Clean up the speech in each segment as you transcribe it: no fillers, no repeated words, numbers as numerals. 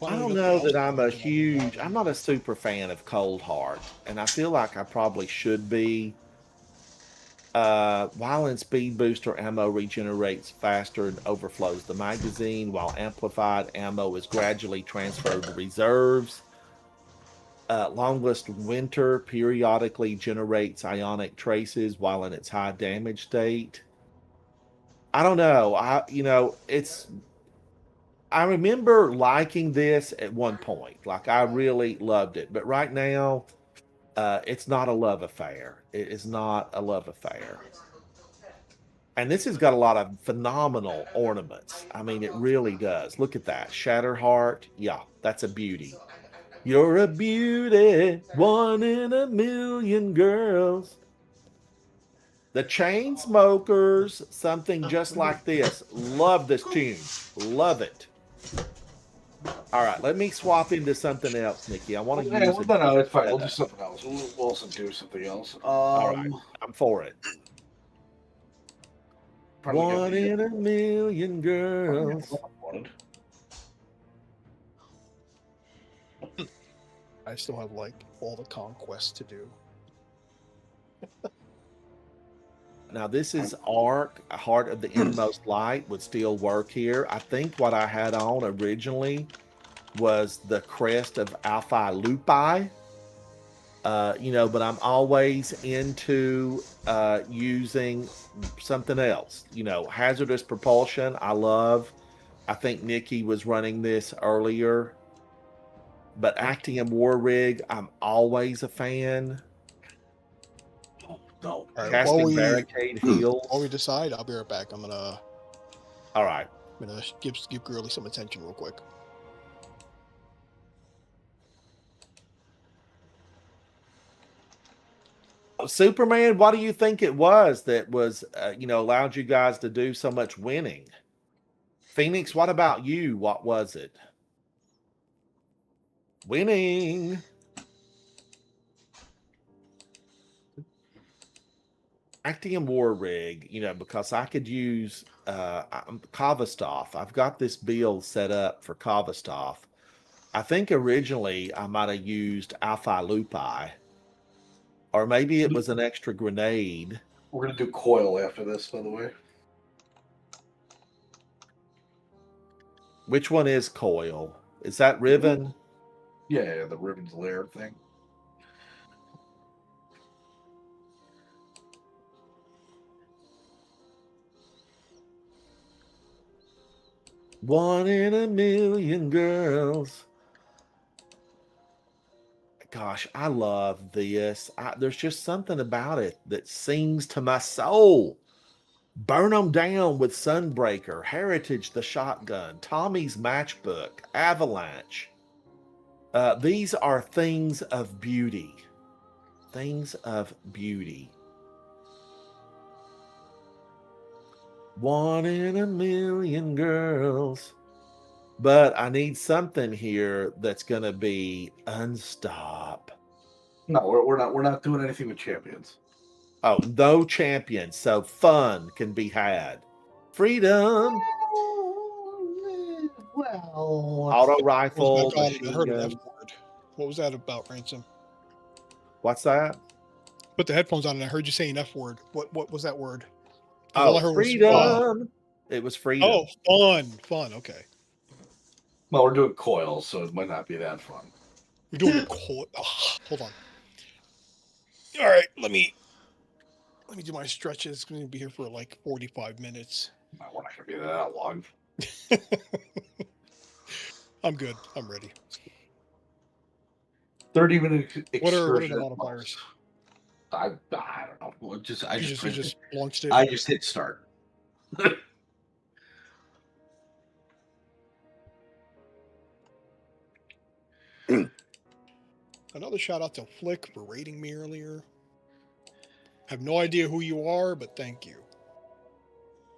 Why I don't we don't go to the know house that challenge? I'm not a super fan of Cold Heart, and I feel like I probably should be. While in speed booster, ammo regenerates faster and overflows the magazine, while amplified ammo is gradually transferred to reserves. Longlist Winter periodically generates ionic traces while in its high damage state. I don't know. I remember liking this at one point. Like I really loved it. But right now, it's not a love affair. It is not a love affair. And this has got a lot of phenomenal ornaments. I mean, it really does. Look at that. Shatterheart. Yeah, that's a beauty. You're a beauty, one in a million girls. The Chainsmokers, something just like this. Love this tune. Love it. All right, let me swap into something else, Nikki. I want to Yeah, use well, a no, different it's fine. We'll do setup. something else. We'll also do something else. All right, I'm for it. Trying to get One the in a million what I girls. wanted. I still have like all the conquests to do. Now, this is Arc, Heart of the Inmost Light would still work here. I think what I had on originally was the crest of Alphi Lupi. But I'm always into using something else. Hazardous propulsion, I love. I think Nikki was running this earlier. But Actium War Rig, I'm always a fan. No. All right, Casting Barricade while we Heals. decide, I'll be right back. I'm gonna All right. give Girly some attention real quick. Superman, what do you think it was that was, allowed you guys to do so much winning? Phoenix, what about you? What was it? Winning. Actium War Rig, because I could use Kavastov. I've got this build set up for Kavastov. I think originally I might have used Alphi Lupi, or maybe it was an extra grenade. We're gonna do coil after this, by the way. Which one is Coil? Is that Riven? Yeah, the Riven's Lair thing. One in a million girls. Gosh, I love this. There's just something about it that sings to my soul. Burn 'em down with Sunbreaker, Heritage the shotgun, Tommy's matchbook, Avalanche. These are things of beauty. Things of beauty. One in a million girls. But I need something here that's going to be unstop. No, we're not doing anything with champions. Oh, no champion, so fun can be had. Freedom. Well, Auto rifle, I heard machine an gun. F word. What was that about, Ransom? What's that? Put the headphones on, and I heard you saying F word. What was that word? 'Cause all I Oh, heard was freedom. It was freedom. Oh, fun. Okay, well, we're doing coils, so it might not be that fun. we're doing a cold. Hold on. All right, let me do my stretches. It's going to be here for like 45 minutes. No, we're not gonna be that long. I'm good. I'm ready. 30-minute excursion. What are the modifiers? I don't know. Well, I You just launched it. I just hit start. Another shout out to Flick for rating me earlier. Have no idea who you are, but thank you.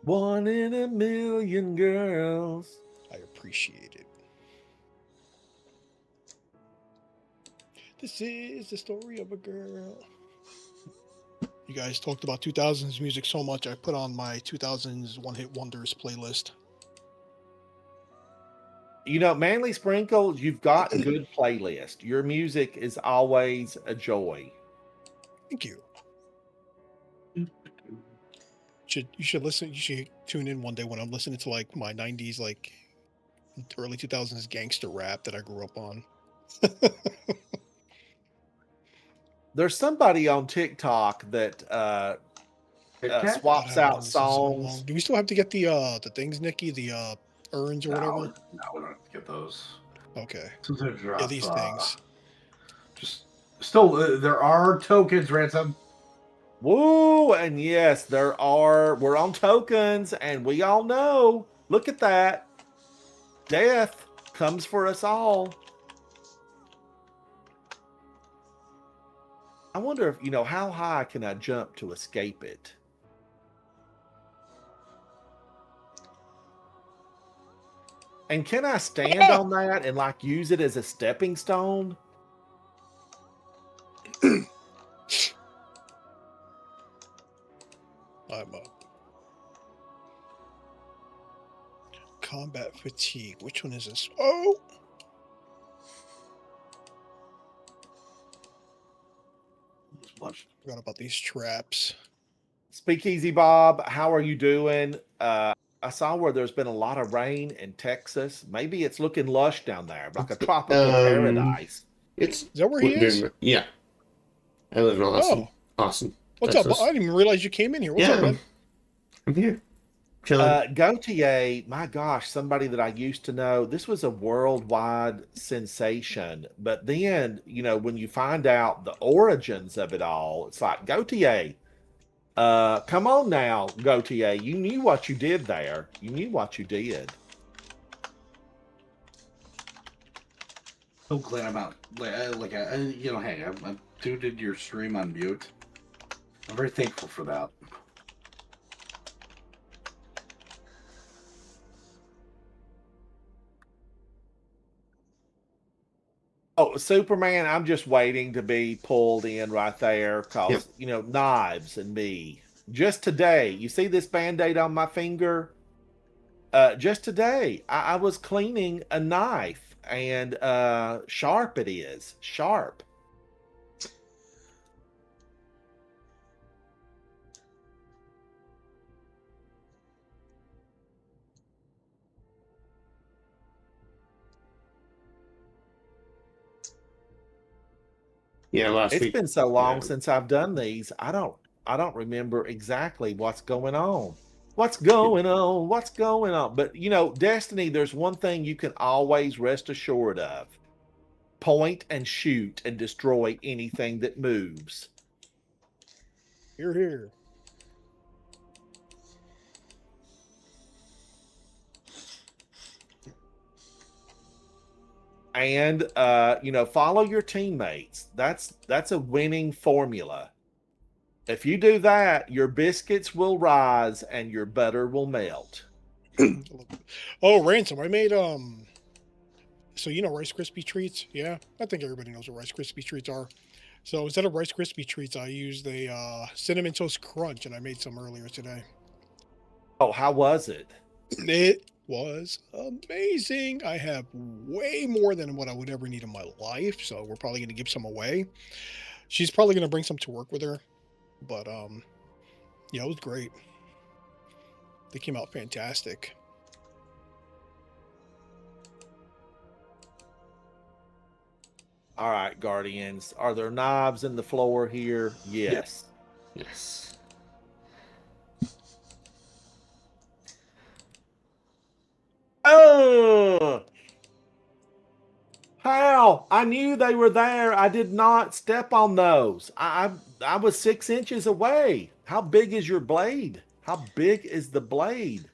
One in a million girls. I appreciate it. This is the story of a girl. You guys talked about 2000s music so much, I put on my 2000s One Hit Wonders playlist. You know, Manly Sprinkle, you've got good playlist. Your music is always a joy. Thank you. You should listen. You should tune in one day when I'm listening to like my '90s, like early 2000s gangster rap that I grew up on. There's somebody on TikTok that Kit Kat? swaps God, I haven't out listened so long. songs. Do we still have to get the things, Nikki? The urns or No, whatever? no, we don't have to get those. Okay. Since they drop, Yeah, these things. Just still, there are tokens, Ransom. Woo! And yes, we're on tokens, and we all know. Look at that. Death comes for us all. I wonder if, how high can I jump to escape it? And can I stand on that and like use it as a stepping stone? I'm up. Combat fatigue. Which one is this? Oh! Forgot about these traps. Speakeasy Bob, how are you doing? I saw where there's been a lot of rain in Texas. Maybe it's looking lush down there, like a tropical paradise. Is that where he is? Yeah. I live in Austin. Oh. Austin. What's Texas. up? I didn't even realize you came in here. What's up, man? I'm here. Chilling. Gautier, my gosh, somebody that I used to know. This was a worldwide sensation. But then, when you find out the origins of it all, it's like, Gautier, come on now, Gautier. You knew what you did there. You knew what you did. So glad I'm out. Hey, I did your stream on mute. I'm very thankful for that. Oh, Superman, I'm just waiting to be pulled in right there because, knives and me. Just today, you see this Band-Aid on my finger? Just today, I was cleaning a knife and sharp it is. Sharp. Yeah, last It's week. been so long since I've done these. I don't remember exactly what's going on. What's going on? What's going on? But Destiny, there's one thing you can always rest assured of. Point and shoot and destroy anything that moves. You're here. And follow your teammates. That's a winning formula. If you do that, your biscuits will rise and your butter will melt. Oh, Ransom, I made so Rice Krispie treats? Yeah. I think everybody knows what Rice Krispie treats are. So instead of Rice Krispie treats, I used a Cinnamon Toast Crunch, and I made some earlier today. Oh, how was it? It was amazing. I have way more than what I would ever need in my life, so we're probably going to give some away. She's probably going to bring some to work with her, but it was great. They came out fantastic. All right, Guardians. Are there knives in the floor here? Yes. Yes. Oh! How? I knew they were there. I did not step on those. I was 6 inches away. How big is your blade? How big is the blade?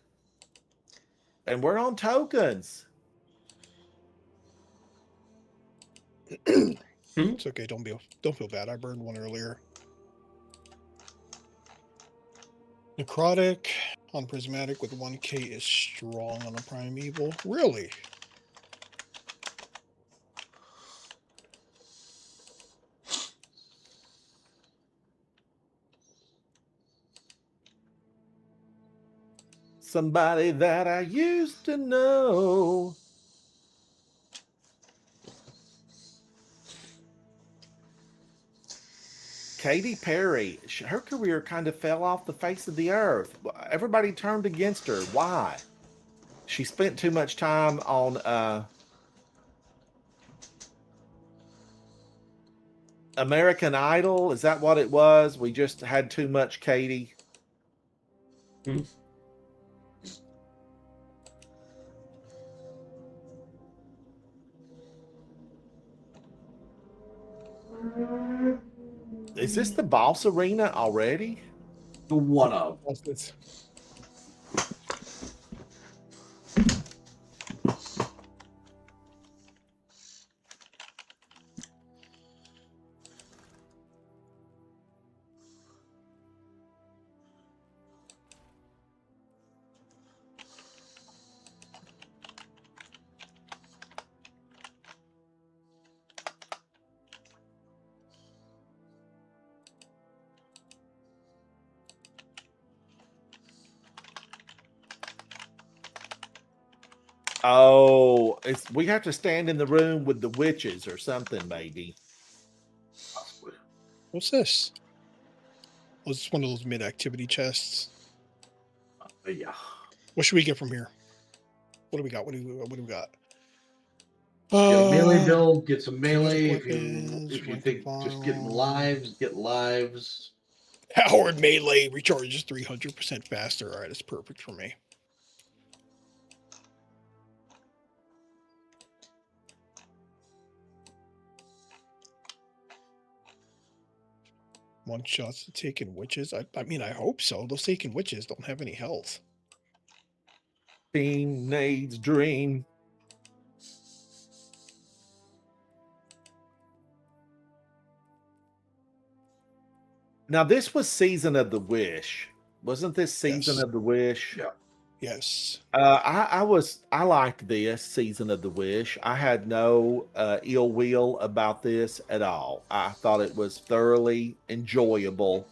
And we're on tokens. It's okay. Don't feel bad. I burned one earlier. Necrotic on Prismatic with 1K is strong on a Primeval. Really? Somebody that I used to know. Katy Perry, her career kind of fell off the face of the earth. Everybody turned against her. Why? She spent too much time on American Idol. Is that what it was? We just had too much Katy. Hmm. Is this the Boss Arena already? One of. What's this? Oh, we have to stand in the room with the witches or something, maybe. Possibly. What's this? Was this one of those mid-activity chests? Yeah. What should we get from here? What do we got? What do we got? Get a melee Uh, build, get some melee. weapons, If you rank think and just getting file. lives, get lives. Howard melee recharges 300% faster. All right, that's perfect for me. One shots to taken witches. I mean, I hope so. Those taken witches don't have any health. Teenage Dream. Now, this was Season of the Wish. Wasn't this Season Yes. of the Wish? Yeah. Yes. I liked this Season of the Wish. I had no ill will about this at all. I thought it was thoroughly enjoyable.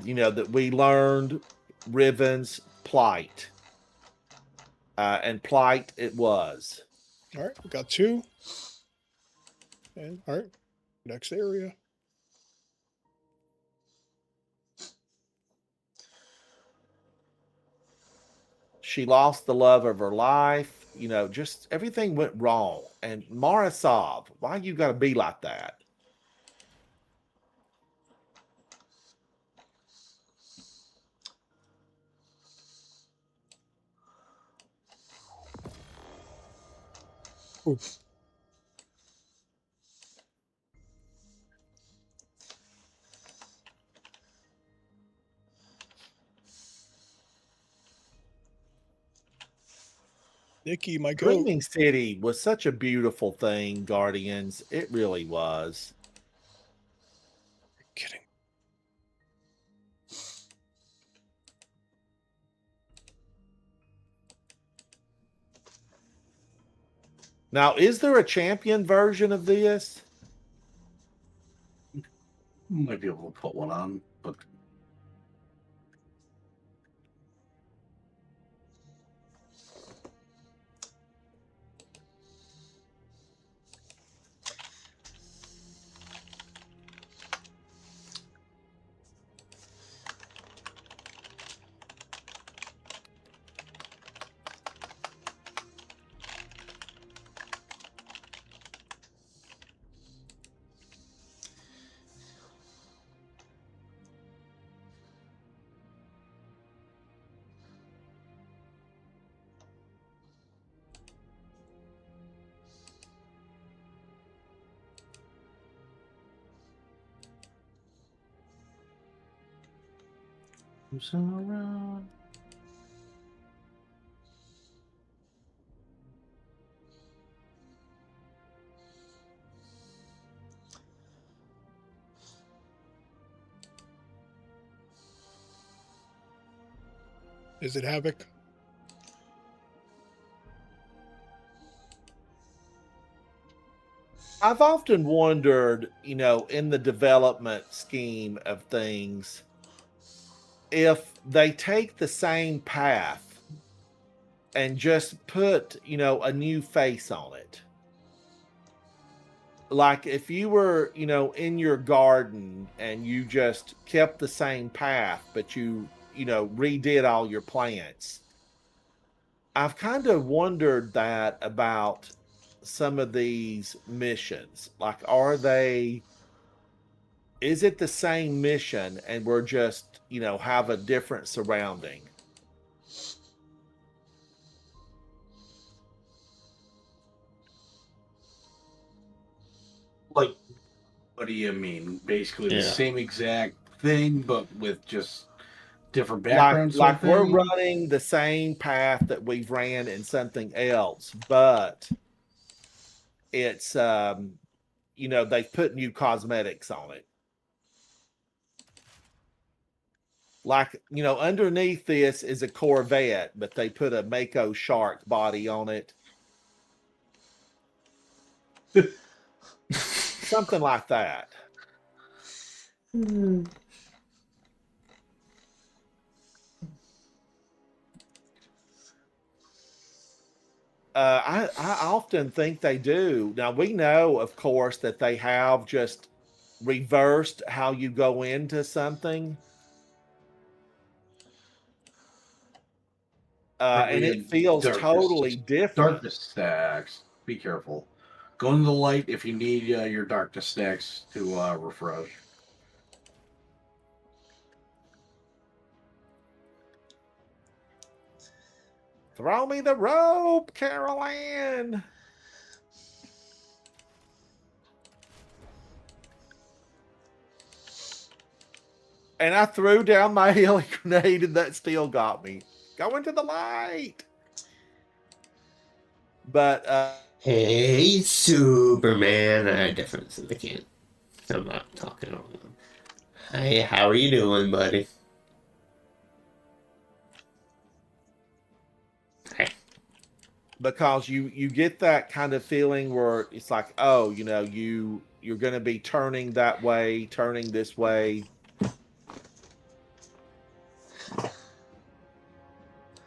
You know, that we learned Riven's plight. And plight it was. All right, we got 2. And all right, next area. She lost the love of her life. You know, just everything went wrong. And Morrisov, why you got to be like that? Oof. Nikki, my goat. Dreaming City was such a beautiful thing, Guardians. It really was. Kidding. Now, is there a champion version of this? Might be able to put one on, but who's around? Is it Havoc? I've often wondered, you know, in the development scheme of things, if they take the same path and just put, you know, a new face on it. like if you were, in your garden and you just kept the same path, but you redid all your plants. I've kind of wondered that about some of these missions. Like, is it the same mission and we're just, have a different surrounding? Like, what do you mean? Basically the Yeah. same exact thing, but with just different Like, backgrounds. sort of we're thing? running the same path that we've ran in something else, but it's, they've put new cosmetics on it. Like, underneath this is a Corvette, but they put a Mako shark body on it. Something like that. I often think they do. Now, we know, of course, that they have just reversed how you go into something. And it feels totally different. Darkness stacks. Be careful. Go into the light if you need your darkness stacks to refresh. Throw me the rope, Carol Ann. And I threw down my healing grenade and that still got me. Go into the light. But Hey, Superman. I definitely can't. I'm not talking on them. Hey, how are you doing, buddy? Hey. because you get that kind of feeling where it's like, oh, you're going to be turning that way, turning this way.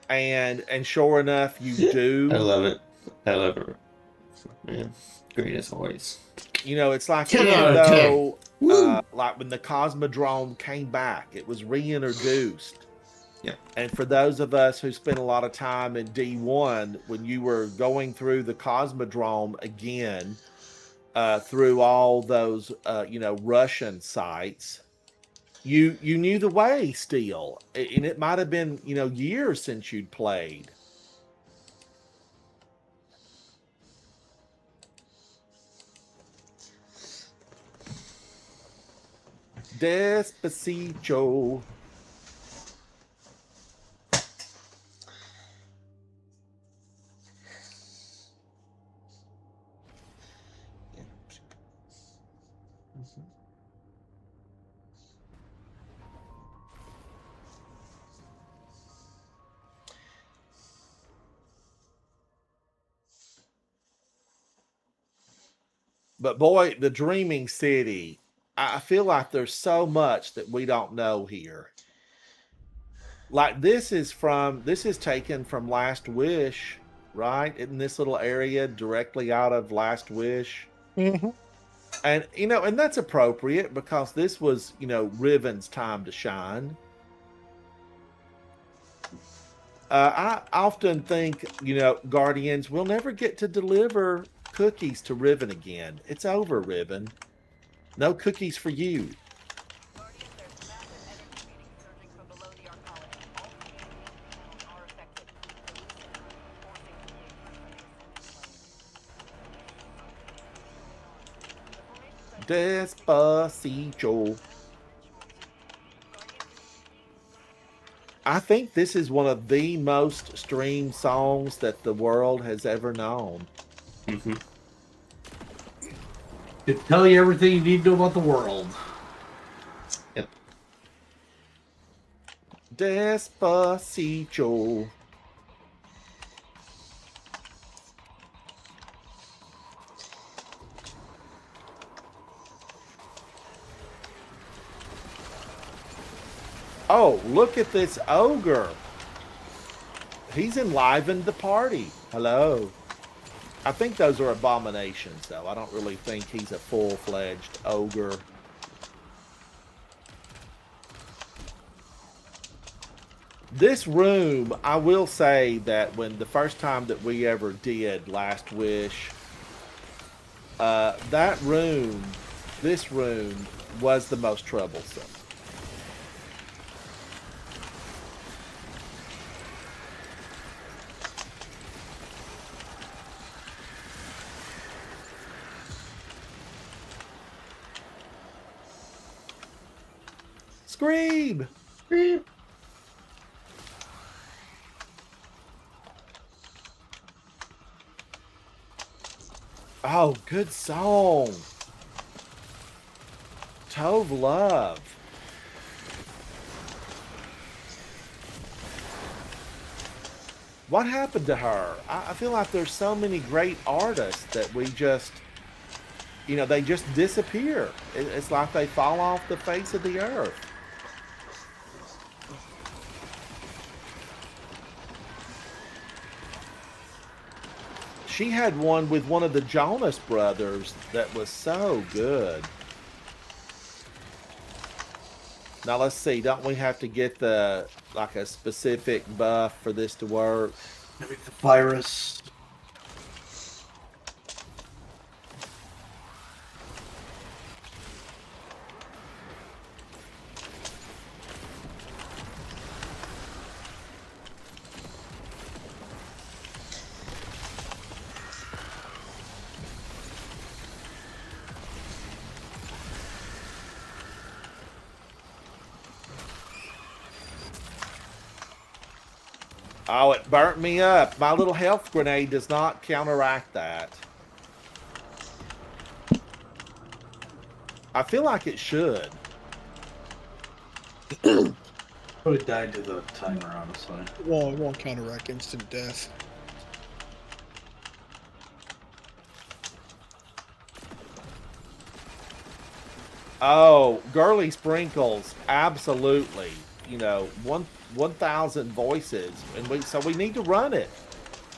And sure enough, you do. I love it. I love it. Man, great as always. It's like, 10 even out of 10. though, like when the Cosmodrome came back, it was reintroduced. Yeah. And for those of us who spent a lot of time in D1, when you were going through the Cosmodrome again, through all those, Russian sites, you knew the way still. And it might have been, years since you'd played. Despacito. But boy, the Dreaming City, I feel like there's so much that we don't know here. Like this is taken from Last Wish, right? In this little area directly out of Last Wish. Mm-hmm. And and that's appropriate because this was, Riven's time to shine. I often think, Guardians will never get to deliver cookies to Riven again. It's over, Riven. No cookies for you. Despacito. I think this is one of the most streamed songs that the world has ever known. Mm-hmm. To tell you everything you need to know about the world. Yep. Despacito. Oh, look at this ogre. He's enlivened the party. Hello. I think those are abominations, though. I don't really think he's a full-fledged ogre. This room, I will say that when the first time that we ever did Last Wish, that room, this room, was the most troublesome. Scream! Scream. Oh, good song. Tove Love. What happened to her? I feel like there's so many great artists that we just, they just disappear. It's like they fall off the face of the earth. She had one with one of the Jonas Brothers that was so good. Now let's see, don't we have to get a specific buff for this to work? Maybe the virus. Oh, it burnt me up. My little health grenade does not counteract that. I feel like it should. Probably died to the timer, honestly. Well, it won't counteract instant death. Oh, Girly Sprinkles, absolutely. 1,000 voices, and so we need to run it.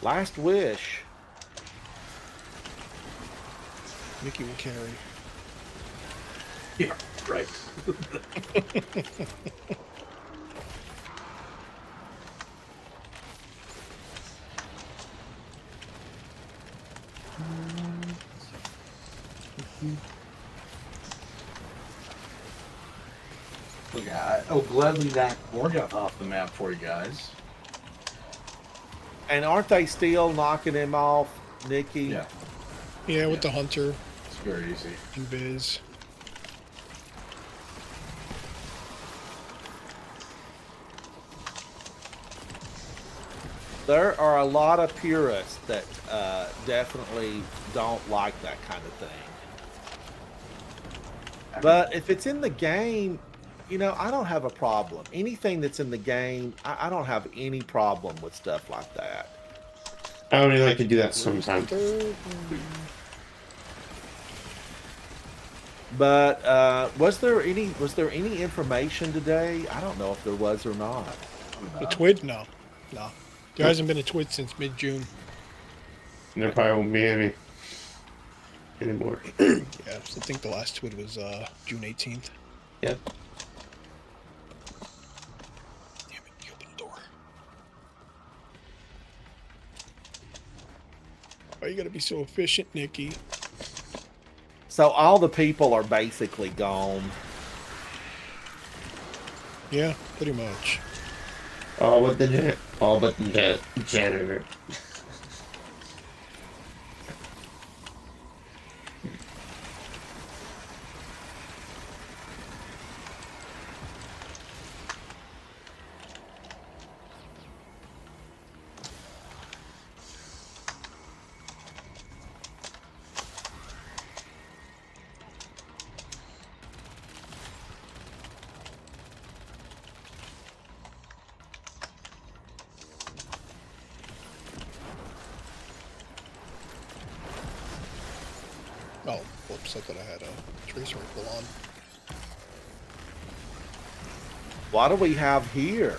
Last Wish. Mickey will carry. Yeah, right. Look, I'll gladly knock Morgoth off the map for you guys. And aren't they still knocking him off, Nikki? Yeah, Yeah, with the hunter it's very easy. and Biz. There are a lot of purists that definitely don't like that kind of thing. But if it's in the game, I don't have a problem. Anything that's in the game, I don't have any problem with stuff like that. I only like to do that sometimes. But was there any information today? I don't know if there was or not. The twid? No. There hasn't been a twid since mid-June. There probably won't be any anymore. Yeah, I think the last twid was June 18th. Yep. Damn it, you opened the door. Why you gotta be so efficient, Nikki? So all the people are basically gone. Yeah, pretty much. All but the janitor. Oh, whoops, I thought I had a tracer rifle on. What do we have here?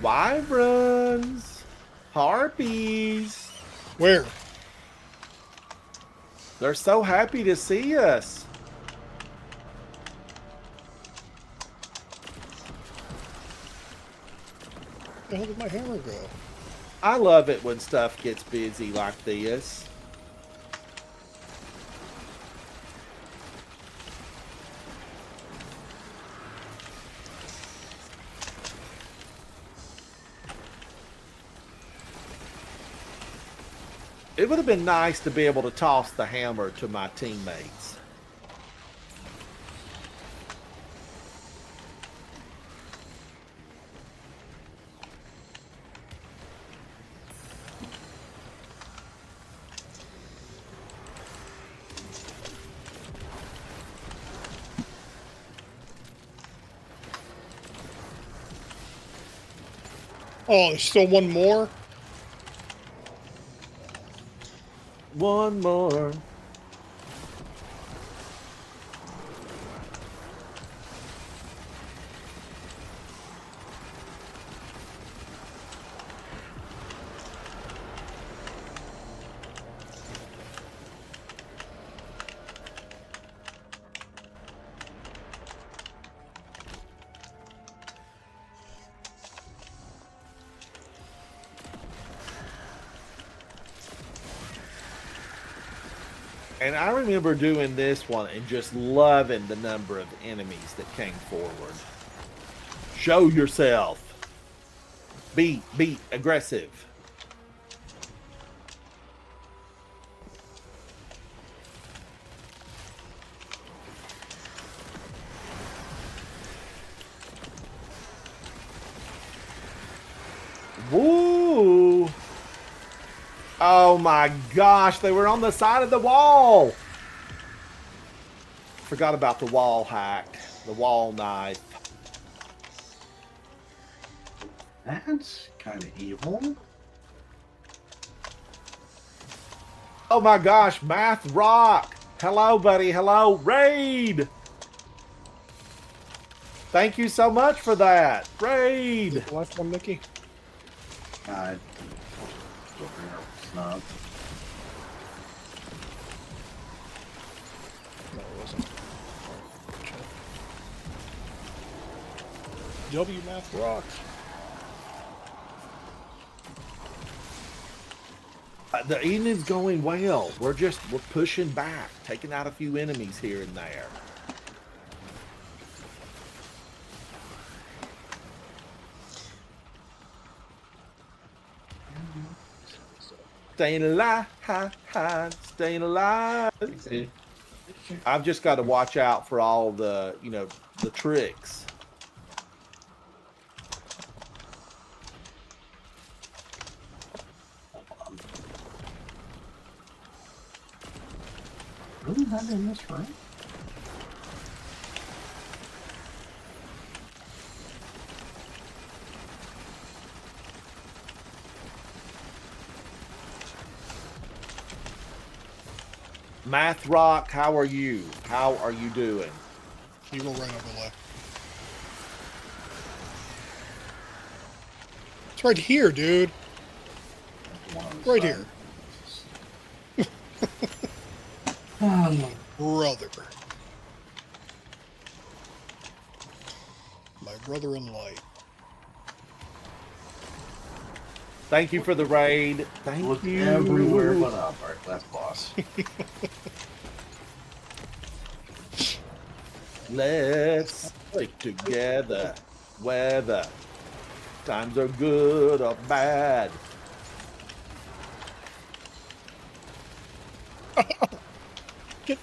Wyverns. Harpies. Where? They're so happy to see us. Where the hell did my hammer go? I love it when stuff gets busy like this. It would have been nice to be able to toss the hammer to my teammates. Oh, there's still one more? One more. And I remember doing this one and just loving the number of enemies that came forward. Show yourself. Be aggressive. Woo! Oh my gosh, they were on the side of the wall. Forgot about the wall hack, the wall knife. That's kind of evil. Oh my gosh, Math Rock. Hello, buddy. Hello, Raid. Thank you so much for that. Raid. The last one, Nikki? Snub. No, it wasn't. W Math rocks. The evening's going well. We're pushing back, taking out a few enemies here and there. Staying alive, staying alive. I've just got to watch out for all the, the tricks. Really not in this room? Math Rock, how are you? How are you doing? You go right over left. It's right here, dude. Right here. Brother. My brother in light. Thank you for the raid. Thank Look you. everywhere but up. All right, last boss. Let's stick together, whether times are good or bad. Get.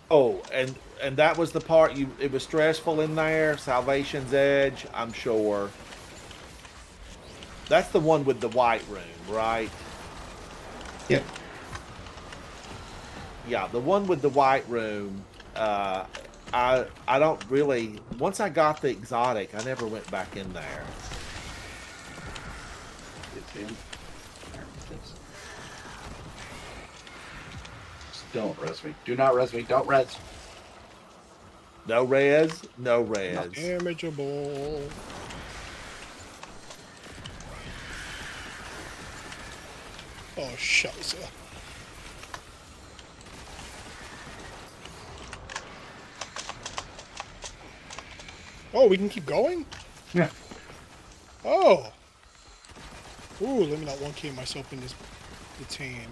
Oh, and that was the part it was stressful in there. Salvation's Edge, I'm sure. That's the one with the white room, right? Yep. Yeah, the one with the white room. I don't really. Once I got the exotic, I never went back in there. It's him. There it is. Just don't res me. Do not res me. Don't res. No res, no res. Damageable. Oh, scheiße. Oh, we can keep going? Yeah. Oh. Ooh, let me not 1K myself in this detain.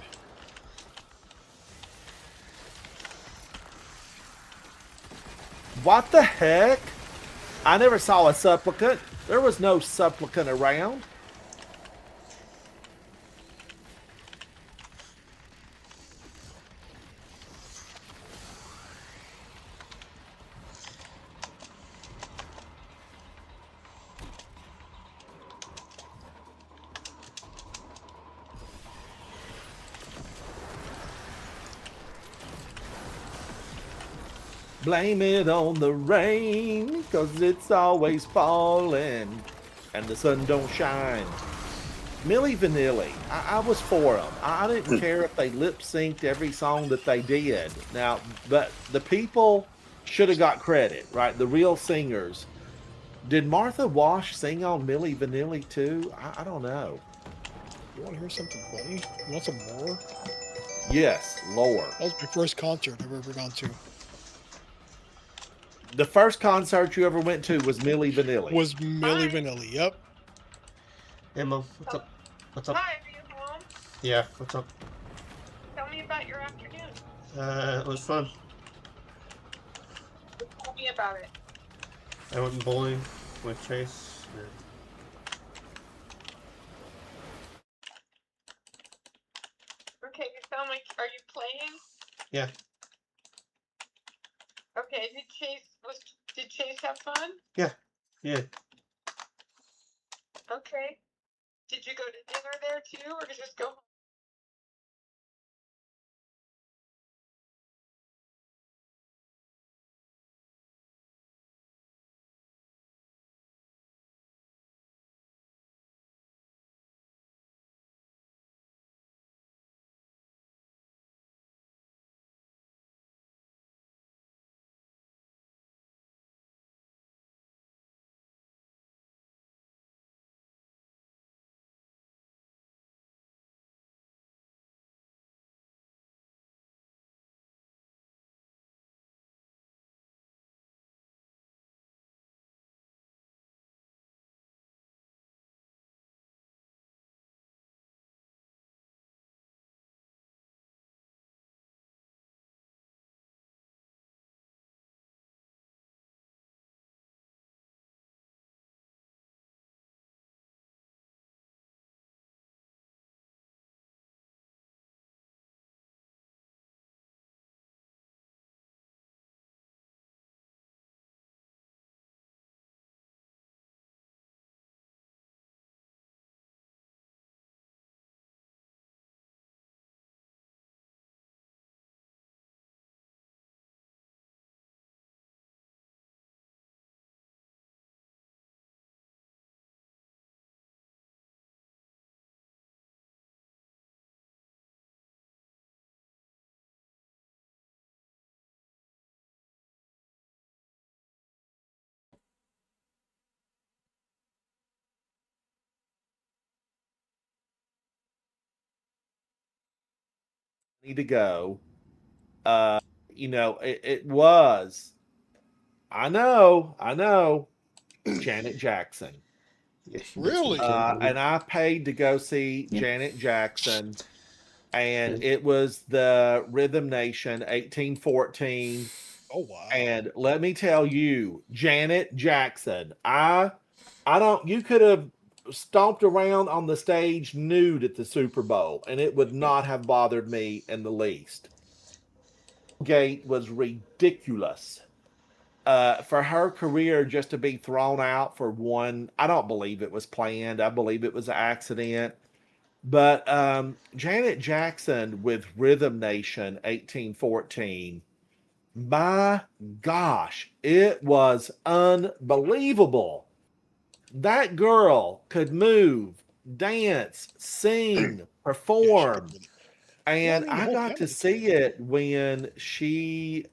What the heck? I never saw a supplicant. There was no supplicant around. Blame it on the rain, 'cause it's always falling, and the sun don't shine. Milli Vanilli, I was for them. I didn't care if they lip synced every song that they did. Now, but the people should have got credit, right? The real singers. Did Martha Wash sing on Milli Vanilli too? I don't know. You want to hear something funny? You want some more? Yes, lore. That was my first concert I've ever gone to. The first concert you ever went to was Milli Vanilli. Was Milli Vanilli, yep. Hey, Mom. What's up? What's up? Hi, are you home? Yeah, what's up? Tell me about your afternoon. It was fun. Tell me about it. I went bowling with Chase. Okay, you sound like, are you playing? Yeah. Okay, did Chase have fun? Yeah. Okay. Did you go to dinner there too, or just go home? Need to go. It was. I know. Janet Jackson. Yes, Really? And I paid to go see Janet Jackson, and it was the Rhythm Nation 1814. Oh, wow. And let me tell you, Janet Jackson, I don't. You could have stomped around on the stage nude at the Super Bowl, and it would not have bothered me in the least. Gate was ridiculous. For her career just to be thrown out for one, I don't believe it was planned. I believe it was an accident. But Janet Jackson with Rhythm Nation 1814, my gosh, it was unbelievable. That girl could move, dance, sing, Yeah, she perform. did. And Well, I mean, the I whole got to family see did. it when she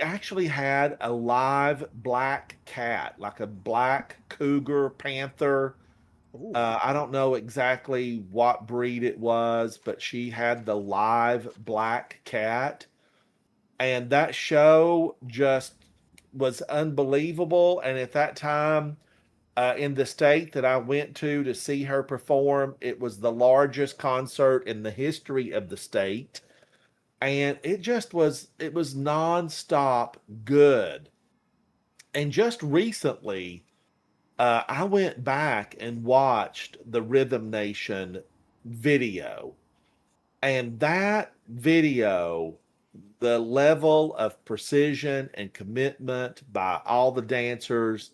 actually had a live black cat, like a black cougar panther, Ooh. I don't know exactly what breed it was, but she had the live black cat. And that show just was unbelievable. And at that time, in the state that I went to see her perform, it was the largest concert in the history of the state. And it was nonstop good. And just recently, I went back and watched the Rhythm Nation video. And that video, the level of precision and commitment by all the dancers,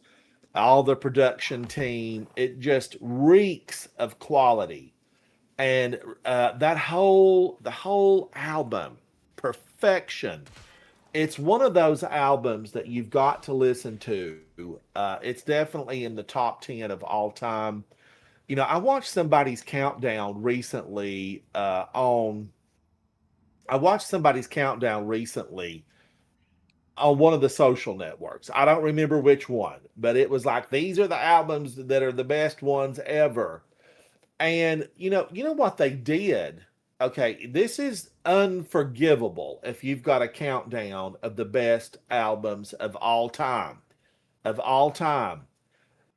all the production team, it just reeks of quality. And the whole album, perfection. It's one of those albums that you've got to listen to. It's definitely in the top 10 of all time. You know, I watched somebody's countdown recently on one of the social networks. I don't remember which one, but it was like these are the albums that are the best ones ever. And you know what they did? Okay, this is unforgivable if you've got a countdown of the best albums of all time. Of all time.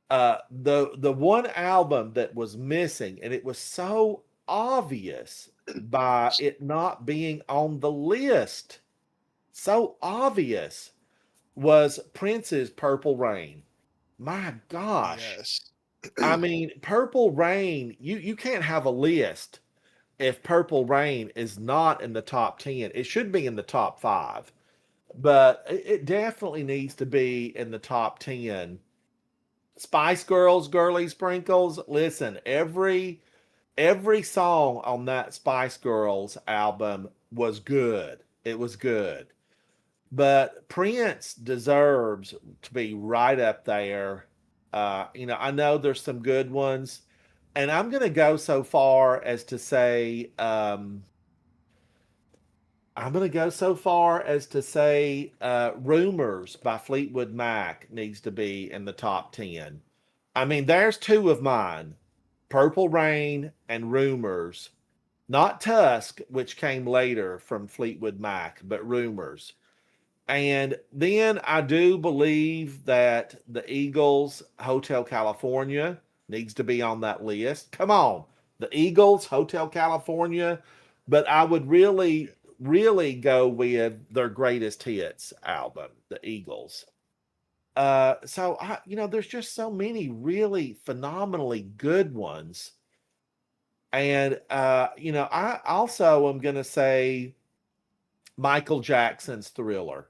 The one album that was missing, and it was so obvious by it not being on the list, so obvious, was Prince's Purple Rain. My gosh. Yes. I mean, Purple Rain, you can't have a list if Purple Rain is not in the top 10. It should be in the top 5, but it definitely needs to be in the top 10. Spice Girls, Girly Sprinkles. Listen, every song on that Spice Girls album was good. It was good. But Prince deserves to be right up there. I know there's some good ones, and I'm going to go so far as to say, "Rumors" by Fleetwood Mac needs to be in the top 10. I mean, there's two of mine: Purple Rain and Rumors. Not Tusk, which came later from Fleetwood Mac, but Rumors. And then I do believe that the Eagles' Hotel California needs to be on that list. Come on, the Eagles' Hotel California. But I would really, really go with their greatest hits album, the Eagles. There's just so many really phenomenally good ones. And I also am going to say Michael Jackson's Thriller.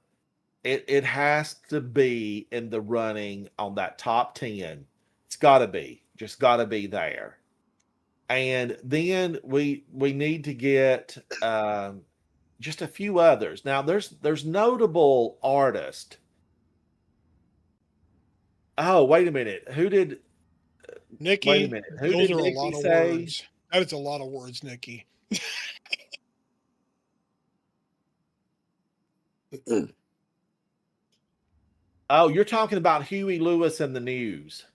It has to be in the running on that top 10. It's got to be. Just got to be there. And then we need to get just a few others. Now there's notable artists. Oh, wait a minute. Nikki, Wait a minute. Who those did are a Nikki lot of say? words. That is a lot of words, Nikki. Oh, you're talking about Huey Lewis and the News.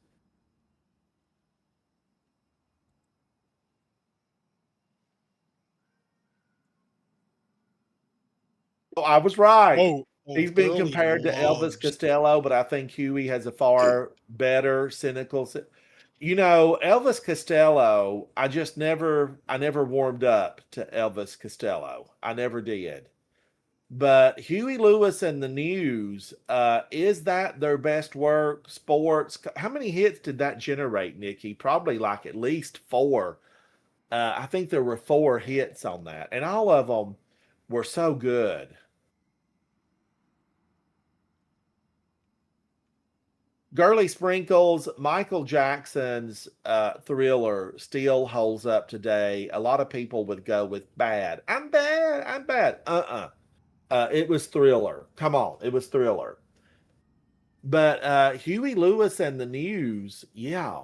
Oh, I was right. He's been Girly compared to Elvis loves. Costello, but I think Huey has a far better cynical. Elvis Costello. I never warmed up to Elvis Costello. I never did. But Huey Lewis and the News, is that their best work? Sports. How many hits did that generate, Nikki? Probably like at least 4. I think there were 4 hits on that, and all of them were so good. Girly Sprinkles, Michael Jackson's Thriller still holds up today. A lot of people would go with bad. I'm bad. I'm bad. It was Thriller. Come on. It was Thriller. But Huey Lewis and the News, yeah.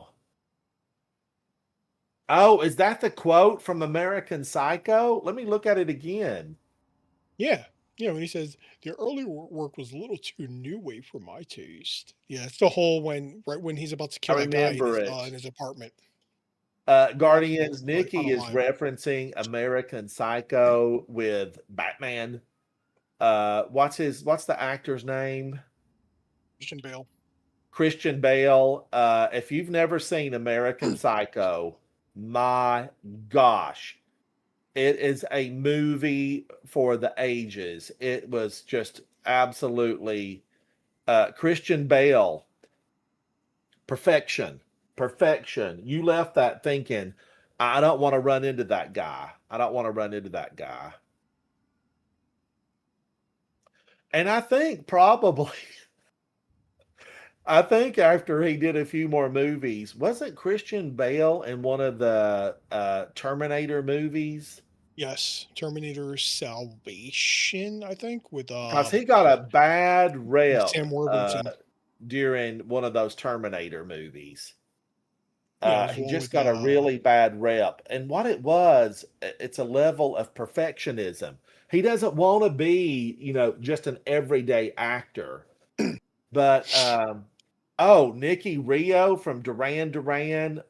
Oh, is that the quote from American Psycho? Let me look at it again. Yeah. Yeah, when he says the earlier work was a little too new wave for my taste. Yeah, it's the whole right when he's about to kill I that guy remember in his apartment. Guardians, Like, I Nikki don't is mind. referencing American Psycho with Batman. What's the actor's name? Christian Bale. Christian Bale. If you've never seen American Psycho, my gosh, it is a movie for the ages. It was just absolutely Christian Bale, perfection, perfection. You left that thinking, I don't want to run into that guy. I don't want to run into that guy. And I think probably, I think after he did a few more movies, wasn't Christian Bale in one of the Terminator movies? Yes, Terminator Salvation, I think, with Because he got a bad rep Sam Worthington. during one of those Terminator movies. Yeah, it was He one just with got a really bad rep. And what it was, it's a level of perfectionism. He doesn't want to be, just an everyday actor. But Nikki Rio from Duran Duran.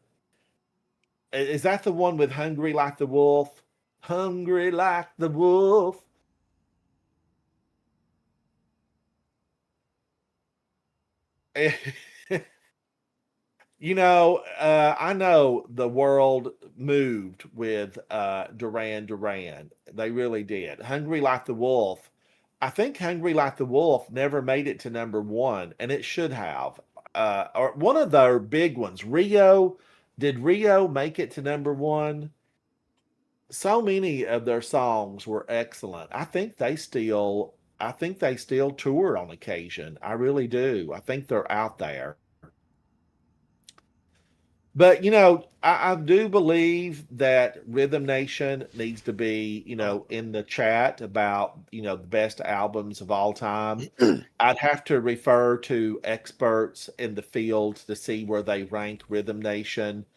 Is that the one with Hungry Like the Wolf? Hungry Like the Wolf. I know the world moved with Duran Duran. They really did. Hungry Like the Wolf. I think Hungry Like the Wolf never made it to number one, and it should have. Or one of their big ones, Rio. Did Rio make it to number one? So many of their songs were excellent. I think they still tour on occasion. I really do. I think they're out there. But I do believe that Rhythm Nation needs to be, in the chat about, the best albums of all time. I'd have to refer to experts in the field to see where they rank Rhythm Nation.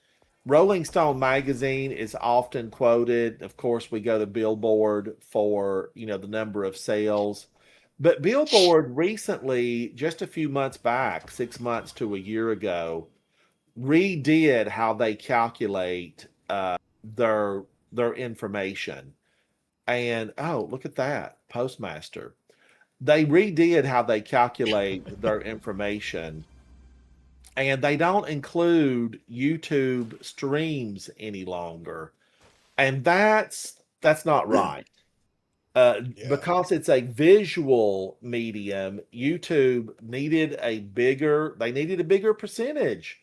Rolling Stone magazine is often quoted. Of course, we go to Billboard for, the number of sales. But Billboard recently, just a few months back, 6 months to a year ago, redid how they calculate their information. And look at that, Postmaster. They redid how they calculate their information, and they don't include YouTube streams any longer. And that's not right. Yeah. Because it's a visual medium, YouTube needed a bigger percentage.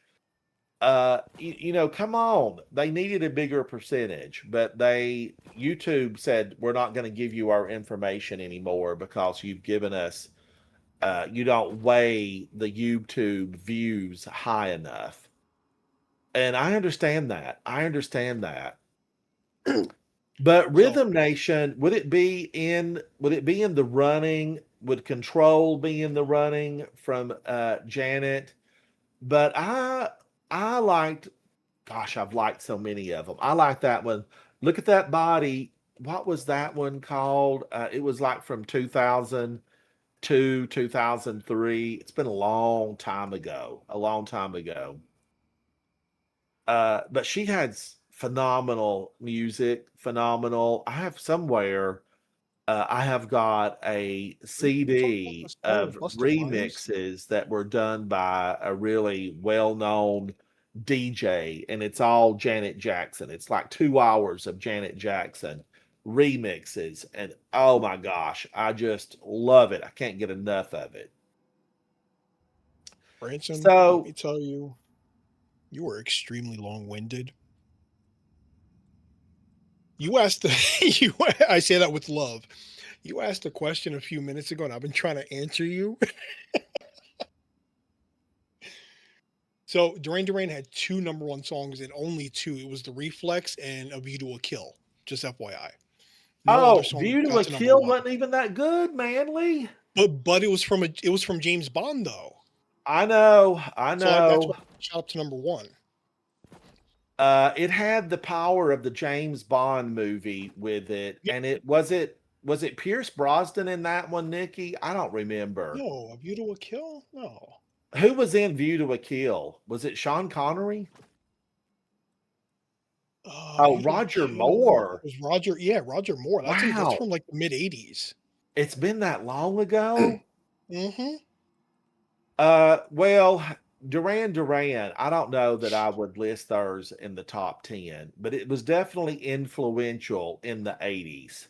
Come on. They needed a bigger percentage, but YouTube said, we're not going to give you our information anymore because you've given us, you don't weigh the YouTube views high enough. And I understand that. But Rhythm Nation, would it be in the running? Would Control be in the running from Janet? But I liked, gosh, I've liked so many of them. I like that one. Look at that body. What was that one called? It was like from 2002, 2003. It's been a long time ago. But she had phenomenal music, phenomenal. I have somewhere, I have got a CD of remixes that were done by a really well-known DJ, and it's all Janet Jackson. It's like 2 hours of Janet Jackson remixes, and oh my gosh, I just love it. I can't get enough of it. Branson, So, let me tell you, you were extremely long-winded. You asked I say that with love. You asked a question a few minutes ago, and I've been trying to answer you. So Duran Duran had 2 number 1 songs and only 2. It was The Reflex and A View to a Kill, just FYI. No other song View to got a to number Kill 1. wasn't even that good, Manly. But it was from James Bond though. I know. So that's what shot up to number 1. It had the power of the James Bond movie with it, and was it Pierce Brosnan in that one, Nikki? I don't remember. No, A View to a Kill? No. Who was in View to a Kill? Was it Sean Connery? Oh, Who did he Roger kill? Moore. It was Roger. Yeah, Roger Moore. That's Wow. from like the mid '80s. It's been that long ago? Mm-hmm. Well, Duran Duran, I don't know that I would list theirs in the top 10, but it was definitely influential in the 80s.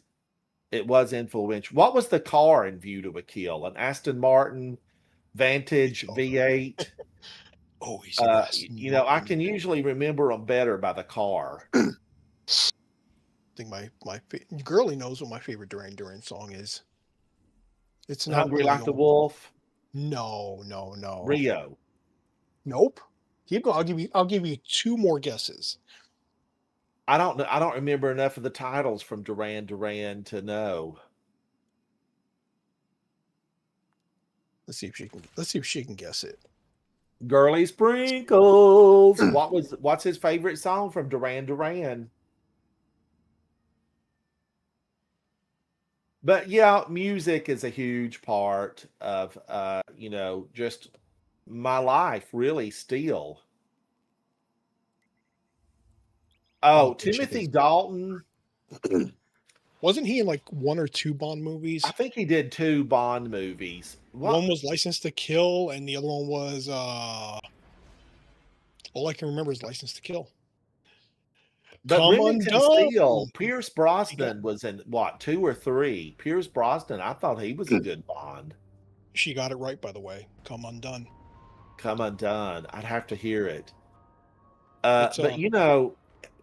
It was influential. What was the car in View to a Kill? An Aston Martin Vantage V8? Oh, he's an Aston I Martin. can usually remember them better by the car. I think girlie knows what my favorite Duran Duran song is. It's not Hungry really Like the old. Wolf, No. Rio. Nope. Keep going. I'll give you two more guesses. I don't know. I don't remember enough of the titles from Duran Duran to know. Let's see if she can guess it. Girly Sprinkles. What's his favorite song from Duran Duran? But yeah, music is a huge part of just my life really still. Oh, think she Timothy thinks- Dalton. Wasn't he in like one or two Bond movies? I think he did 2 Bond movies. One was License to Kill, and the other one was all I can remember is License to Kill. But Come Remington Undone. Steele, Pierce Brosnan was in what, 2 or 3? Pierce Brosnan, I thought he was a good Bond. She got it right, by the way. Come Undone. Come Undone. I'd have to hear it. It's, But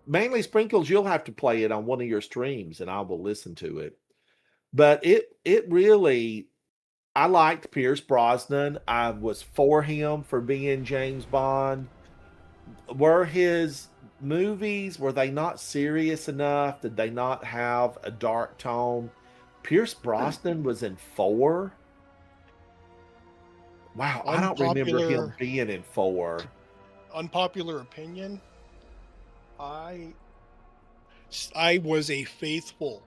Manly Sprinkles, you'll have to play it on one of your streams, and I will listen to it. But it really, I liked Pierce Brosnan. I was for him for being James Bond. Were his movies, were they not serious enough? Did they not have a dark tone? Pierce Brosnan was in 4. Wow, I don't remember him Unpopular- being in 4. Unpopular opinion. I was a faithful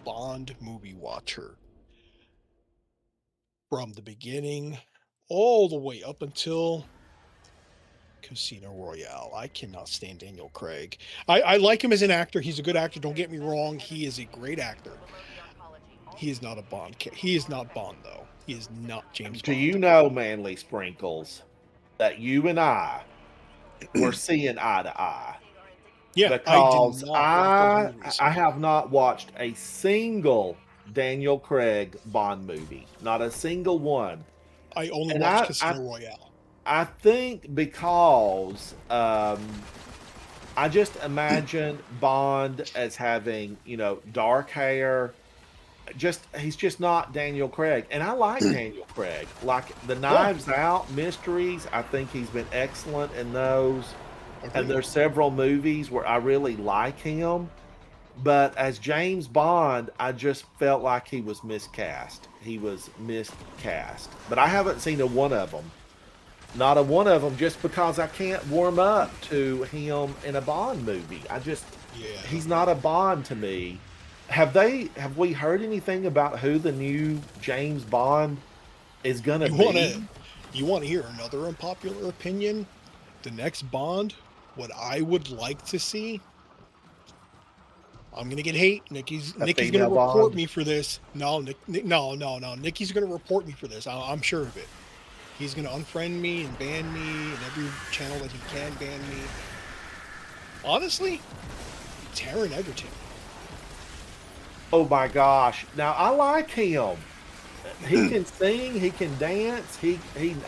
Bond movie watcher from the beginning all the way up until Casino Royale. I cannot stand Daniel Craig. I like him as an actor. He's a good actor. Don't get me wrong. He is a great actor. He is not a Bond. He is not Bond, though. He is not James Do Bond. you know, Manly Sprinkles, that you and I were seeing eye to eye? Yeah, Because I did not like those movies. I have not watched a single Daniel Craig Bond movie. Not a single one. I only and watched I- Casino Royale. I think because I just imagine Bond as having, dark hair. He's just not Daniel Craig. And I like Daniel Craig. Like the Knives Out mysteries, I think he's been excellent in those. And there's several movies where I really like him. But as James Bond, I just felt like he was miscast. He was miscast. But I haven't seen a one of them. Not a one of them, just because I can't warm up to him in a Bond movie. He's not a Bond to me. Have we heard anything about who the new James Bond is gonna be? You want to hear another unpopular opinion? The next Bond, what I would like to see. I'm gonna get hate. Nikki's gonna female report Bond? me for this. No, no. Nikki's gonna report me for this. I'm sure of it. He's gonna unfriend me and ban me and every channel that he can ban me. Honestly, Taron Egerton. Oh my gosh. Now I like him. He can sing, he can dance, he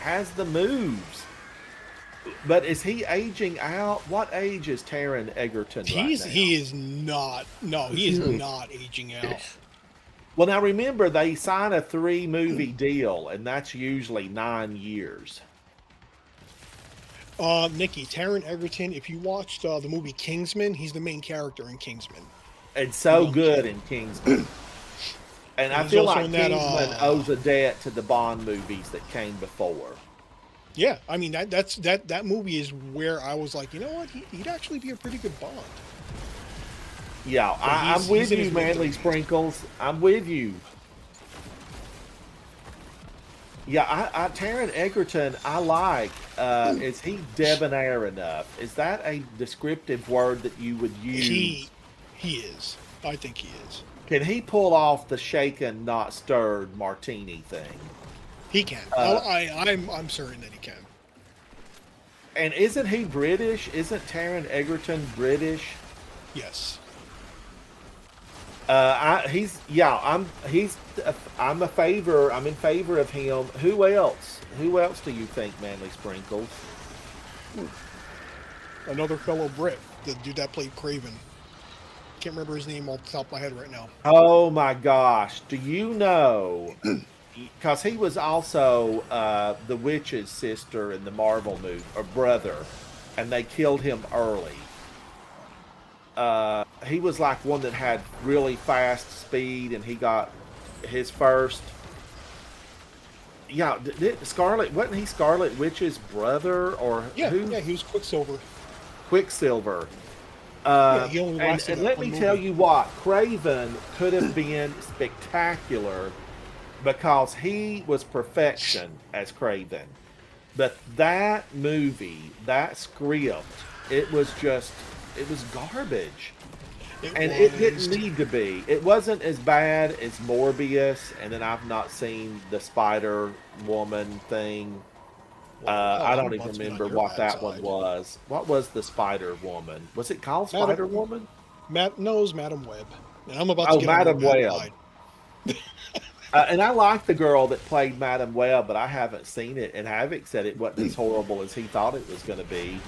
has the moves. But is he aging out? What age is Taron Egerton right now? He is not. No, he is not aging out. Well, now remember, they sign a 3-movie deal, and that's usually 9 years. Nikki, Taron Egerton, if you watched the movie Kingsman, he's the main character in Kingsman. It's so good in Kingsman. And I He's feel also like in that, Kingsman owes a debt to the Bond movies that came before. Yeah, I mean that movie is where I was like, you know what, he'd actually be a pretty good Bond. Yeah, I'm with you, Manly Sprinkles. I'm with you. Yeah, Taron Egerton, I like. Is he debonair enough? Is that a descriptive word that you would use? He is. I think he is. Can he pull off the shaken, not stirred martini thing? He can. Uh, I'm certain that he can. And isn't he British? Isn't Taron Egerton British? Yes. I'm in favor of him. Who else? Who else do you think, Manly Sprinkles? Another fellow Brit, the dude that played Craven. Can't remember his name off the top of my head right now. Oh my gosh! Do you know? Because he was also the witch's sister in the Marvel movie, or brother, and they killed him early. He was like one that had really fast speed, and he got his first. Yeah, Scarlet wasn't he Scarlet Witch's brother or Yeah, who? yeah, he was Quicksilver. Quicksilver. Yeah, he only And lasted that let one me tell movie. you what, Craven could have been spectacular because he was perfection as Craven. But that movie, that script, it was garbage. And it didn't need to be. It wasn't as bad as Morbius, and then I've not seen the Spider Woman thing. I don't even remember what that one was. What was the Spider Woman? Was it called Spider Woman? Matt knows Madam Web, and I'm about to Oh, get Madam on that Web. ride. And I like the girl that played Madam Web, but I haven't seen it. And Havoc said it wasn't as horrible as he thought it was going to be.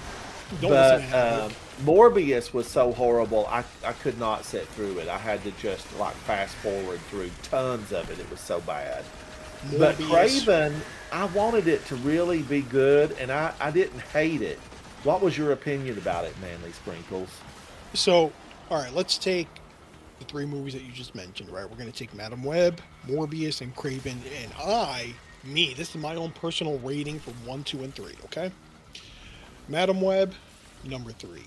Don't But listen to Havoc. Morbius was so horrible, I could not sit through it. I had to just like fast forward through tons of it. It was so bad. But Morbius. Craven, I wanted it to really be good, and I didn't hate it. What was your opinion about it, Manly Sprinkles? So, all right, let's take the three movies that you just mentioned, right? We're going to take Madam Web, Morbius, and Craven, and this is my own personal rating from 1, 2, and 3, okay? Madam Web, number 3.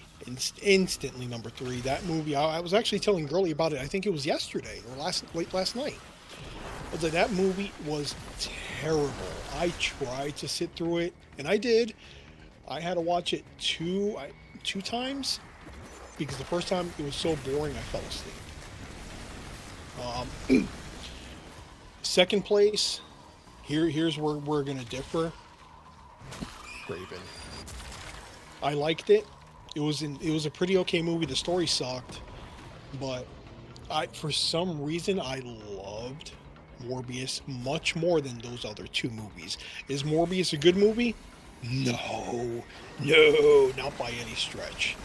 Instantly number 3. That movie, I was actually telling Girlie about it, I think it was yesterday or late last night. I was like, that movie was terrible. I tried to sit through it, and I did. I had to watch it two times because the first time it was so boring I fell asleep. Second place, here's where we're gonna differ. Craven. I liked it. It was a pretty okay movie. The story sucked, but for some reason I loved Morbius much more than those other two movies. Is Morbius a good movie? No, not by any stretch.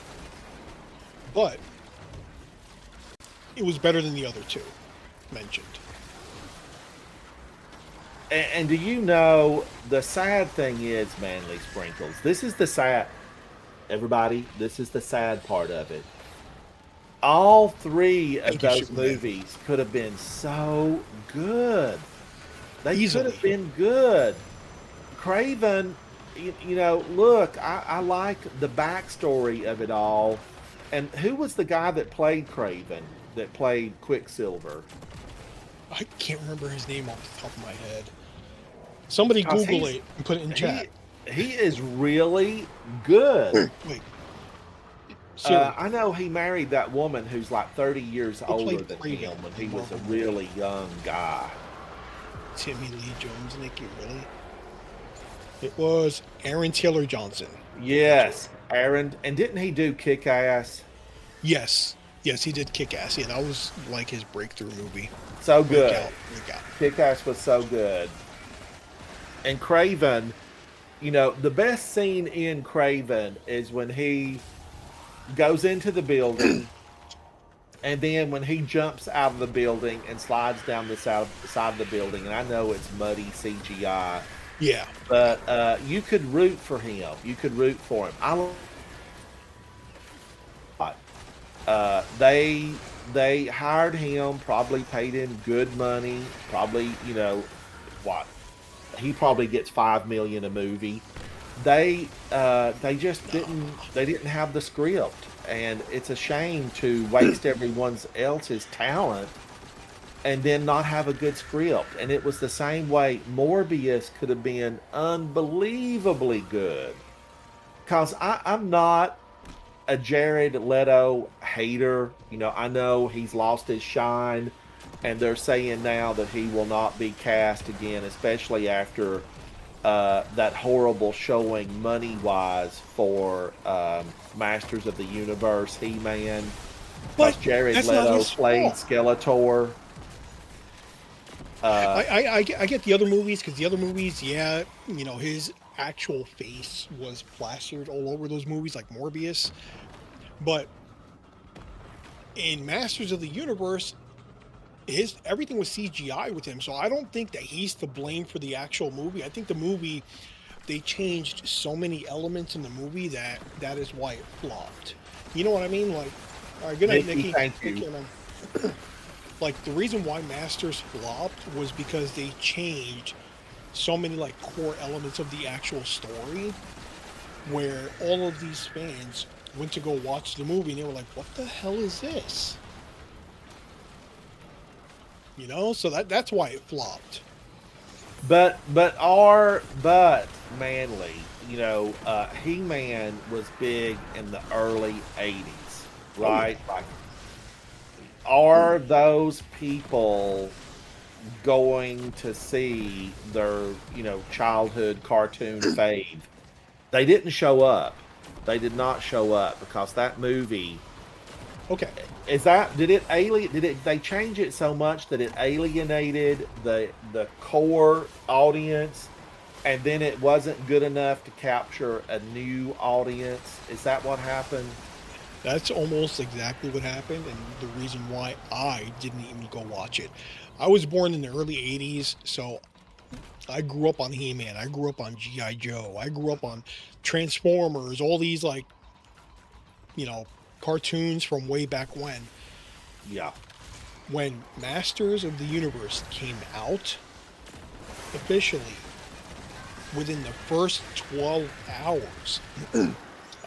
But it was better than the other two mentioned. And do you know, the sad thing is, Manly Sprinkles, this is the sad part of it. All three of Thank you, those Superman. movies could have been so good. They Easily. could have been good. Craven, look, I like the backstory of it all. And who was the guy that played Craven, that played Quicksilver? I can't remember his name off the top of my head. Somebody Because Google he's- it and put it in chat. He is really good. Wait. Siri, I know he married that woman who's like 30 years played older than Craven him when he in was a Marvel. really young guy. Timmy Lee Jones, Nikki, really? It was Aaron Taylor Johnson. Yes, Aaron. And didn't he do Kick Ass? Yes, he did Kick Ass. Yeah, that was like his breakthrough movie. So good. Breakout. Kick Ass was so good. And Craven, the best scene in Craven is when he goes into the building, and then when he jumps out of the building and slides down the side of the building, and I know it's muddy CGI, Yeah, but you could root for him. You could root for him. They hired him, probably paid him good money, probably, what? He probably gets $5 million a movie. They just didn't have the script, and it's a shame to waste everyone else's talent and then not have a good script. And it was the same way Morbius could have been unbelievably good. Because I'm not a Jared Leto hater. You know, I know he's lost his shine, and they're saying now that he will not be cast again, especially after that horrible showing money-wise for Masters of the Universe, He-Man. But Like Jared that's not Leto his played fault. Skeletor. I get the other movies because the other movies, yeah, you know, his actual face was plastered all over those movies like Morbius. But in Masters of the Universe, his everything was CGI with him. So I don't think that he's to blame for the actual movie. I think the movie, they changed so many elements in the movie that is why it flopped. You know what I mean? Like, all right, good night, Nikki, Nikki. thank Take you. care, man. Like the reason why Masters flopped was because they changed so many like core elements of the actual story, where all of these fans went to go watch the movie and they were like, "What the hell is this?" You know, so that's why it flopped. But Manly, you know, He-Man was big in the early '80s, right? Like, are those people going to see their, you know, childhood cartoon fave? They didn't show up. They did not show up because that movie Okay, they change it so much that it alienated the core audience, and then it wasn't good enough to capture a new audience? Is that what happened? that's almost exactly what happened, and the reason why I didn't even go watch it. I was born in the early '80s, so I grew up on He-Man. I grew up on GI Joe. I grew up on Transformers. All these like, you know, cartoons from way back when. Yeah. When Masters of the Universe came out officially, within the first 12 hours,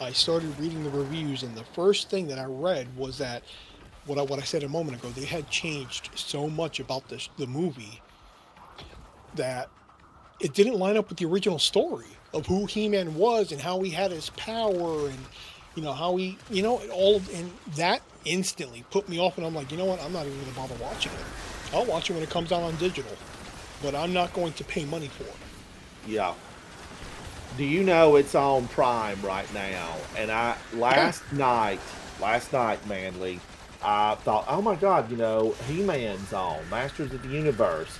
I started reading the reviews, and the first thing that I read was that what I said a moment ago, they had changed so much about the movie that it didn't line up with the original story of who He-Man was and how he had his power and you know how he you know and that instantly put me off, and I'm like, you know what, I'm not even gonna bother watching it. I'll watch it when it comes out on digital, but I'm not going to pay money for it. Yeah. Do you know it's on Prime right now? And last night, Manly, I thought, oh my God, you know, He-Man's on Masters of the Universe,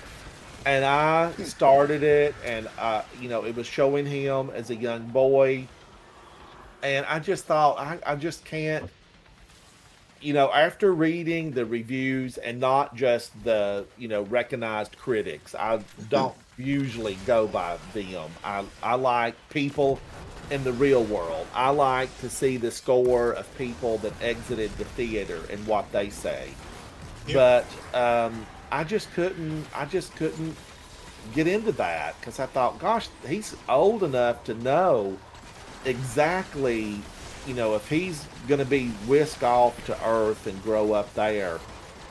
and I started it, and you know, it was showing him as a young boy, and I just thought, I just can't. You know, after reading the reviews and not just the, you know, recognized critics, I don't usually go by them. I like people in the real world. I like to see the score of people that exited the theater and what they say. Yeah. But I just couldn't get into that because I thought, gosh, he's old enough to know exactly, you know, if he's going to be whisked off to Earth and grow up there,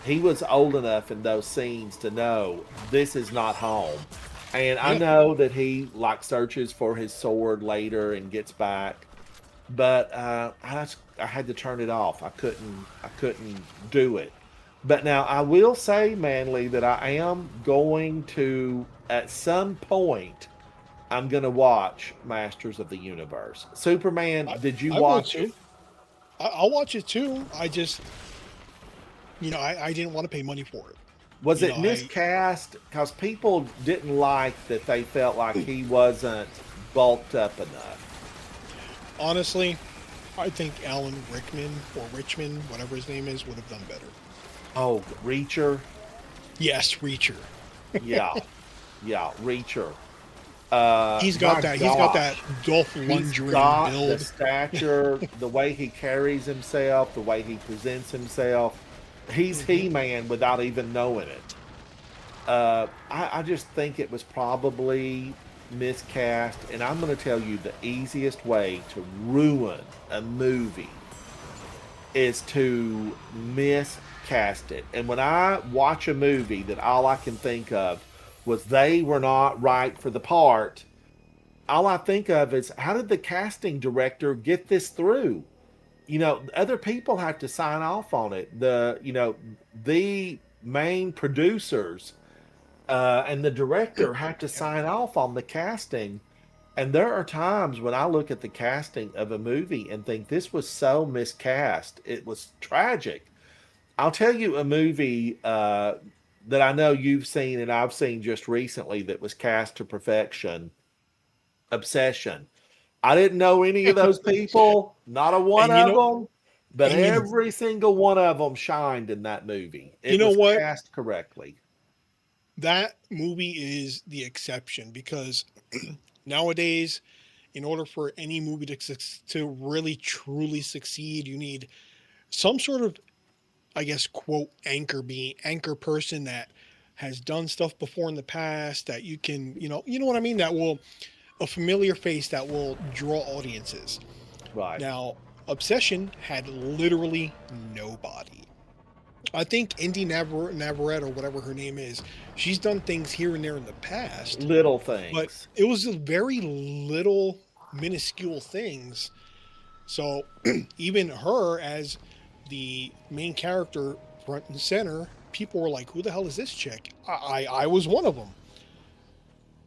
he was old enough in those scenes to know this is not home. And I Yeah. know that he like searches for his sword later and gets back, but I had to turn it off. I couldn't do it. But now I will say, Manly, that I am going to at some point. I'm gonna watch Masters of the Universe. Superman, I, did you I will watch it? too. I'll watch it too. I just, you know, I didn't want to pay money for it. Was You it know, miscast? Because people didn't like that they felt like he wasn't bulked up enough. honestly, I think Alan Rickman or Richmond, whatever his name is, would have done better. Oh, Reacher? Yes, Reacher. Yeah. Yeah, Reacher. He's got My that. He's got that gosh. Dolph He's Lundgren got the build. stature, the way he carries himself, the way he presents himself. He's Hmm. He-Man without even knowing it. I just think it was probably miscast, and I'm going to tell you the easiest way to ruin a movie is to miscast it. And when I watch a movie that all I can think of was they were not right for the part, all I think of is how did the casting director get this through? Other people have to sign off on it. The main producers and the director have to sign off on the casting. And there are times when I look at the casting of a movie and think this was so miscast. It was tragic. I'll tell you a movie that I know you've seen and I've seen just recently that was cast to perfection. Obsession. I didn't know any of those people, not a one And of them, but and you know- every single one of them shined in that movie. It You know was what? cast correctly. That movie is the exception because nowadays, in order for any movie to really truly succeed, you need some sort of, I guess, quote, anchor person that has done stuff before in the past that you know what I mean, that will a familiar face that will draw audiences. Right. Now, Obsession had literally nobody. I think Indy Navarrete, or whatever her name is, she's done things here and there in the past, Little things. but it was a very little, minuscule things. So even her as the main character, front and center, people were like, "Who the hell is this chick?" I was one of them.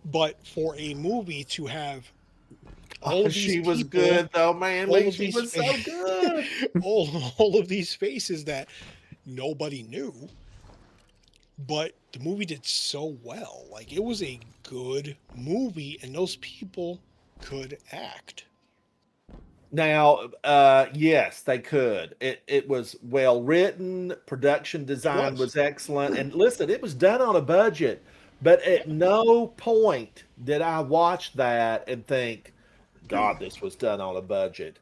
But for a movie to have all of these She was people, good though, man. all of She these was so good. all of these faces that nobody knew, but the movie did so well. Like, it was a good movie, and those people could act. Now, yes, they could. It was well written. Production design was excellent, and listen, it was done on a budget. But at no point did I watch that and think, "God, this was done on a budget."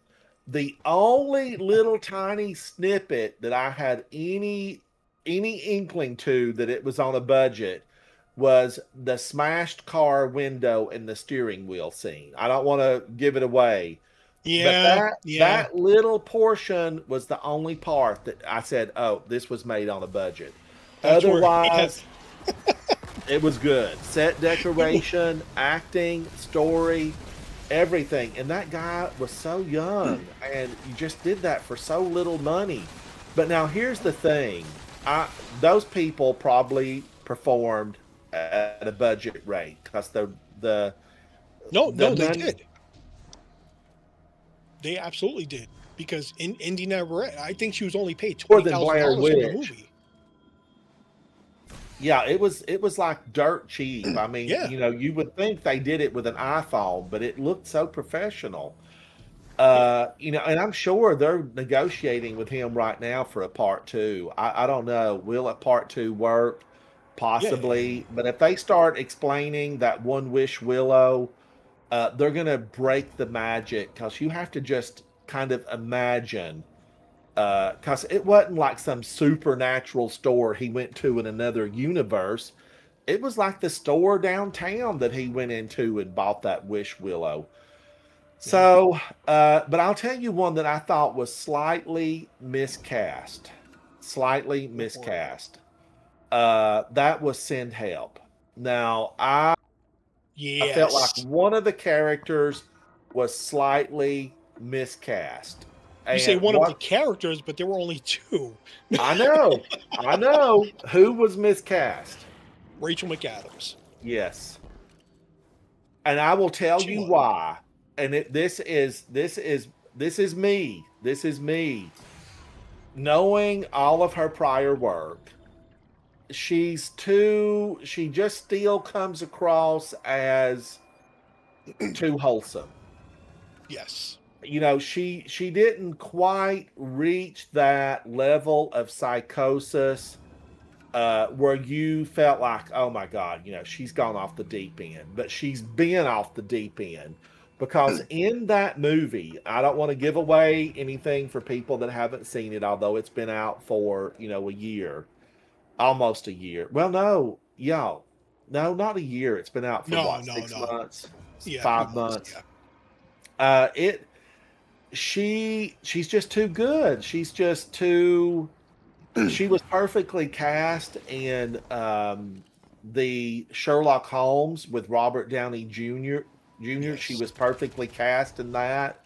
The only little tiny snippet that I had any inkling to that it was on a budget was the smashed car window and the steering wheel scene. I don't want to give it away. But Yeah, that little portion was the only part that I said, "Oh, this was made on a budget." That's where- Otherwise, it was good. Set decoration, acting, story, everything. And that guy was so young, and you just did that for so little money. But now here's the thing: those people probably performed at a budget rate because the no, the they money- did. They absolutely did, because in Indy Navarrete, I think she was only paid More than $20,000 Blair for the Witch. movie. Yeah, it was like dirt cheap. I mean, Yeah. you would think they did it with an iPhone, but it looked so professional. And I'm sure they're negotiating with him right now for a part two. I don't know. Will a part two work? Possibly. But if they start explaining that One Wish Willow, they're going to break the magic, because you have to just kind of imagine. Because it wasn't like some supernatural store he went to in another universe. It was like the store downtown that he went into and bought that Wish Willow. So, but I'll tell you one that I thought was slightly miscast. Slightly miscast. That was Send Help. Now, I Yes. felt like one of the characters was slightly miscast. You say And one of the what- characters, but there were only two. I know. Who was miscast? Rachel McAdams. Yes. And I will tell She you was. why. And this is me. This is me. Knowing all of her prior work, she just still comes across as too wholesome. Yes. She didn't quite reach that level of psychosis where you felt like, oh my God, she's gone off the deep end. But she's been off the deep end, because in that movie, I don't want to give away anything for people that haven't seen it, although it's been out for, a year, almost a year. Well, no, not a year. It's been out for 6 months, Yeah, 5 it was, months. yeah. she's just too good. She's just too. She was perfectly cast in the Sherlock Holmes with Robert Downey Jr. She Yes. was perfectly cast in that.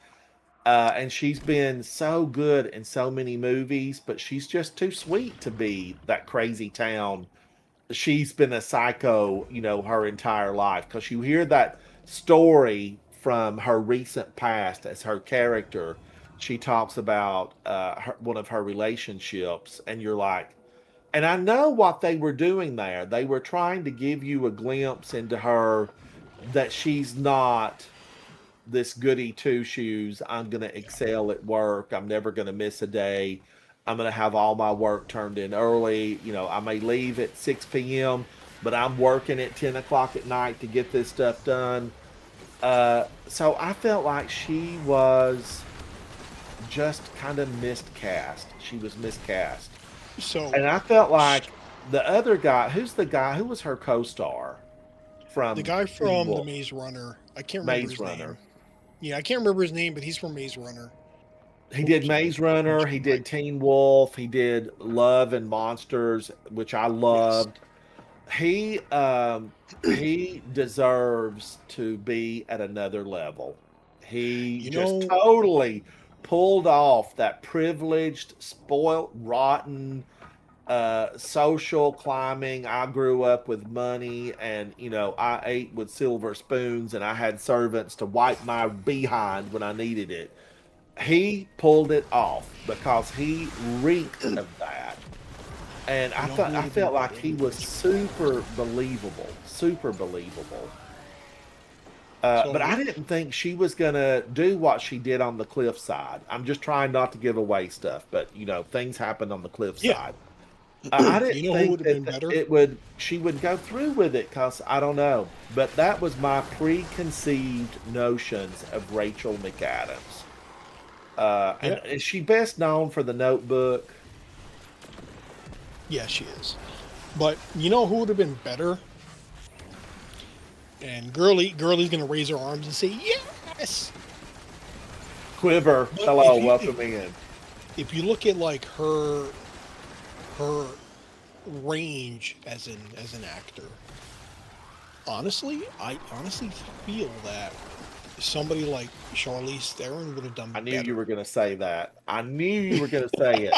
And she's been so good in so many movies, but she's just too sweet to be that crazy town. She's been a psycho, her entire life. Because you hear that story from her recent past as her character. She talks about one of her relationships, and you're like, and I know what they were doing there. They were trying to give you a glimpse into her that she's not this goody two shoes. I'm going to excel at work. I'm never going to miss a day. I'm going to have all my work turned in early. I may leave at 6 p.m., but I'm working at 10 o'clock at night to get this stuff done. So I felt like she was just kind of miscast. She was miscast. So And I felt like the other guy, who was her co star from the guy Teen from the Wolf? Maze Runner, I can't remember Maze his Runner. name. Yeah, I can't remember his name, but he's from Maze Runner. He did Oops, Maze Runner. He did Teen Wolf. He did Love and Monsters, which I Yes. loved. He deserves to be at another level. He You just know, totally pulled off that privileged, spoiled, rotten social climbing. I grew up with money, and I ate with silver spoons, and I had servants to wipe my behind when I needed it. He pulled it off because he reeked of that. And you know who I would have been felt like better he than was this? super believable, super believable. But So I didn't think she was gonna do what she did on the cliffside. I'm just trying not to give away stuff, but things happened on the yeah, cliffside. I you didn't know who would think have that been better? she would go through with it because I don't know. But that was my preconceived notions of Rachel McAdams. And Yeah, is she best known for The Notebook? yeah, she is. But you know who would have been better? And Girly's gonna raise her arms and say yes. Quiver, But hello, welcome in. if you look at like her range as an actor, I honestly feel that somebody like Charlize Theron would have done I knew you better. were going to say that. I knew you were going to say it.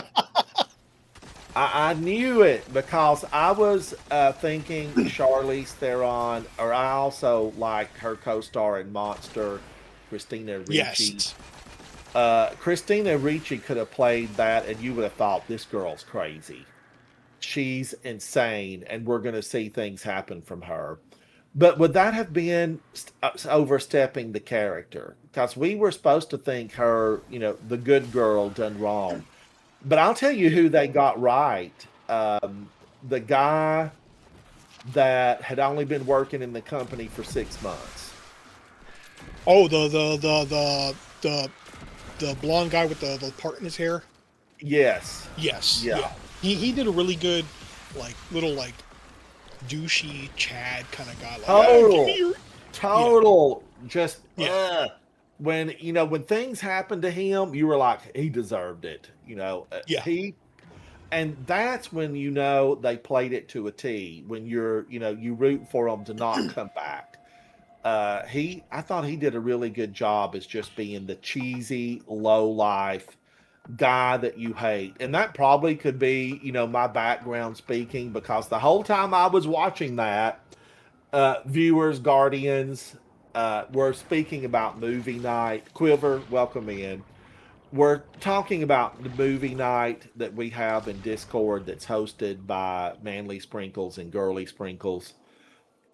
I knew it because I was thinking Charlize Theron, or I also like her co-star in Monster, Christina Ricci. Yes. Christina Ricci could have played that, and you would have thought this girl's crazy. She's insane, and we're going to see things happen from her. But would that have been overstepping the character? Because we were supposed to think her, the good girl done wrong. But I'll tell you who they got right. The guy that had only been working in the company for 6 months. Oh, the blonde guy with the part in his hair. Yes. Yes. Yeah. Yeah. He did a really good little douchey Chad kind of guy. Like, "Ah, give me your Total. Just yeah when when things happened to him, you were like, he deserved it. yeah." And that's when they played it to a T. When you root for them to not come back. I thought he did a really good job as just being the cheesy, low life guy that you hate. And that probably could be, my background speaking, because the whole time I was watching that, viewers, guardians, were speaking about movie night. Quiver, welcome in. We're talking about the movie night that we have in Discord that's hosted by Manly Sprinkles and Girly Sprinkles.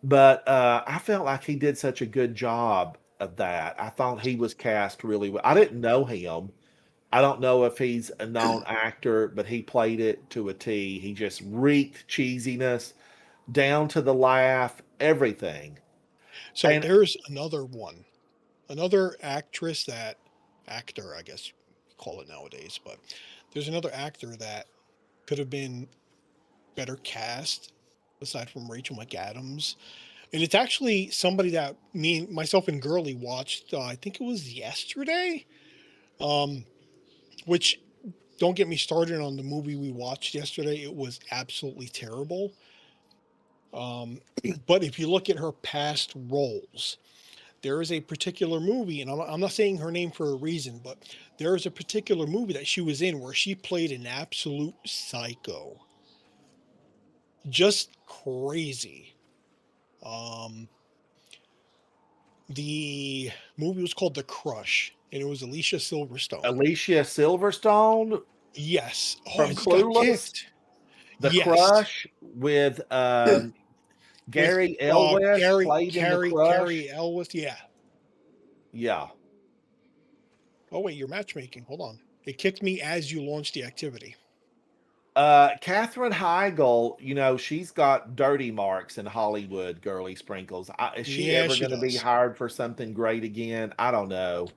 But I felt like he did such a good job of that. I thought he was cast really well. I didn't know him. I don't know if he's a known actor, but he played it to a T. He just reeked cheesiness, down to the laugh, everything. So And there's another actor, I guess you call it nowadays, but there's another actor that could have been better cast aside from Rachel McAdams. And it's actually somebody that myself and Girly watched. I think it was yesterday. Um, which don't get me started on the movie we watched yesterday. It was absolutely terrible. Um, but if you look at her past roles, there is a particular movie, and I'm not saying her name for a reason, but there is a particular movie that she was in where she played an absolute psycho, just crazy. Um, the movie was called The Crush, and it was Alicia Silverstone. Alicia Silverstone Yes. Oh, I from just got Clueless, kicked. The Yes. Crush with With Gary Elwes Gary played in The Carrie Crush. Elwes. Yeah. Yeah. Oh wait, you're matchmaking. Hold on. It kicked me as you launched the activity. Katherine Heigl, she's got dirty marks in Hollywood, girly sprinkles. Is she Yeah, ever she going to be does. hired for something great again? I don't know.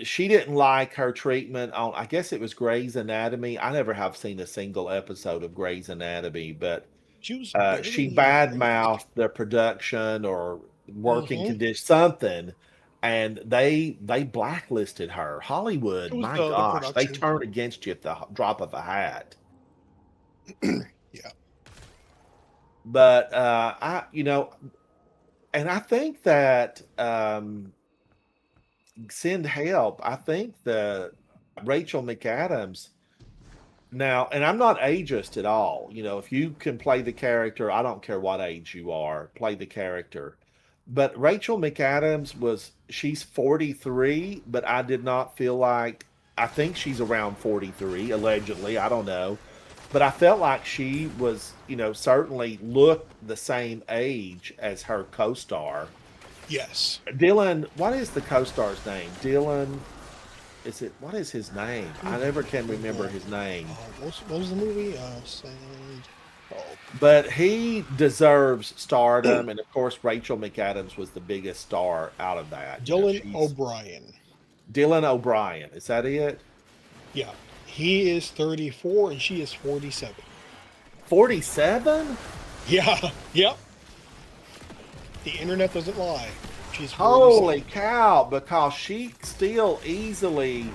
She didn't like her treatment on, I guess it was Grey's Anatomy. I never have seen a single episode of Grey's Anatomy, but She was she barely in the break. badmouthed their production or working Hmm. condition something, and they blacklisted her. It Hollywood, was my the gosh, they production. turn against you at the drop of a hat. Yeah. But and I think that send help. I think that Rachel McAdams now, and I'm not ageist at all. If you can play the character, I don't care what age you are, play the character. But Rachel McAdams she's 43, but I did not feel like, I think she's around 43, allegedly. I don't know. But I felt like she was, certainly looked the same age as her co star. Yes. Dylan, what is the co star's name? Dylan, what is his name? I never can remember his name. What was the movie? Oh, But he deserves stardom, and of course, Rachel McAdams was the biggest star out of that. Dylan She's O'Brien. Dylan O'Brien. Is that it? Yeah. He is 34 and she is 47. 47? Yeah. Yep. The internet doesn't lie. She's 47. Holy cow! Because she still easily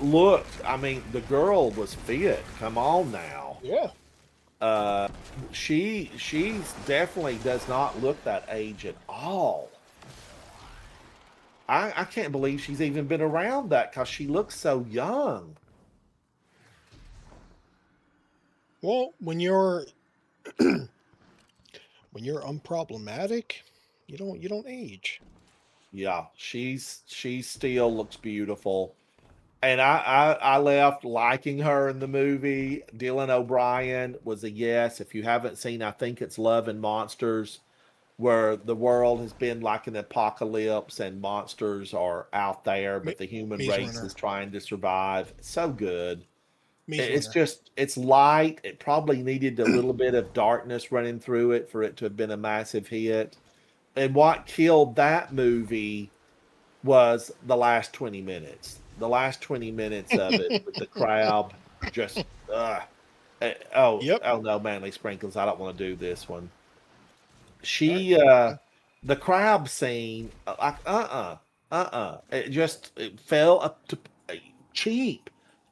looked. I mean, the girl was fit. Come on now. Yeah. Uh, she's definitely does not look that age at all. I can't believe she's even been around that because she looks so young. Well, when you're unproblematic, you don't age. Yeah, she still looks beautiful. And I left liking her in the movie. Dylan O'Brien was a yes. If you haven't seen, I think it's Love and Monsters, where the world has been like an apocalypse and monsters are out there, Ma- but the human Maze race Runner. is trying to survive. It's so good. Maze It's Runner. just, it's light. It probably needed a little bit of darkness running through it for it to have been a massive hit. And what killed that movie was the last 20 minutes. The last 20 minutes of it with the crowd just Yep. oh no, Manly Sprinkles, I don't want to do this one. All right. She the crab scene, like it fell up to cheap.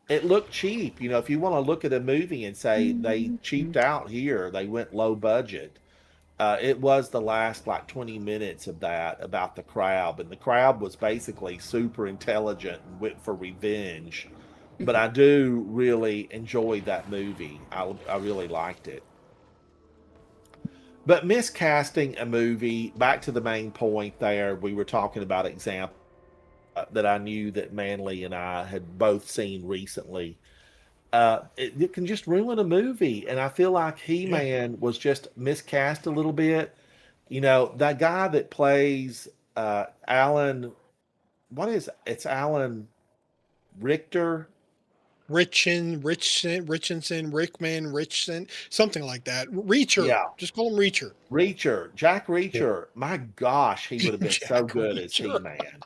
It looked cheap. If you want to look at a movie and say they cheaped out here, they went low budget. It was the last like 20 minutes of that about the crab, and the crab was basically super intelligent and went for revenge. But I do really enjoy that movie. I really liked it. But miscasting a movie, back to the main point there, we were talking about example that I knew that Manly and I had both seen recently. It can just ruin a movie. And I feel like He Yeah. Man was just miscast a little bit. That guy that plays Alan, it's Alan Richter? Richardson, Rickman, Richson, something like that. Reacher. Yeah, Just call him Reacher. Reacher, Jack Yeah. Reacher. My gosh, he would have been so Jack good as He Reacher. Man.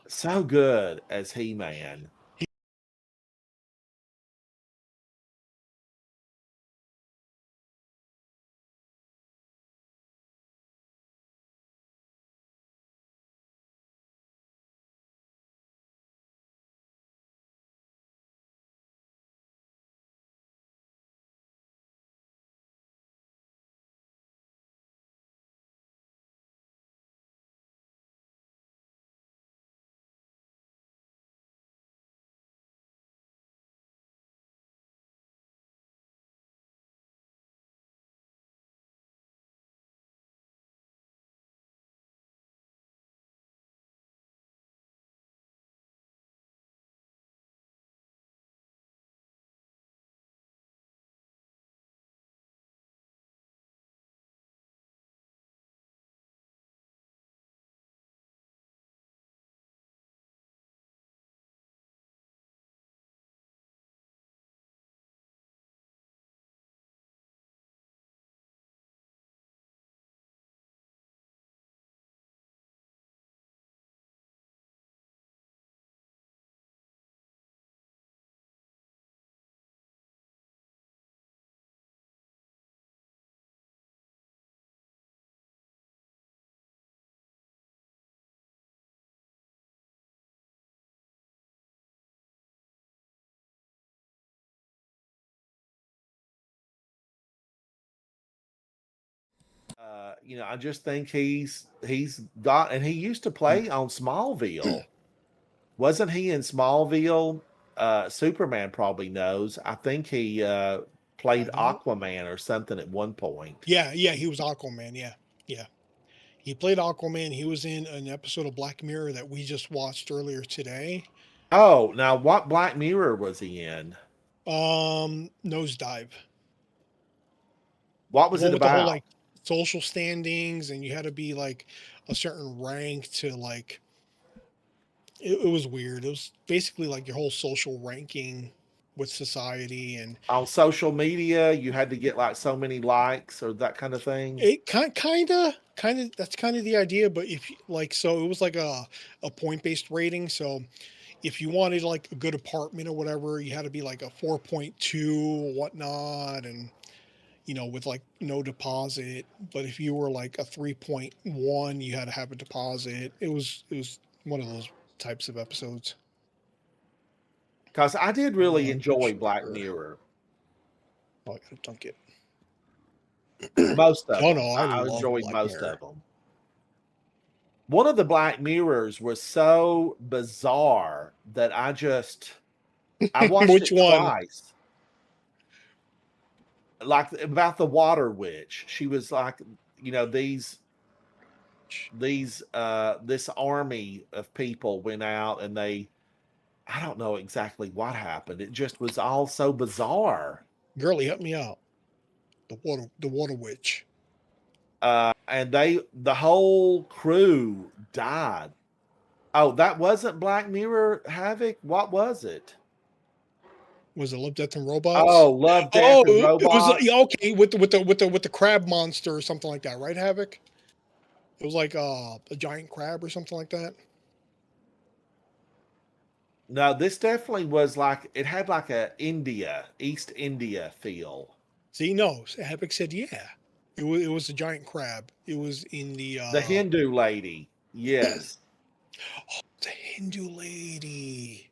So good as He Man. You know, I just think he's got, and he used to play on Smallville. Wasn't he in Smallville? Superman probably knows. I think he played I don't- Aquaman or something at one point. Yeah, he was Aquaman. Yeah, yeah. He played Aquaman. He was in an episode of Black Mirror that we just watched earlier today. Oh, now what Black Mirror was he in? Nosedive. What was The one it with the whole about? like social standings, and you had to be like a certain rank to like. It was weird. It was basically like your whole social ranking with society, and On social media, you had to get like so many likes or that kind of thing. it kind of that's kind of the idea. But if like, so it was like a point based rating. So if you wanted like a good apartment or whatever, you had to be like a 4.2 or whatnot, and with like no deposit. But if you were like a 3.1, you had to have a deposit. It was one of those types of episodes. Because I did really I'm enjoy sure. Black Mirror. Oh, I gotta dunk it. Most of Oh them. no, I I love enjoyed Black most Mirror. of them. One of the Black Mirrors was so bizarre that I watched Which it one? twice. Like about the water witch. She was like, this army of people went out and I don't know exactly what happened. It just was all so bizarre. Girlie, help me out. The water witch. And the whole crew died. Oh, that wasn't Black Mirror Havoc. What was it? Was it Love, Death, and Robots? Oh, Love, Death, Oh, and it was Robots. yeah, okay with the crab monster or something like that, right? Havoc. It was like a giant crab or something like that. No, this definitely was like it had like a East India feel. See, no, Havoc said yeah. It was a giant crab. It was in the The Hindu lady, yes, the Hindu lady.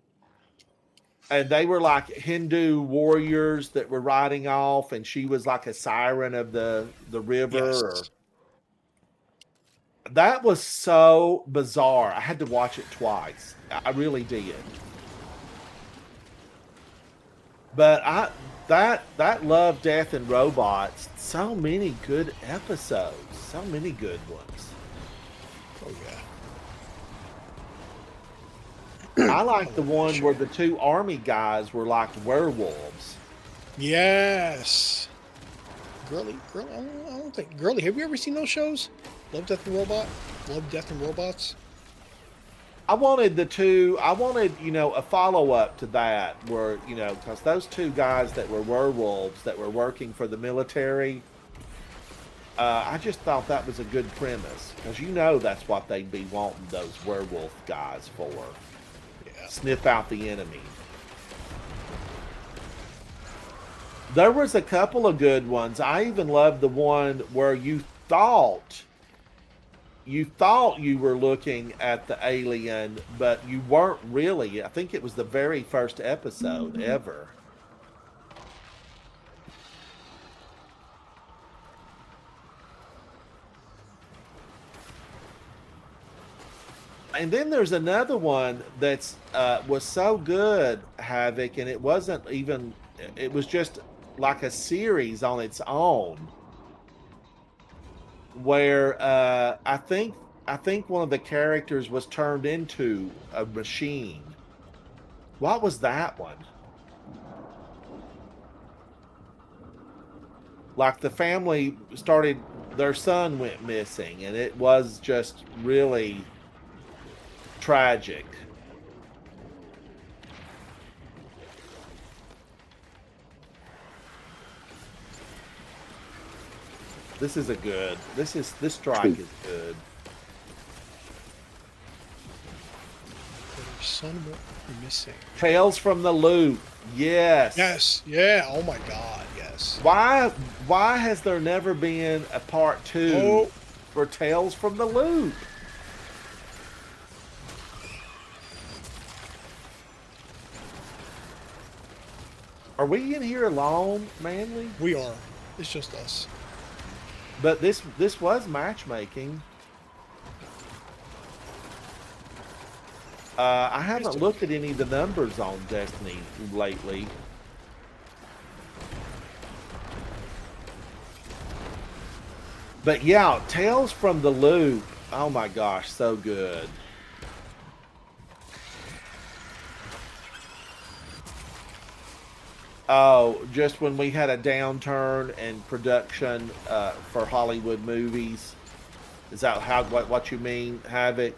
and they were like Hindu warriors that were riding off, and she was like a siren of the river. Yes. That was so bizarre. I had to watch it twice. I really did. But that Love, Death, and Robots, so many good episodes, so many good ones. Oh I like the love that one show. where the two army guys were like werewolves. yeah. Yes. Girlie, I don't think Girlie. Have you ever seen those shows? Love, Death, and Robots. I wanted, a follow up to that where, because those two guys that were werewolves that were working for the military, I just thought that was a good premise because that's what they'd be wanting those werewolf guys for. Yeah. Sniff out the enemy. There was a couple of good ones. I even loved the one where you thought you were looking at the alien, but you weren't really. I think it was the very first episode ever. And then there's another one that's was so good, Havoc, and it wasn't even. It was just like a series on its own, where I think one of the characters was turned into a machine. What was that one? Like the family started, their son went missing, and it was just really tragic. This strike is good. Their son went missing. Tales from the Loop. Yes. Yes. Yeah. Oh my God. Yes. Why has there never been a part 2 for Tales from the Loop? Are we in here alone, Manly? We are. It's just us. But this was matchmaking. I haven't looked at any of the numbers on Destiny lately. But yeah, Tales from the Loop. Oh my gosh, so good. Oh, just when we had a downturn in production for Hollywood movies. Is that what you mean, Havoc?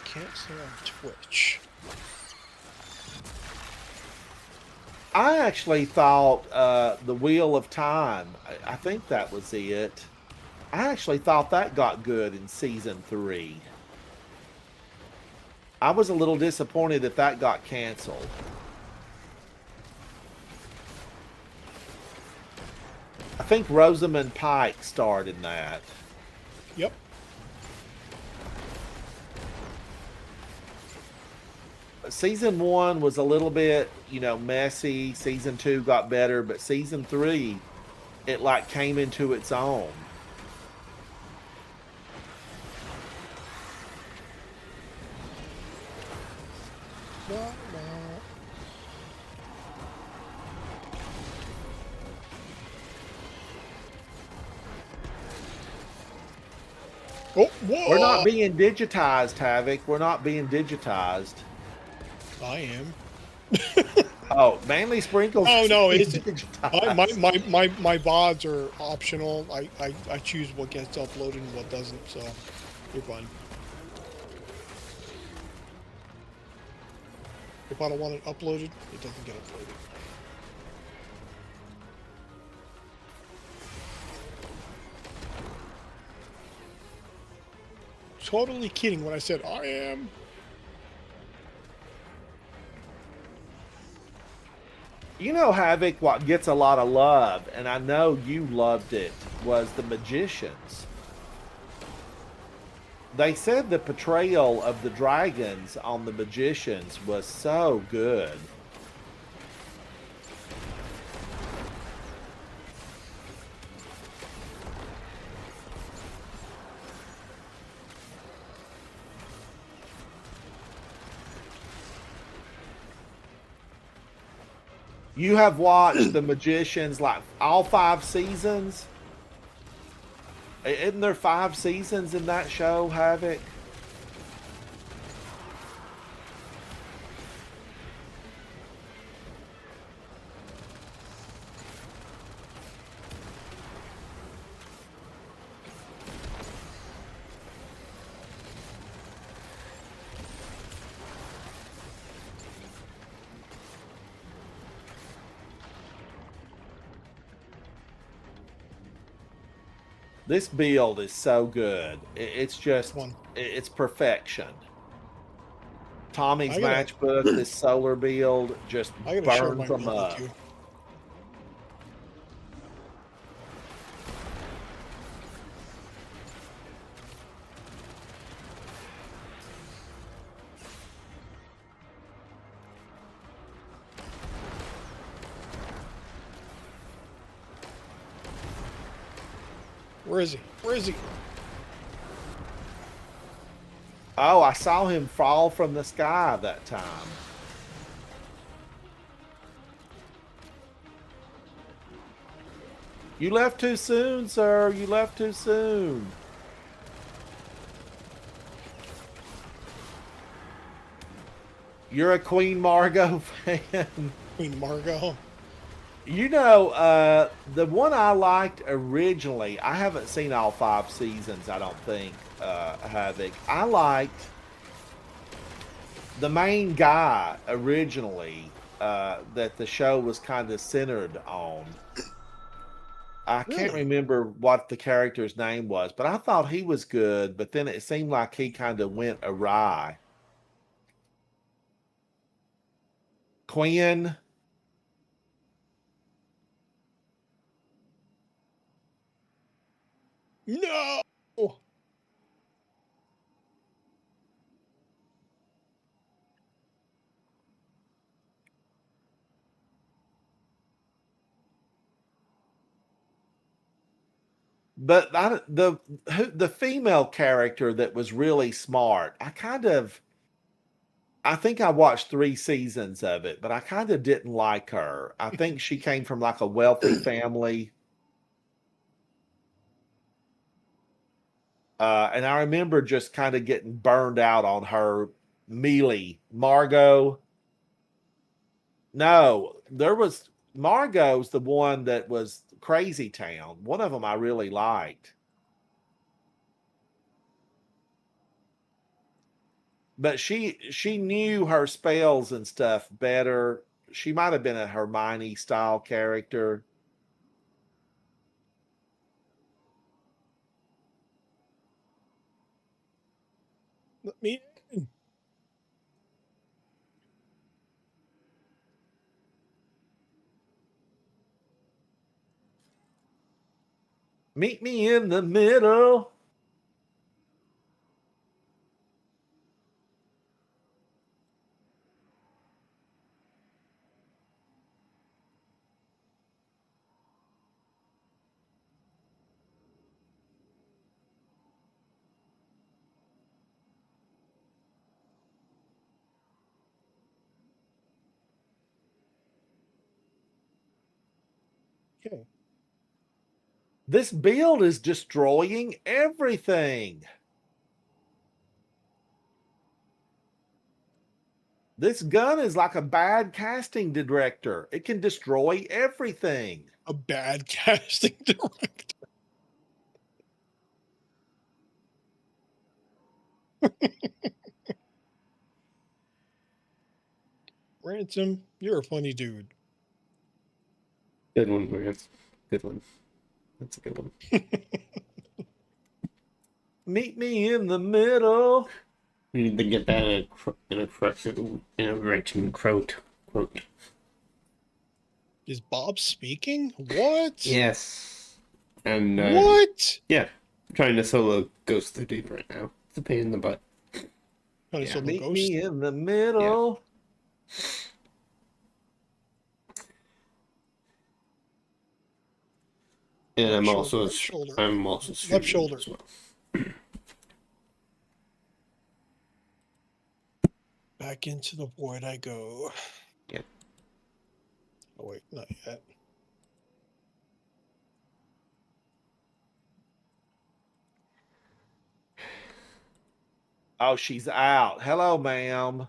Can't see on Twitch. I actually thought the Wheel of Time, I think that was it. I actually thought that got good in season 3. I was a little disappointed that got canceled. I think Rosamund Pike starred in that. Yep. Season 1 was a little bit, messy. Season 2 got better, but season 3, it like came into its own. Oh, whoa! We're not being digitized, Havoc. We're not being digitized. I am. Oh, Manly Sprinkles. Oh no, is it's digitized. my VODs are optional. I choose what gets uploaded and what doesn't, so you're fine. If I don't want it uploaded, it doesn't get uploaded. Totally kidding when I said I am. Havoc, what gets a lot of love, and I know you loved it, was The Magicians. They said the portrayal of the dragons on The Magicians was so good. You have watched The Magicians like all 5 seasons? Isn't there 5 seasons in that show, Havoc? This build is so good. It's just, it's perfection. Tommy's matchbook, this solar build, just burns them up. Where is he? Where is he? Oh, I saw him fall from the sky that time. You left too soon, sir. You left too soon. You're a Queen Margot fan. Queen Margot. The one I liked originally, I haven't seen all 5 seasons, I don't think, Havoc. I liked the main guy originally that the show was kind of centered on. I can't remember what the character's name was, but I thought he was good, but then it seemed like he kind of went awry. Quinn. No. But the female character that was really smart, I think I watched 3 seasons of it, but I kind of didn't like her. I think she came from like a wealthy family. And I remember just kind of getting burned out on her. Mealy, Margot. No, there was Margot's the one that was Crazy Town. One of them I really liked. But she knew her spells and stuff better. She might have been a Hermione style character. Let me in. Meet me in the middle. Okay. This build is destroying everything. This gun is like a bad casting director. It can destroy everything. A bad casting director. Ransom, you're a funny dude. Good one, Lance. Good one. That's a good one. Meet me in the middle. We need to get that in a written quote. Is Bob speaking? What? Yes. And What? yeah, I'm trying to solo Ghost of the Deep right now. It's a pain in the butt. How to Yeah. solo Meet Ghost? me in the middle. And I'm Left also shoulder, right shoulder. I'm also Left streaming shoulder. as well. Back into the void I go. Yep. Oh wait, not yet. Oh, she's out. Hello, ma'am.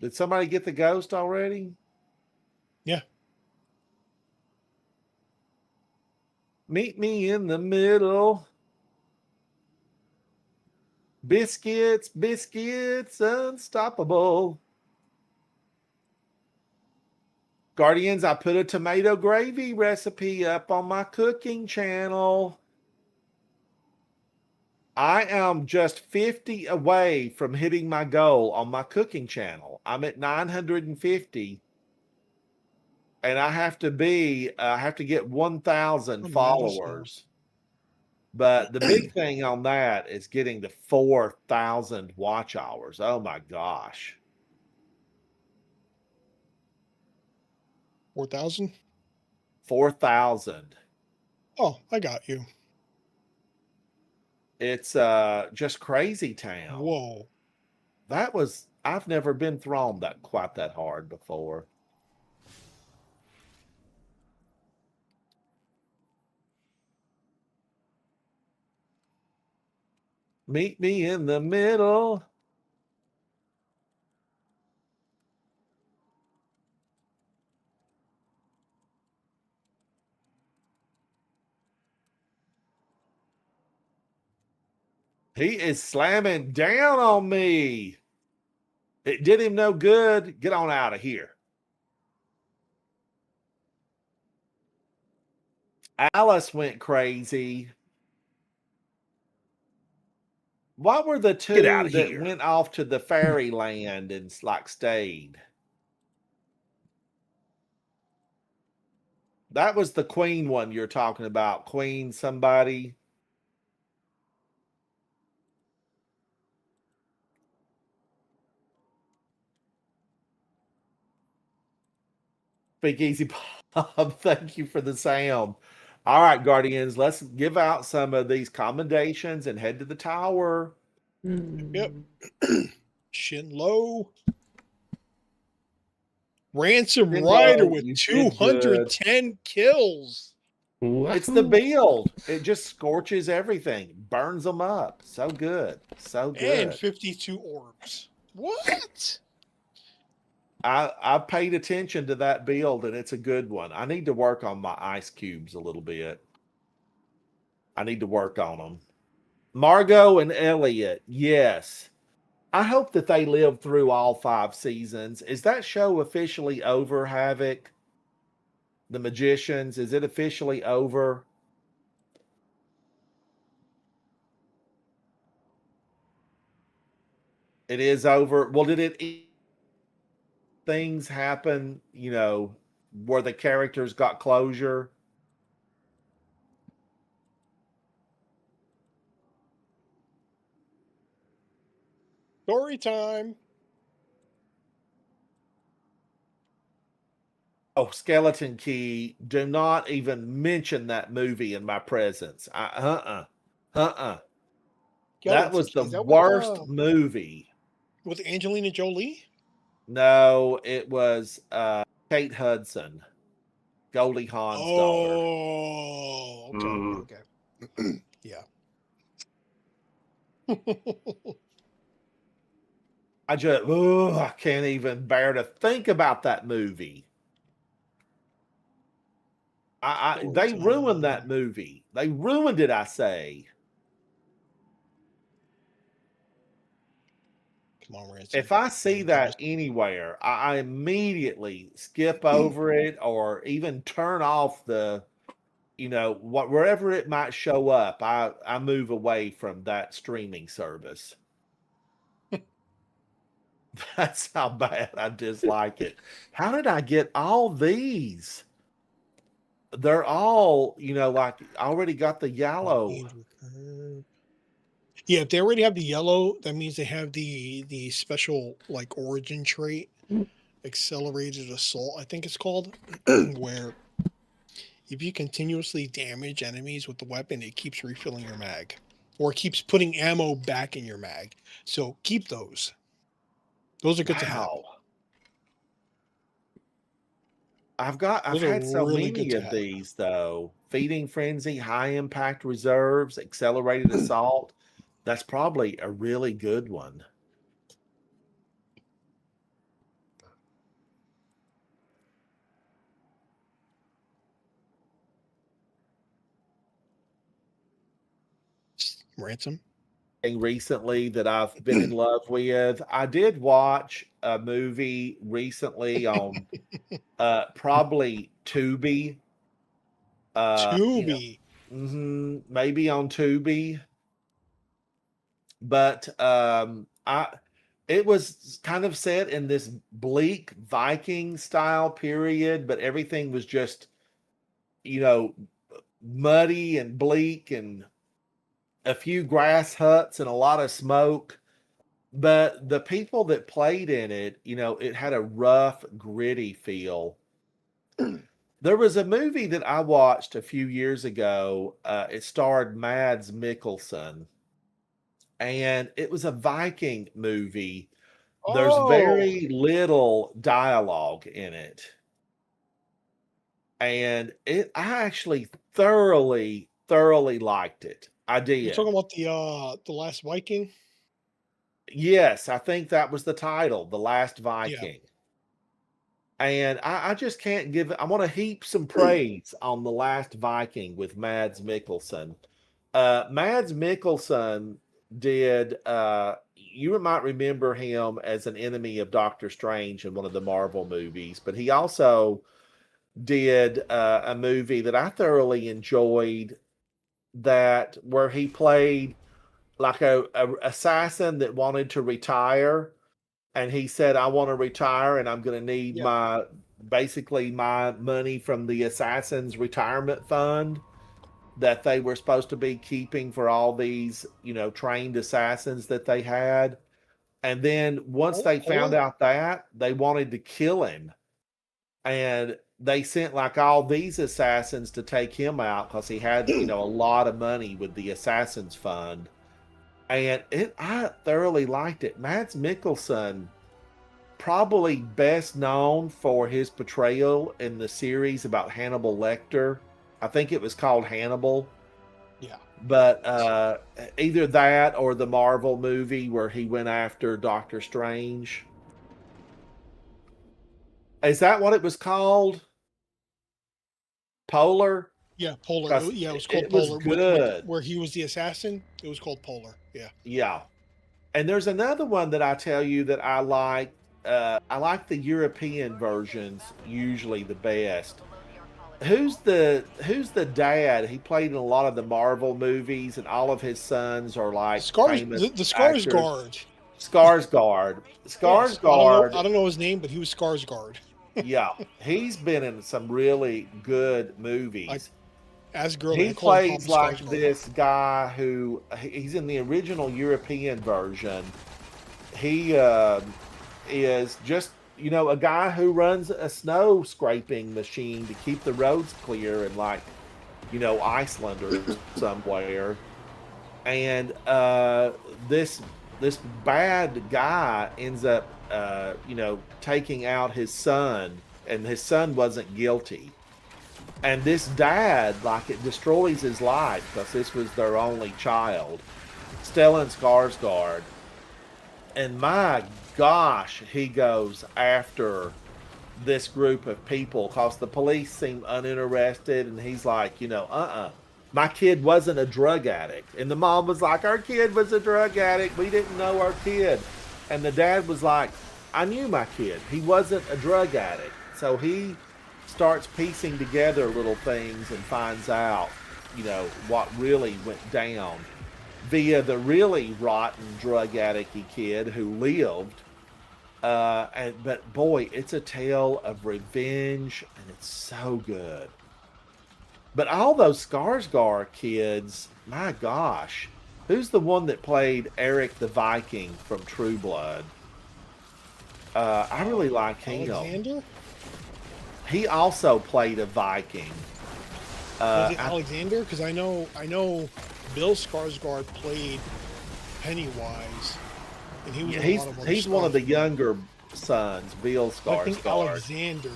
Did somebody get the ghost already? Yeah. Meet me in the middle. Biscuits, biscuits, unstoppable. Guardians, I put a tomato gravy recipe up on my cooking channel. I am just 50 away from hitting my goal on my cooking channel. I'm at 950. And I have to get 1,000 Oh, man, followers. But the big thing on that is getting to 4,000 watch hours. Oh my gosh. 4,000? 4,000. Oh, I got you. It's just crazy town. Whoa. I've never been thrown quite that hard before. Meet me in the middle. He is slamming down on me. It did him no good. Get on out of here. Alice went crazy. What were the two Get outta that here. went off to the fairyland and stayed? That was the Queen one you're talking about. Queen somebody. Speak easy, Bob. Thank you for the sound. All right, Guardians, let's give out some of these commendations and head to the tower. Yep. Shin low. Ransom Shin Rider Low, with you did 210 kills. It's the build. It just scorches everything, burns them up. So good. So And good. 52 orbs. What? I paid attention to that build and it's a good one. I need to work on my ice cubes a little bit. I need to work on them. Margot and Elliot, yes. I hope that they live through all 5 seasons. Is that show officially over, Havoc? The Magicians, is it officially over? It is over. Well, did things happen, where the characters got closure? Story time. Oh, Skeleton Key, do not even mention that movie in my presence. That was the Is that worst movie. with Angelina Jolie? No, it was Kate Hudson, Goldie Hawn's daughter. Oh, okay. Yeah. I can't even bear to think about that movie. They ruined that movie. They ruined it, I say. Come on, Ransom. If I see that anywhere, I immediately skip over it or even turn off the, wherever it might show up. I move away from that streaming service. That's how bad I dislike it. How did I get all these? They're all, like already got the yellow. Yeah, if they already have the yellow, that means they have the special like origin trait, accelerated assault, I think it's called, where if you continuously damage enemies with the weapon, it keeps refilling your mag, or it keeps putting ammo back in your mag. So keep those. Those are good to have. I've had so many of these though. Feeding Frenzy, High Impact Reserves, Accelerated Assault. That's probably a really good one. Ransom. Recently that I've been in love with. I did watch a movie recently on probably Tubi. Tubi. Maybe on Tubi. But it was kind of set in this bleak Viking style period, but everything was just, muddy and bleak and a few grass huts and a lot of smoke. But the people that played in it, it had a rough, gritty feel. There was a movie that I watched a few years ago. It starred Mads Mikkelsen. And it was a Viking movie. There's very little dialogue in it. And I actually thoroughly liked it. I did. You're talking about the Last Viking? Yes, I think that was the title, The Last Viking. Yeah. And I just can't I want to heap some praise on The Last Viking with Mads Mikkelsen. Mads Mikkelsen did you might remember him as an enemy of Doctor Strange in one of the Marvel movies, but he also did a movie that I thoroughly enjoyed, where he played like a assassin that wanted to retire, and he said, I want to retire and I'm going to need basically my money from the Assassin's Retirement Fund that they were supposed to be keeping for all these, trained assassins that they had. And then once they found Polar? out that, they wanted to kill him. And they sent like all these assassins to take him out because he had, a lot of money with the Assassins Fund. And I thoroughly liked it. Mads Mikkelsen, probably best known for his portrayal in the series about Hannibal Lecter. I think it was called Hannibal. Yeah. But either that or the Marvel movie where he went after Doctor Strange. Is that what it was called? Polar? Yeah, Polar. Because Yeah, it was called it was Polar. good. Where he was the assassin, it was called Polar. Yeah. Yeah. And there's another one that I tell you that I like. I like the European versions usually the best. Who's the dad? He played in a lot of the Marvel movies, and all of his sons are like famous The actors. Skarsgård. Skarsgård. Skarsgård. I don't know his name, but he was Skarsgård. Yeah, he's been in some really good movies. Like, As girl, He plays like this guy who he's in the original European version. He is just a guy who runs a snow scraping machine to keep the roads clear in like Iceland or somewhere. And this bad guy ends up taking out his son, and his son wasn't guilty. And this dad, like, it destroys his life because this was their only child, Stellan Skarsgård. And my gosh, he goes after this group of people because the police seem uninterested. And he's like, my kid wasn't a drug addict. And the mom was like, our kid was a drug addict. We didn't know our kid. And the dad was like, I knew my kid. He wasn't a drug addict. So he starts piecing together little things and finds out, what really went down via the really rotten drug addicty kid who lived. But boy, it's a tale of revenge, and it's so good. But all those Skarsgård kids, my gosh, who's the one that played Eric the Viking from True Blood? I really like him. Alexander? He also played a Viking. Was it Alexander? Because I know Bill Skarsgård played Pennywise, and he was in a lot of other he's one of the stuff. younger sons, Bill I think Skarsgård. Alexander.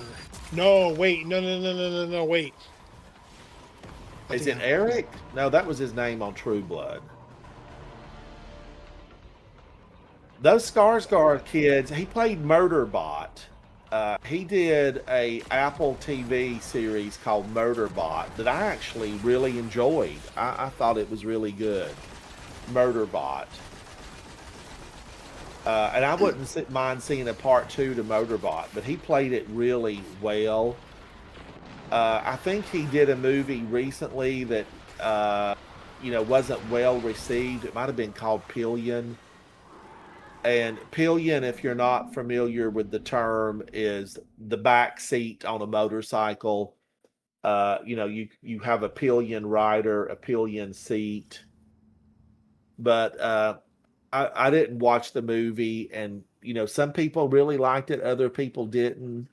No, wait, no, wait. I Is think it Eric? No, that was his name on True Blood. Those Skarsgård kids, he played Murderbot. He did a Apple TV series called Murderbot that I actually really enjoyed. I thought it was really good. Murderbot. And I wouldn't mind seeing a part 2 to Murderbot, but he played it really well. I think he did a movie recently that, wasn't well received. It might have been called Pillion. And pillion, if you're not familiar with the term, is the back seat on a motorcycle. You have a pillion rider, a pillion seat. But I didn't watch the movie, and some people really liked it, other people didn't.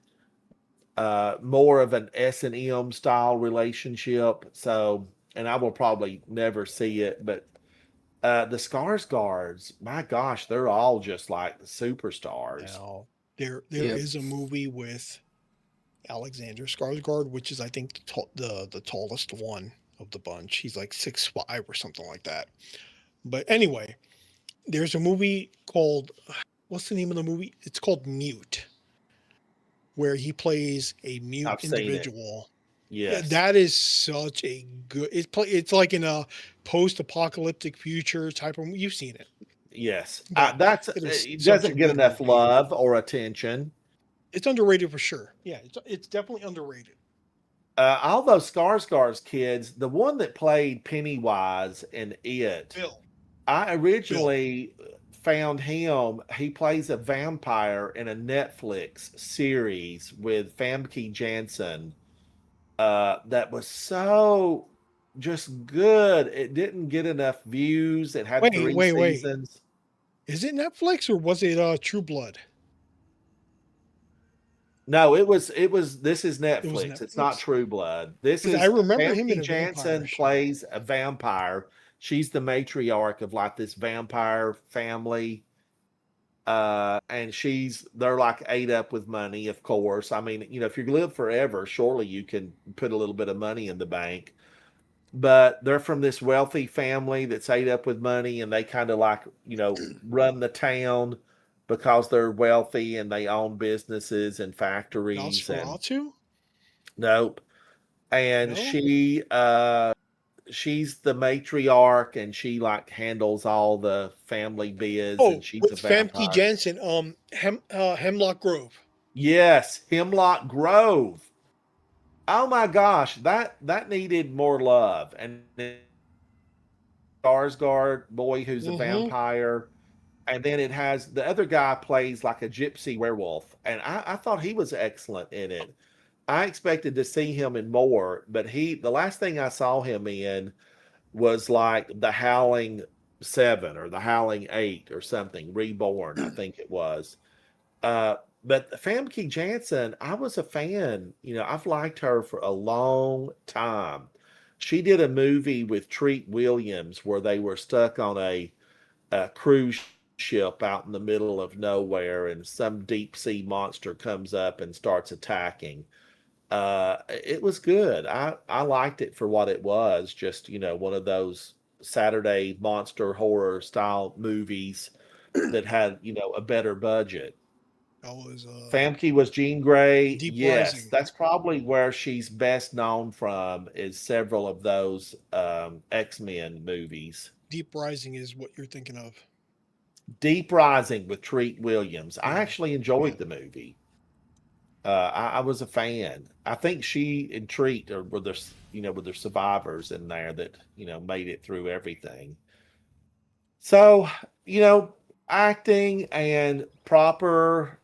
More of an S&M style relationship. So, and I will probably never see it, but the Skarsgårds, my gosh, they're all just like the superstars. Now, there is a movie with Alexander Skarsgård, which is, I think, the tallest one of the bunch. He's like 6'5" or something like that. But anyway, there's a movie called, what's the name of the movie? It's called Mute, where he plays a mute I've seen it. individual. Yes. That is such a good. It's like in a post-apocalyptic future type of. You've seen it. Yes. But It such doesn't a get good enough movie. love or attention. It's underrated for sure. Yeah, it's definitely underrated. All those Skarsgård's kids, the one that played Pennywise in It, Bill. I originally found him. He plays a vampire in a Netflix series with Famke Janssen. That was so just good. It didn't get enough views. It had Wait, 3 wait, wait. seasons. Is it Netflix or was it True Blood? No, it was this is Netflix. It's not Netflix? True Blood. This 'Cause is I remember him in Famke a Janssen vampire show. plays a vampire. She's the matriarch of like this vampire family. And they're like ate up with money, of course. I mean, if you live forever, surely you can put a little bit of money in the bank. But they're from this wealthy family that's ate up with money, and they kind of like, run the town because they're wealthy and they own businesses and factories. And Nosferatu? nope. And No? she's the matriarch, and she like handles all the family biz, Oh, and she's a with Famke vampire. Janssen, Hemlock Grove. Yes, Hemlock Grove. Oh my gosh, that needed more love. And then Skarsgård boy who's a Mhm. vampire, and then it has the other guy plays like a gypsy werewolf, and I thought he was excellent in it. I expected to see him in more, but the last thing I saw him in was like The Howling 7 or The Howling 8 or something, Reborn, I think it was. But Famke Janssen, I was a fan. I've liked her for a long time. She did a movie with Treat Williams where they were stuck on a cruise ship out in the middle of nowhere, and some deep sea monster comes up and starts attacking. It was good. I liked it for what it was. Just one of those Saturday monster horror style movies that had a better budget. That was Famke was Jean Grey. Deep Yes, Rising. that's probably where she's best known from, is several of those X-Men movies. Deep Rising is what you're thinking of. Deep Rising with Treat Williams. I Yeah. actually enjoyed Yeah. the movie. I was a fan. I think she and Treat were their survivors in there that made it through everything. So acting and proper.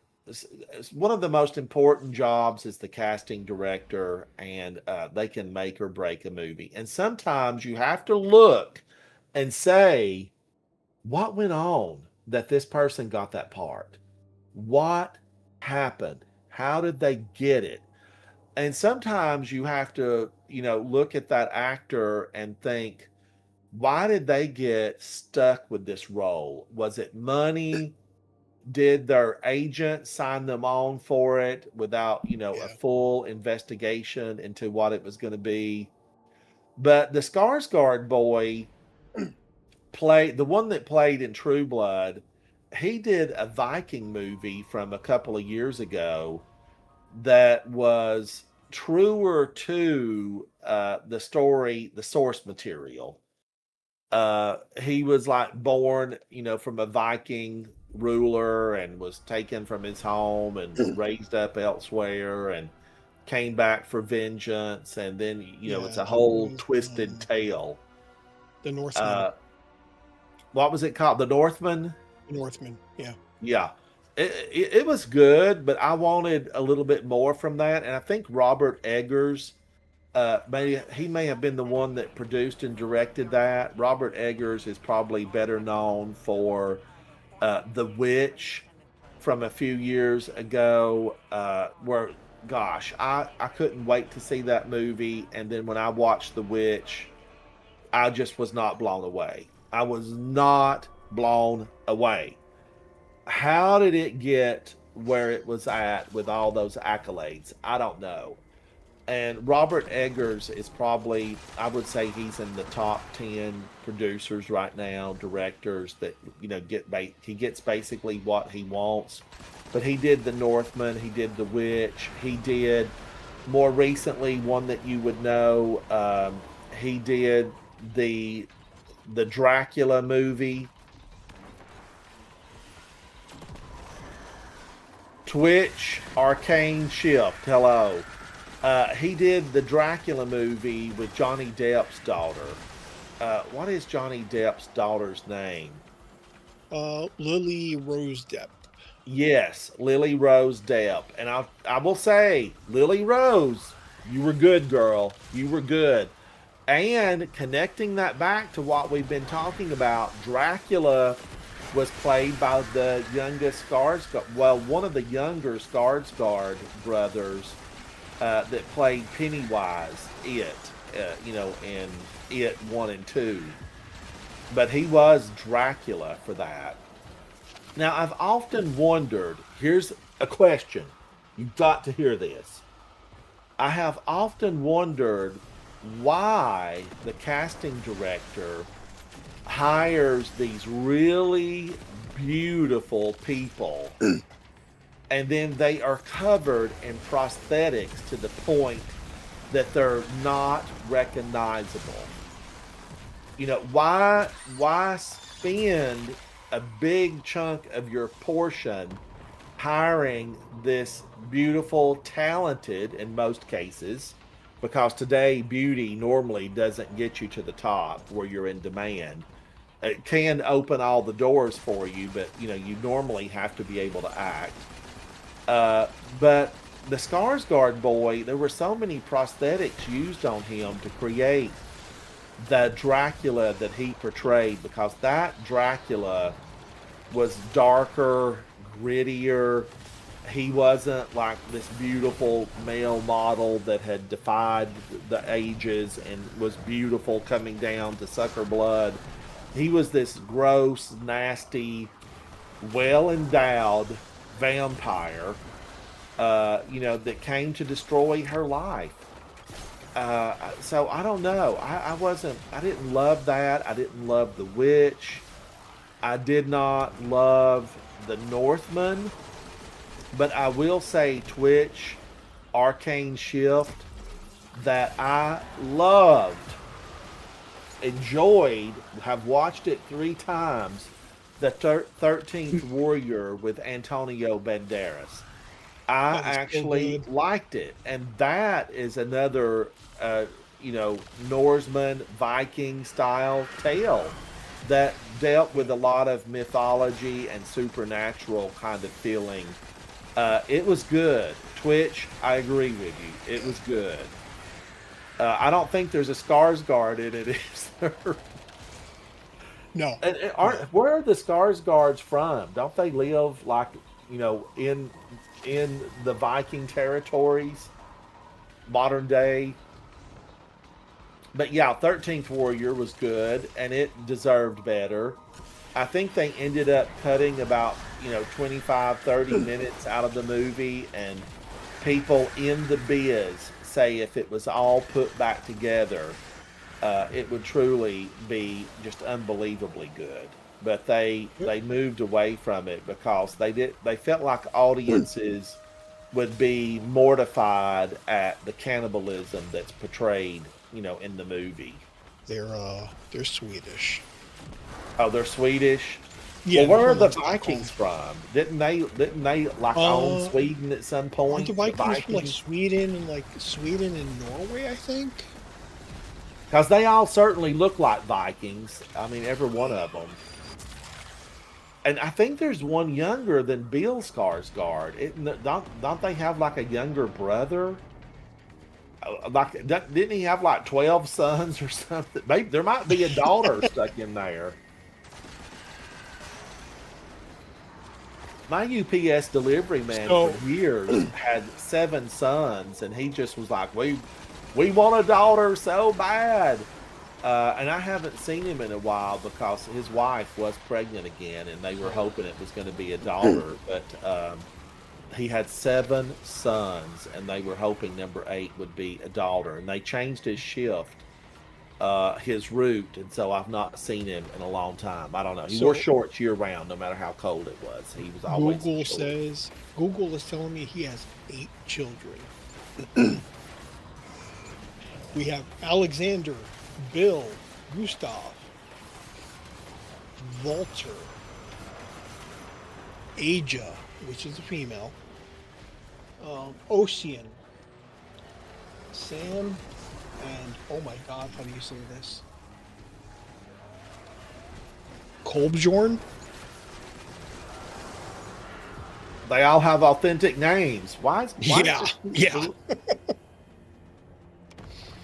One of the most important jobs is the casting director, and they can make or break a movie. And sometimes you have to look and say, what went on that this person got that part? What happened? How did they get it? And sometimes you have to, look at that actor and think, why did they get stuck with this role? Was it money? Did their agent sign them on for it without, a Yeah. full investigation into what it was going to be? But the Skarsgård boy the one that played in True Blood. He did a Viking movie from a couple of years ago that was truer to the story, the source material. He was like born, from a Viking ruler, and was taken from his home and raised up elsewhere, and came back for vengeance, and then it's a whole twisted tale. The Northman. What was it called? The Northman? Northman, yeah. Yeah. It was good, but I wanted a little bit more from that. And I think Robert Eggers, he may have been the one that produced and directed that. Robert Eggers is probably better known for The Witch from a few years ago, where, gosh, I couldn't wait to see that movie. And then when I watched The Witch, I just was not blown away. I was not blown away. How did it get where it was at with all those accolades? I don't know. And Robert Eggers is probably, I would say he's in the top 10 producers right now, directors that, he gets basically what he wants. But he did The Northman, he did The Witch, he did, more recently, one that you would know, he did the Dracula movie. Twitch, Arcane Shift, hello. He did the Dracula movie with Johnny Depp's daughter. What is Johnny Depp's daughter's name? Lily Rose Depp. Yes, Lily Rose Depp. And I will say, Lily Rose, you were good, girl. You were good. And connecting that back to what we've been talking about, Dracula was played by the youngest Skarsgård, well, one of the younger Skarsgård brothers that played Pennywise, in It 1 and 2. But he was Dracula for that. Now, I've often wondered, here's a question. You've got to hear this. I have often wondered why the casting director hires these really beautiful people and then they are covered in prosthetics to the point that they're not recognizable. Why spend a big chunk of your portion hiring this beautiful, talented, in most cases, because today beauty normally doesn't get you to the top where you're in demand. It can open all the doors for you, but you normally have to be able to act. But the Skarsgård boy, there were so many prosthetics used on him to create the Dracula that he portrayed, because that Dracula was darker, grittier. He wasn't like this beautiful male model that had defied the ages and was beautiful coming down to suck her blood. He was this gross, nasty, well-endowed vampire, that came to destroy her life. So I don't know. I didn't love that. I didn't love The Witch. I did not love The Northman. But I will say Twitch, Arcane Shift, that I loved, enjoyed, have watched it 3 times, the 13th Warrior with Antonio Banderas. I That was so actually good. liked it. And that is another, Norseman, Viking style tale that dealt with a lot of mythology and supernatural kind of feeling. It was good. Twitch, I agree with you. It was good. I don't think there's a Skarsgård in it, is there? No. Where are the Skarsgårds from? Don't they live like in the Viking territories, modern day? But yeah, 13th Warrior was good, and it deserved better. I think they ended up cutting about 25, 30 minutes out of the movie, and people in the biz say if it was all put back together, it would truly be just unbelievably good. But they moved away from it because they felt like audiences would be mortified at the cannibalism that's portrayed, in the movie. They're Swedish. Oh, they're Swedish. Yeah. Well, where are they're the from, Vikings from? Didn't they like own Sweden at some Aren't point? the Vikings from like Sweden and Norway, I think? Because they all certainly look like Vikings. I mean, every one of them. And I think there's one younger than Bill Skarsgård. Don't they have like a younger brother? Didn't he have like 12 sons or something? Maybe there might be a daughter stuck in there. My UPS delivery man for years had 7 sons, and he just was like, we want a daughter so bad. And I haven't seen him in a while because his wife was pregnant again, and they were hoping it was going to be a daughter. But he had 7 sons, and they were hoping number 8 would be a daughter. And they changed his shift, his route, and so I've not seen him in a long time. I don't know. He wore shorts year round, no matter how cold it was. He was always. Google is telling me he has 8 children. We have Alexander, Bill, Gustav, Walter, Aja, which is a female, Ocean, Sam, and oh my god, how do you say this? Kolbjorn? They all have authentic names. Why Yeah, yeah.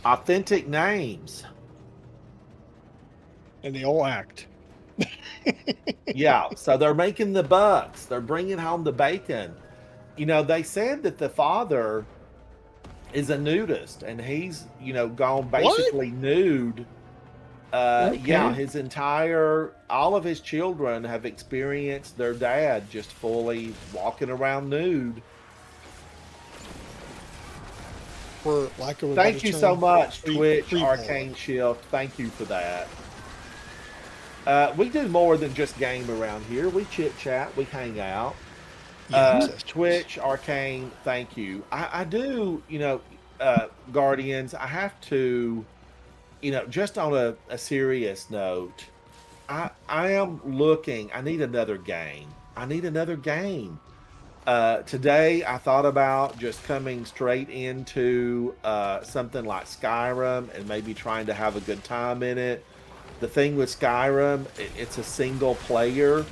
authentic names? And they all act. Yeah, so they're making the bucks. They're bringing home the bacon. You know, they said that the father is a nudist, and he's gone What? basically nude. Yeah, all of his children have experienced their dad just fully walking around nude. For lack of a better Thank you term, so much, free- Twitch free Arcane Shift. Thank you for that. We do more than just game around here. We chit chat, we hang out. Yes, Twitch Arcane, thank you. I do, Guardians. I have to, just on a serious note. I am looking. I need another game. Today, I thought about just coming straight into something like Skyrim and maybe trying to have a good time in it. The thing with Skyrim, it's a single player,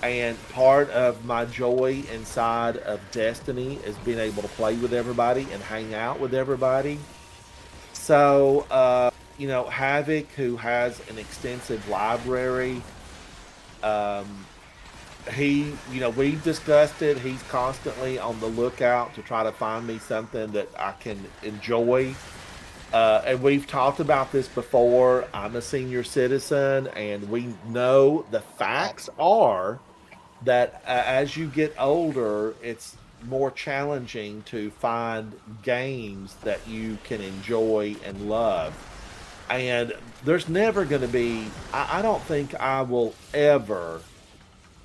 and part of my joy inside of Destiny is being able to play with everybody and hang out with everybody. So, Havoc, who has an extensive library, we've discussed it. He's constantly on the lookout to try to find me something that I can enjoy. And we've talked about this before. I'm a senior citizen, and we know the facts are that as you get older, it's more challenging to find games that you can enjoy and love. And there's never going to be, I don't think I will ever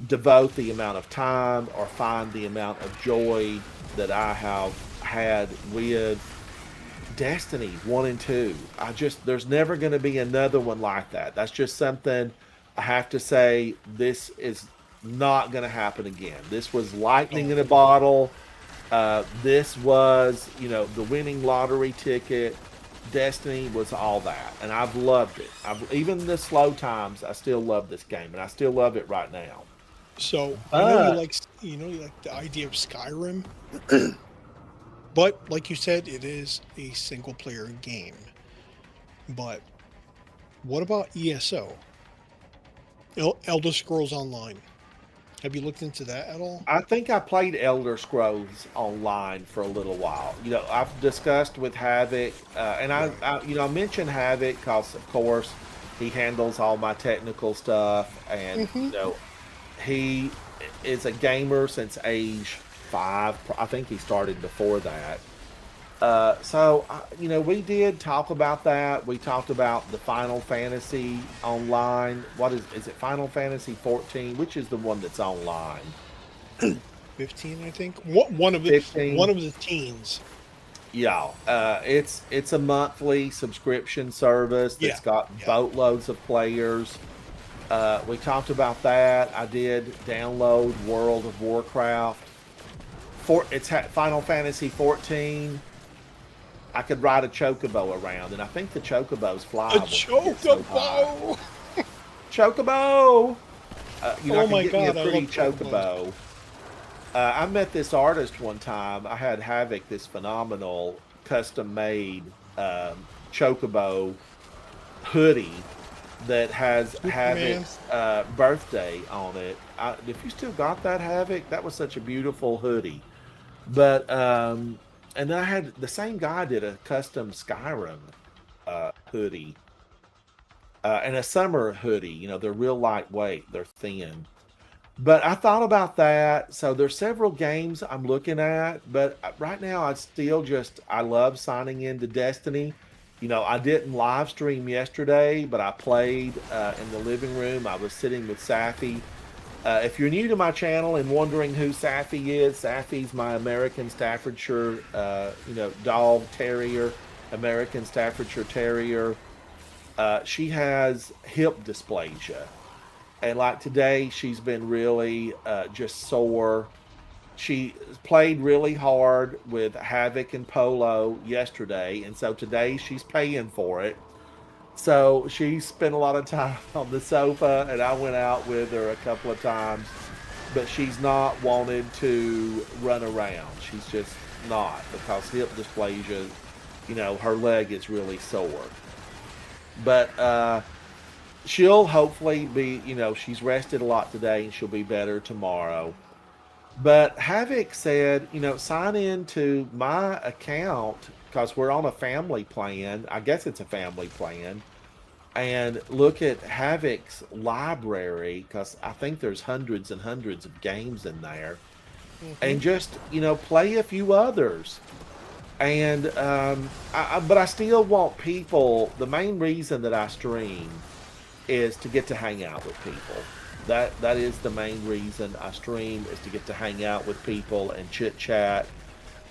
devote the amount of time or find the amount of joy that I have had with Destiny 1 and 2. There's never going to be another one like that. That's just something I have to say. This is not going to happen again. This was lightning in a bottle. This was, the winning lottery ticket. Destiny was all that, and I've loved it. Even the slow times, I still love this game, and I still love it right now. So I know you like the idea of Skyrim, but like you said, it is a single player game. But what about ESO? Elder Scrolls Online. Have you looked into that at all? I think I played Elder Scrolls Online for a little while. I've discussed with Havoc, and I mentioned Havoc because, of course, he handles all my technical stuff, and he is a gamer since age 5. I think he started before that. So we did talk about that. We talked about the Final Fantasy Online. What is it? Final Fantasy 14, which is the one that's online? 15, I think. One of the 15. One of the teens. Yeah, it's a monthly subscription service that's got boatloads of players. We talked about that. I did download World of Warcraft. It's Final Fantasy 14. I could ride a chocobo around, and I think the chocobos fly. A chocobo! Chocobo! I Oh my can get God, me I a pretty love chocobo. I met this artist one time. I had Havoc, this phenomenal custom-made chocobo hoodie that has Havoc's birthday on it. If you still got that, Havoc, that was such a beautiful hoodie. But and then I had the same guy did a custom Skyrim hoodie and a summer hoodie. They're real lightweight, they're thin. But I thought about that. So there's several games I'm looking at, but right now I love signing into Destiny. I didn't live stream yesterday, but I played in the living room. I was sitting with Safi. If you're new to my channel and wondering who Safi is, Safi's my American Staffordshire, dog terrier, American Staffordshire Terrier. She has hip dysplasia. And like today, she's been really just sore. She played really hard with Havoc and Polo yesterday, and so today she's paying for it. So she spent a lot of time on the sofa, and I went out with her a couple of times. but she's not wanted to run around. She's just not, because hip dysplasia, her leg is really sore. But she'll hopefully be, she's rested a lot today and she'll be better tomorrow. But Havoc said, sign in to my account because we're on a family plan. I guess it's a family plan. And look at Havoc's library, because I think there's hundreds and hundreds of games in there. And just, play a few others. And, but I still want people, the main reason that I stream is to get to hang out with people. That is the main reason I stream, is to get to hang out with people and chit chat.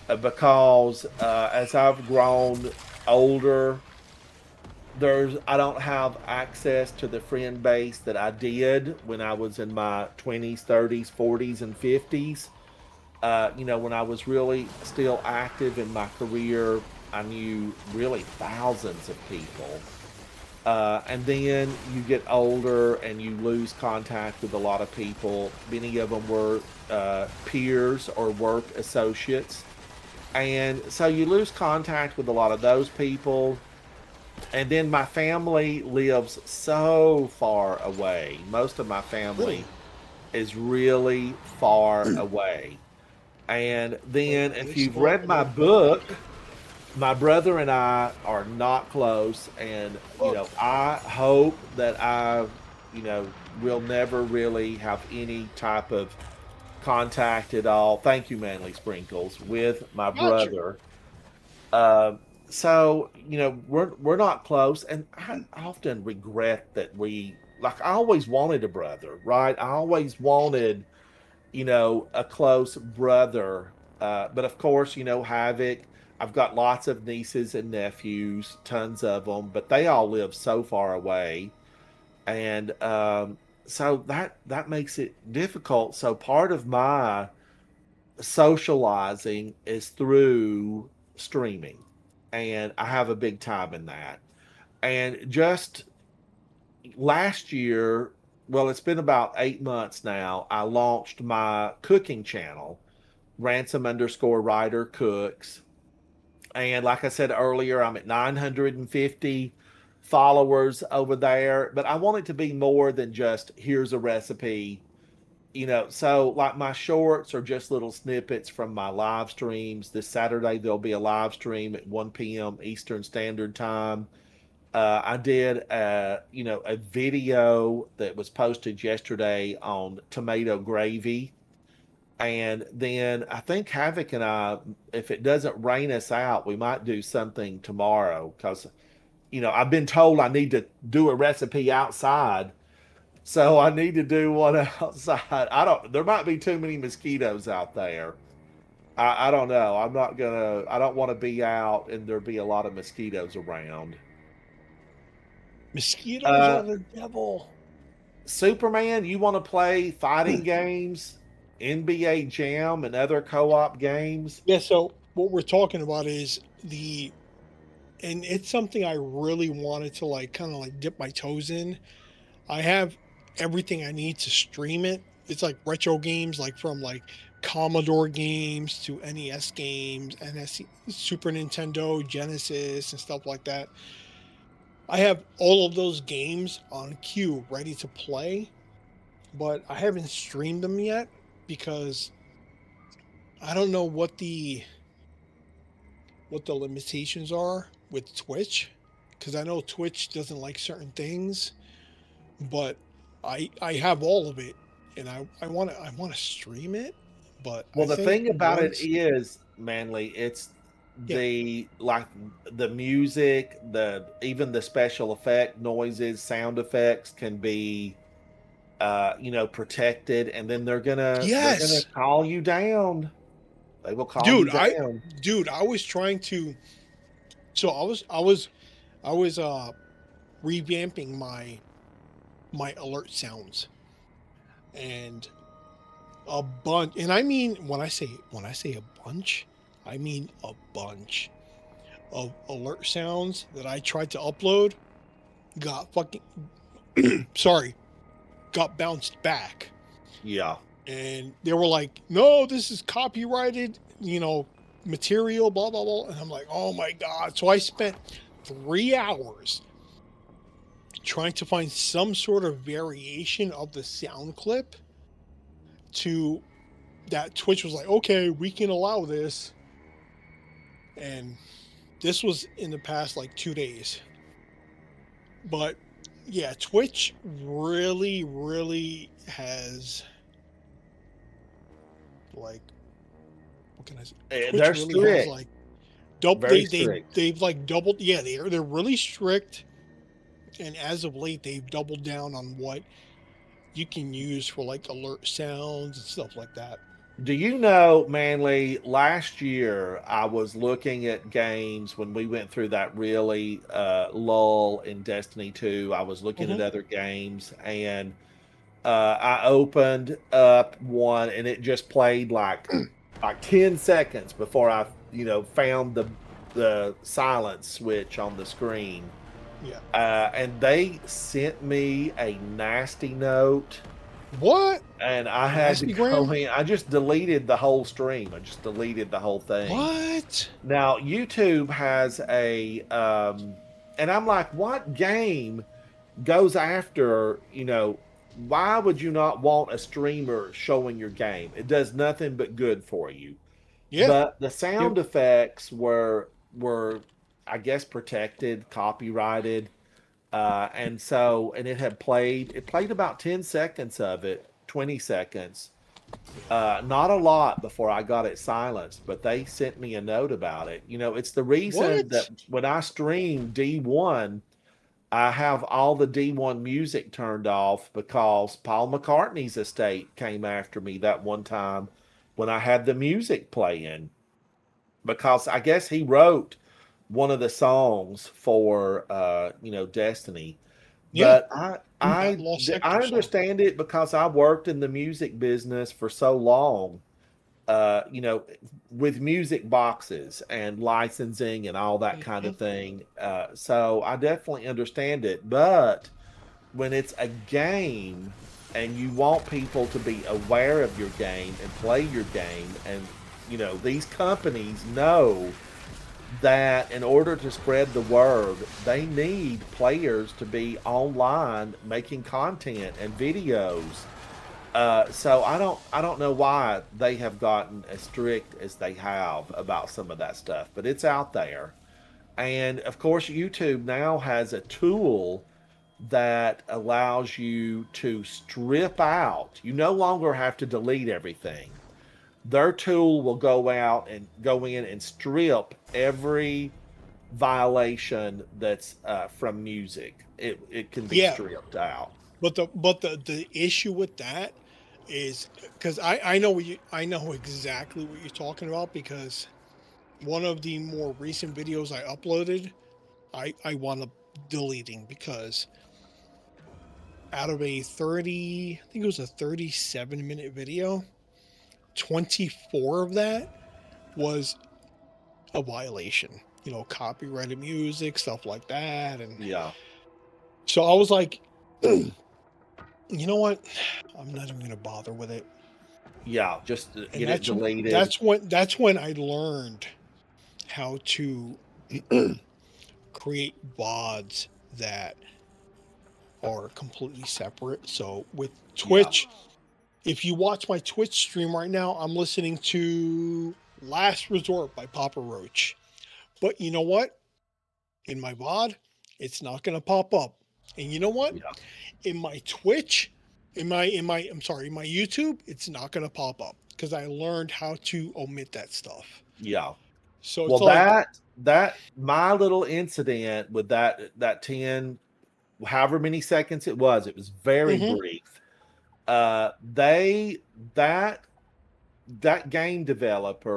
Because as I've grown older, I don't have access to the friend base that I did when I was in my 20s, 30s, 40s, and 50s. When I was really still active in my career, I knew really thousands of people. And then you get older and you lose contact with a lot of people. Many of them were peers or work associates. And so you lose contact with a lot of those people. And then my family lives so far away. Most of my family is really far away. And then if you've read my book, my brother and I are not close, and I hope that I will never really have any type of contact at all. Thank you, Manly Sprinkles, with my brother. So we're not close, and I often regret that I always wanted a brother, right? I always wanted a close brother. But of course, Havoc, I've got lots of nieces and nephews, tons of them, but they all live so far away. And so that makes it difficult. So part of my socializing is through streaming. And I have a big time in that. And just last year, well, it's been about 8 months now, I launched my cooking channel, Ransom_Rider Cooks. And like I said earlier, I'm at 950 followers over there, but I want it to be more than just here's a recipe. So like my shorts are just little snippets from my live streams. This Saturday, there'll be a live stream at 1 p.m. Eastern Standard Time. I did a video that was posted yesterday on tomato gravy. And then I think Havoc and I, if it doesn't rain us out, we might do something tomorrow, because, I've been told I need to do a recipe outside. So I need to do one outside. There might be too many mosquitoes out there. I don't know. I don't want to be out and there be a lot of mosquitoes around. Mosquitoes are the devil. Superman, you want to play fighting games, NBA Jam, and other co-op games? Yeah, so what we're talking about is and it's something I really wanted to kind of dip my toes in. I have everything I need to stream it. It's like retro games, from Commodore games to NES games, Super Nintendo, Genesis, and stuff like that. I have all of those games on queue ready to play, but I haven't streamed them yet because I don't know what the limitations are with Twitch, because I know Twitch doesn't like certain things, but I have all of it, and I want to stream it. But the thing about it is, Manly, it's the music, even the special effect noises, sound effects can be protected, and then they're gonna call you down. They will call you down. I was trying to, so I was revamping my alert sounds, and a bunch, and I mean when I say a bunch, I mean a bunch of alert sounds that I tried to upload got fucking got bounced back. Yeah. and they were like, "No, this is copyrighted, material, blah blah blah." And I'm like, "Oh my god!" So I spent 3 hours trying to find some sort of variation of the sound clip to that Twitch was like, "Okay, we can allow this," and this was in the past like 2 days. But yeah, Twitch really, really has like, what can I say? Twitch They're really has strict, like double. very strict. They've like doubled. Yeah, they're really strict. And as of late, they've doubled down on what you can use for like alert sounds and stuff like that. Do you know, Manly, last year I was looking at games when we went through that really lull in Destiny 2. I was looking at Hmm. other games and I opened up one and it just played like 10 seconds before I, found the silence switch on the screen. Yeah. And they sent me a nasty note What? and I had to Nasty go Graham? in. I just deleted the whole stream. I just deleted the whole thing. What? Now YouTube has and I'm like, what game goes after, why would you not want a streamer showing your game? It does nothing but good for you. Yeah. But the Yep. sound effects were I guess protected, copyrighted. And it played about 10 seconds of it, 20 seconds. Not a lot before I got it silenced, but they sent me a note about it. It's the reason that What? when I stream D1, I have all the D1 music turned off because Paul McCartney's estate came after me that one time when I had the music playing because I guess he wrote one of the songs for Destiny. Yeah. But I That I Lost I Sector song. understand it because I worked in the music business for so long. Uh, you know, with music boxes and licensing and all that kind Hmm. of thing. So I definitely understand it. But when it's a game and you want people to be aware of your game and play your game, and these companies know that in order to spread the word, they need players to be online making content and videos. So I don't know why they have gotten as strict as they have about some of that stuff, but it's out there. And of course, YouTube now has a tool that allows you to strip out. You no longer have to delete everything. Their tool will go in and strip every violation that's from music. It can be Yeah. stripped out. But the issue with that is because I know I know exactly what you're talking about because one of the more recent videos I uploaded, I wound up deleting because out of a 30, I think it was a 37-minute video, 24 of that was a violation. Copyrighted music, stuff like that. And Yeah. so I was like, you know what? I'm not even gonna bother with it. Yeah, just And get it deleted. that's when I learned how to create VODs that are completely separate. So with Twitch, if you watch my Twitch stream right now, I'm listening to Last Resort by Papa Roach. But you know what? In my VOD, it's not gonna pop up. And you know what? Yeah. In my Twitch, in my YouTube, it's not gonna pop up because I learned how to omit that stuff. Yeah. So it's Well, like, that my little incident with that 10, however many seconds it was very mhm, brief. They that game developer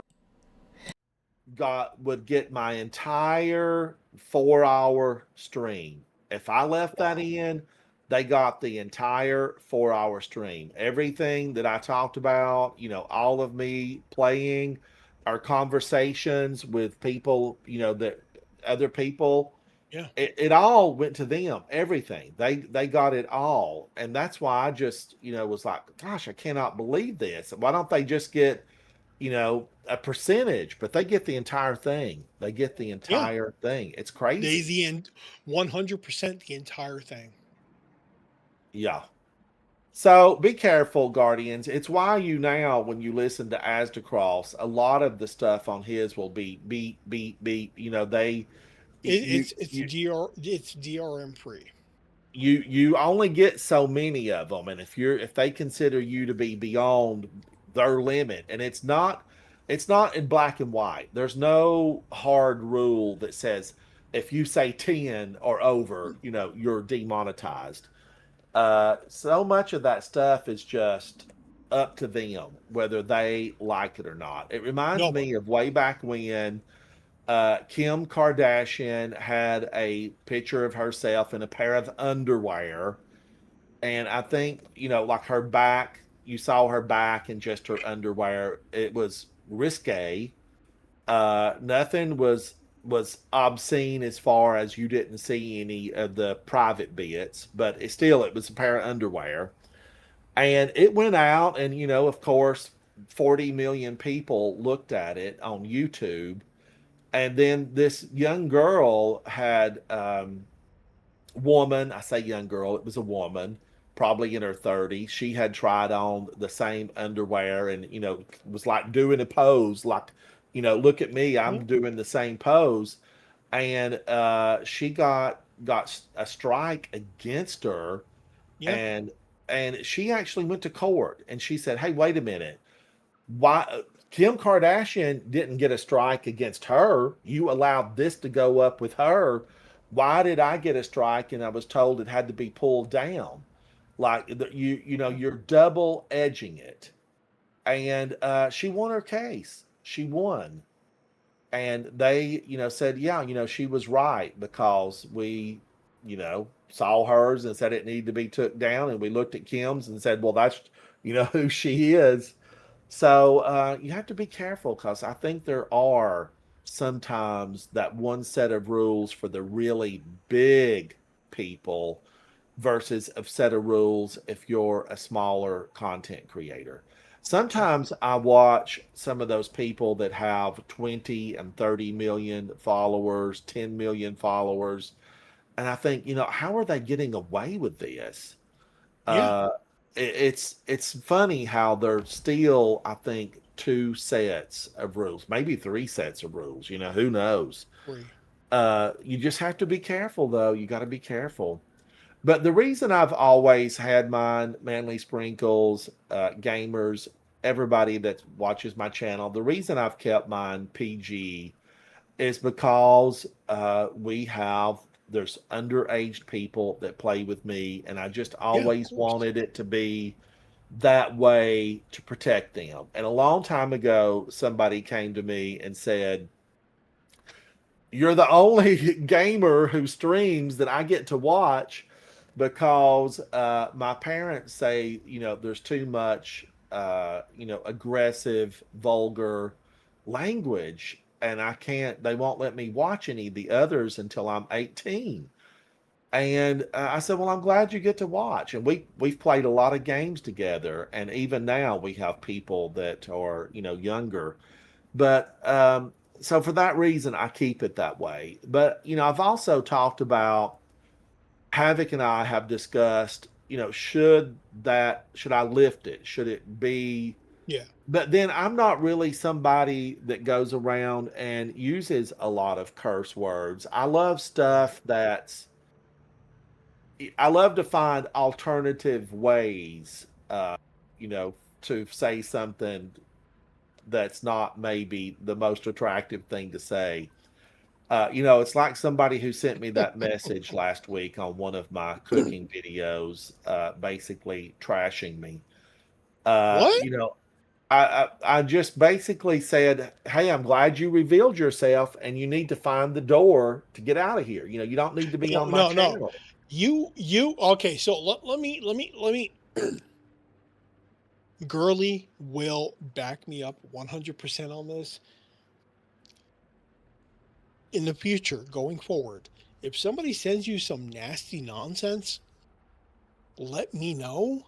would get my entire 4-hour stream. If I left that wow. in, they got the entire 4-hour stream. Everything that I talked about, all of me playing, our conversations with people, that other people, Yeah. It all went to them, everything. They got it all. And that's why I just, was like, gosh, I cannot believe this. Why don't they just get, a percentage? But they get the entire thing. They get the Yeah. entire thing. It's They crazy. the end 100% the entire thing. Yeah. So be careful, Guardians. It's why you now, when you listen to Asdacross, a lot of the stuff on his will be beat, beat, beat. They It, you it's you it's DRM free. you only get so many of them, and if they consider you to be beyond their limit, and it's not in black and white. There's no hard rule that says if you say 10 or over, you're demonetized. So much of that stuff is just up to them whether they like it or not. It reminds No, but me of way back when Kim Kardashian had a picture of herself in a pair of underwear, and I think like her back, you saw her back in just her underwear. It was risque. Nothing was obscene as far as you didn't see any of the private bits, but it was a pair of underwear, and it went out, and of course 40 million people looked at it on YouTube. And then this young girl had woman, I say young girl, it was a woman, probably in her 30s. She had tried on the same underwear and was like doing a pose, like, look at me, yeah, I'm doing the same pose. And she got a strike against her, yeah, and she actually went to court, and she said, hey, wait a minute, why Kim Kardashian didn't get a strike against her? You allowed this to go up with her. Why did I get a strike and I was told it had to be pulled down? Like you're double edging it. And she won her case. She won, and they said, yeah, she was right, because we saw hers and said it needed to be took down, and we looked at Kim's and said, well, that's who she is. So you have to be careful, because I think there are sometimes that one set of rules for the really big people versus a set of rules if you're a smaller content creator. Sometimes I watch some of those people that have 20 and 30 million followers, 10 million followers, and I think, how are they getting away with this? yeah. Uh, it's funny how there's still, I think, two sets of rules, maybe three sets of rules. Who knows? Free. You just have to be careful, though. You got to be careful. But the reason I've always had mine, Manly Sprinkles, gamers, everybody that watches my channel, the reason I've kept mine PG is because there's underage people that play with me, and I just Yeah, of always course. wanted it to be that way to protect them. And a long time ago, somebody came to me and said, you're the only gamer who streams that I get to watch, because my parents say, there's too much, aggressive, vulgar language, and they won't let me watch any of the others until I'm 18. And I said, well, I'm glad you get to watch. And we've played a lot of games together. And even now we have people that are, younger. But so for that reason, I keep it that way. But, I've also talked about, Havoc and I have discussed, should I lift it? Should it be? Yeah. But then I'm not really somebody that goes around and uses a lot of curse words. I love to find alternative ways, you know, to say something that's not maybe the most attractive thing to say. It's like somebody who sent me that message last week on one of my cooking videos, basically trashing me. Uh, What? you know, I just basically said, "Hey, I'm glad you revealed yourself, and you need to find the door to get out of here. You don't need to be No, on my no, no. channel." You okay, so let me Girly will back me up 100% on this. In the future, going forward, If somebody sends you some nasty nonsense, let me know.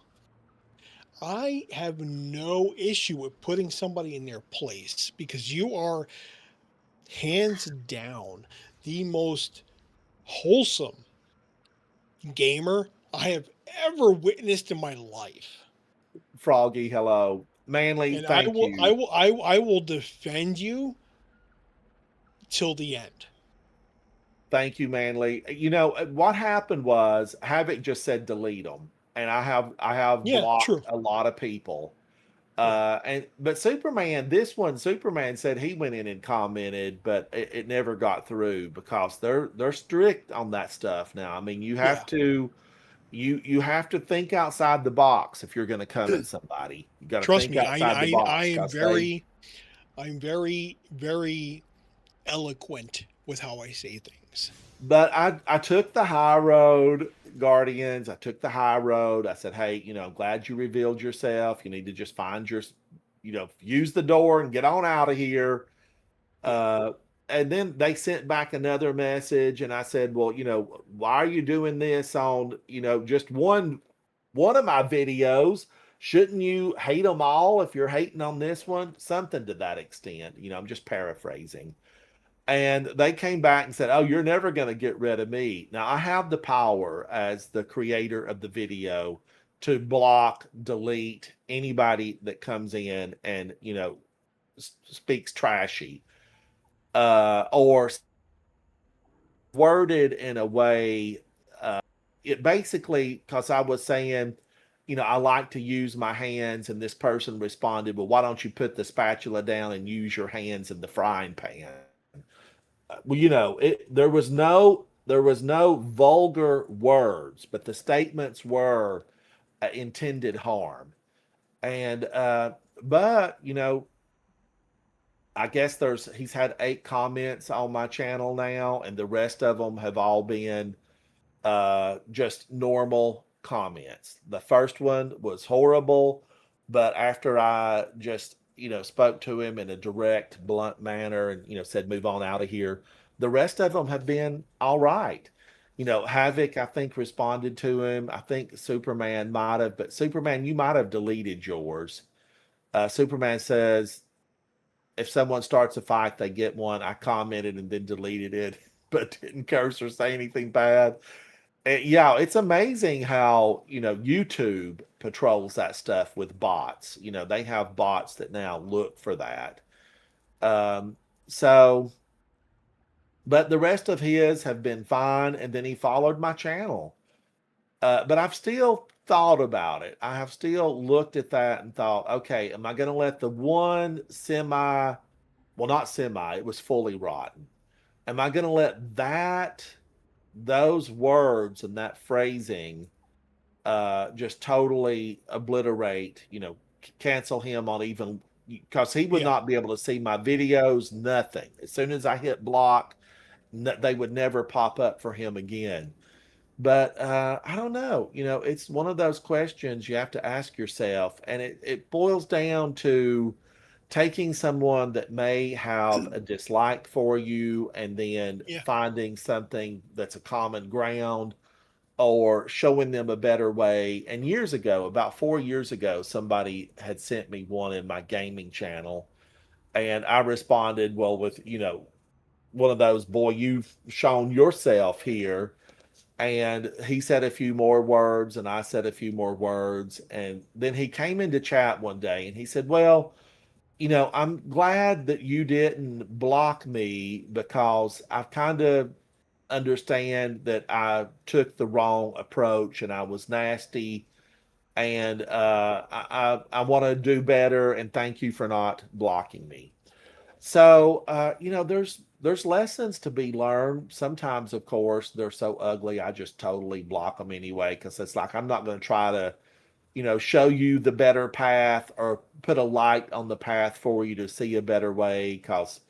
I have no issue with putting somebody in their place because you are hands down the most wholesome gamer I have ever witnessed in my life. Froggy, hello. Manly, And I thank will I you. will I will defend you till the end. Thank you, Manly. You know what happened was Havoc just said delete them, and I have Yeah, blocked true. a lot of people. Right. But Superman, this one, Superman said he went in and commented, but it never got through because they're strict on that stuff now. I mean, Yeah. you have to think outside the box if you're going to come at somebody. You got to Trust think me, outside the I box am because they. very eloquent with how I say things. But I took the high road, Guardians. I took the high road. I said, hey, I'm glad you revealed yourself. You need to just find use the door and get on out of here. Yeah. Uh, and then they sent back another message, and I said, well, why are you doing this on, just one of my videos? Shouldn't you hate them all if you're hating on this one? Something to that extent. I'm just paraphrasing. And they came back and said, oh, you're never going to get rid of me. Now, I have the power as the creator of the video to block, delete anybody that comes in and, speaks trashy or worded in a way. It basically, because I was saying, I like to use my hands, and this person responded, well, why don't you put the spatula down and use your hands in the frying pan? Well, there was no vulgar words, but the statements were intended harm. And but I guess he's had 8 comments on my channel now, and the rest of them have all been just normal comments. The first one was horrible, but after I just spoke to him in a direct, blunt manner, and said move on out of here, the rest of them have been all right. Havoc, I think, responded to him. I think Superman might have, but Superman, you might have deleted yours. Superman says if someone starts a fight, they get one. I commented and then deleted it, but didn't curse or say anything bad. Yeah, it's amazing how, YouTube patrols that stuff with bots. They have bots that now look for that. Um, so, but the rest of his have been fine. And then he followed my channel. But I've still thought about it. I have still looked at that and thought, okay, am I going to let the one well, not semi, it was fully rotten. Am I going to let those words and that phrasing just totally obliterate, cancel him on even because he would Yeah. not be able to see my videos, nothing. As soon as I hit block, they would never pop up for him again. But I don't know. It's one of those questions you have to ask yourself, and it boils down to taking someone that may have a dislike for you and then Yeah. finding something that's a common ground or showing them a better way. And years ago, about 4 years ago, somebody had sent me one in my gaming channel, and I responded, well, with, one of those, boy, you've shown yourself here. And he said a few more words, and I said a few more words. And then he came into chat one day and he said, well, I'm glad that you didn't block me because I've kind of understand that I took the wrong approach and I was nasty, and I want to do better. And thank you for not blocking me. So there's lessons to be learned. Sometimes, of course, they're so ugly I just totally block them anyway because it's like I'm not going to try to show you the better path or put a light on the path for you to see a better way because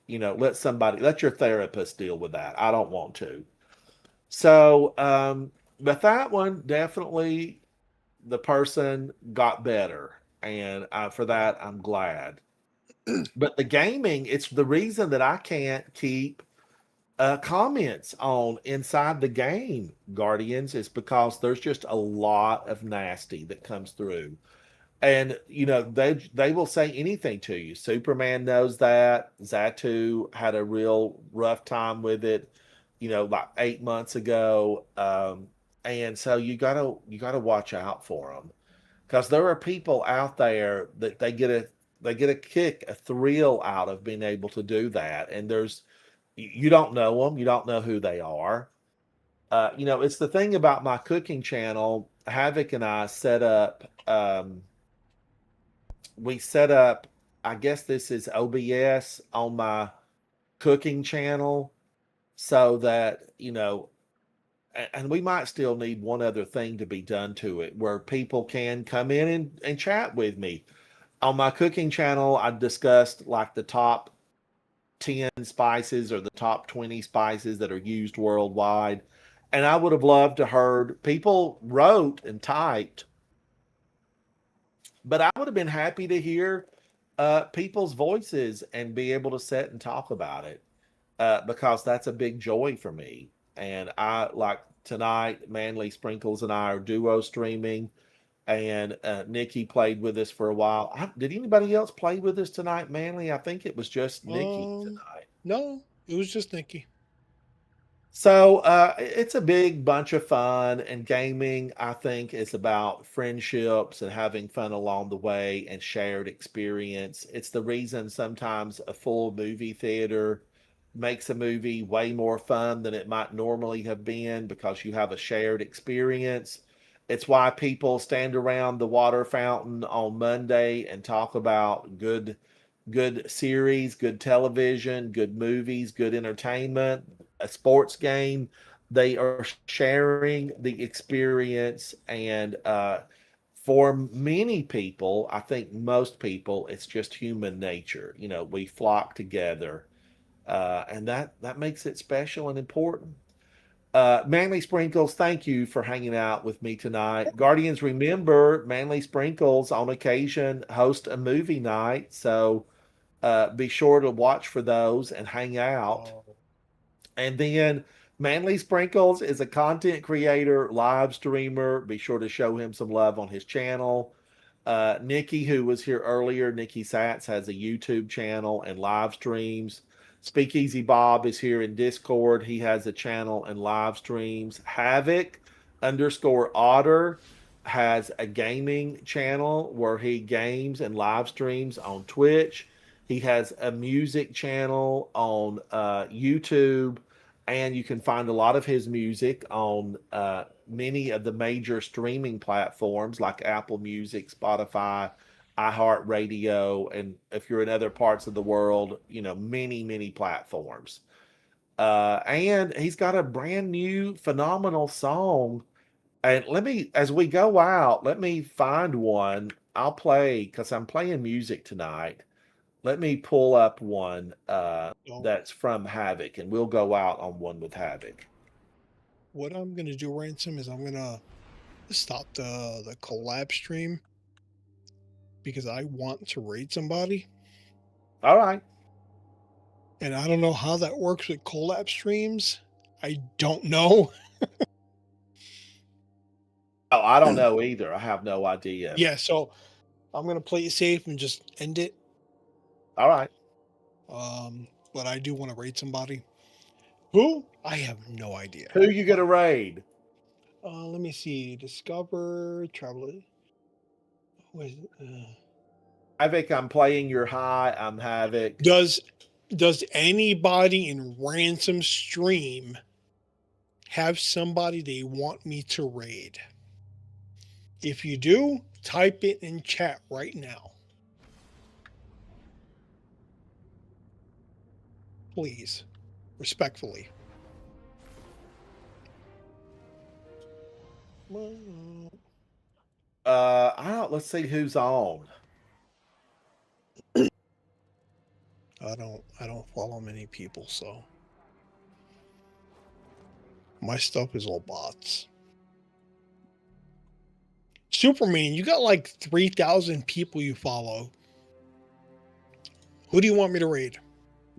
let your therapist deal with that. I don't want to. So, but that one definitely the person got better, and for that I'm glad. But the gaming, it's the reason that I can't keep comments on inside the game, Guardians, is because there's just a lot of nasty that comes through. And they will say anything to you. Superman knows that. Zatu had a real rough time with it, like 8 months ago. And so you gotta watch out for them, because there are people out there that they get a kick, a thrill out of being able to do that. And you don't know them, you don't know who they are. It's the thing about my cooking channel. Havoc and I set up. We set up, I guess this is OBS on my cooking channel, so that, and we might still need one other thing to be done to it, where people can come in and chat with me. On my cooking channel, I discussed like the top 10 spices or the top 20 spices that are used worldwide. And I would have loved to heard people wrote and typed, but I would have been happy to hear people's voices and be able to sit and talk about it, because that's a big joy for me. And I like tonight, Manly Sprinkles and I are duo streaming, and Nikki played with us for a while. Did anybody else play with us tonight, Manly? I think it was just Nikki tonight. No, it was just Nikki. So it's a big bunch of fun, and gaming, I think, is about friendships and having fun along the way and shared experience. It's the reason sometimes a full movie theater makes a movie way more fun than it might normally have been, because you have a shared experience. It's why people stand around the water fountain on Monday and talk about good series, good television, good movies, good entertainment, a sports game. They are sharing the experience. And for many people, I think most people, it's just human nature. We flock together, and that makes it special and important. Manly Sprinkles, thank you for hanging out with me tonight. Guardians, remember, Manly Sprinkles on occasion host a movie night, so be sure to watch for those and hang out. Oh, And then Manly Sprinkles is a content creator, live streamer. Be sure to show him some love on his channel. Nikki, who was here earlier, Nikki Satz, has a YouTube channel and live streams. Speakeasy Bob is here in Discord. He has a channel and live streams. Havoc _ Otter has a gaming channel where he games and live streams on Twitch. He has a music channel on YouTube, and you can find a lot of his music on many of the major streaming platforms like Apple Music, Spotify, iHeartRadio, and if you're in other parts of the world, many platforms. And he's got a brand new phenomenal song. And as we go out, let me find one. I'll play, because I'm playing music tonight. Let me pull up one that's from Havoc, and we'll go out on one with Havoc. what I'm gonna do, Ransom, is I'm gonna stop the collab stream because I want to raid somebody, All right. and I don't know how that works with collab streams. I don't know. Oh, I don't know either. I have no idea. Yeah, so I'm gonna play it safe and just end it. All right. But I do want to raid somebody. Who? I have no idea. Who you gonna raid? Let me see. Discover travel. What is it? Havoc, I'm playing your high. I'm Havoc. Does anybody in Ransom stream have somebody they want me to raid? If you do, type it in chat right now. Please. Respectfully. Let's see who's on. I don't follow many people, so my stuff is all bots. Superman, you got like 3,000 people you follow. Who do you want me to raid?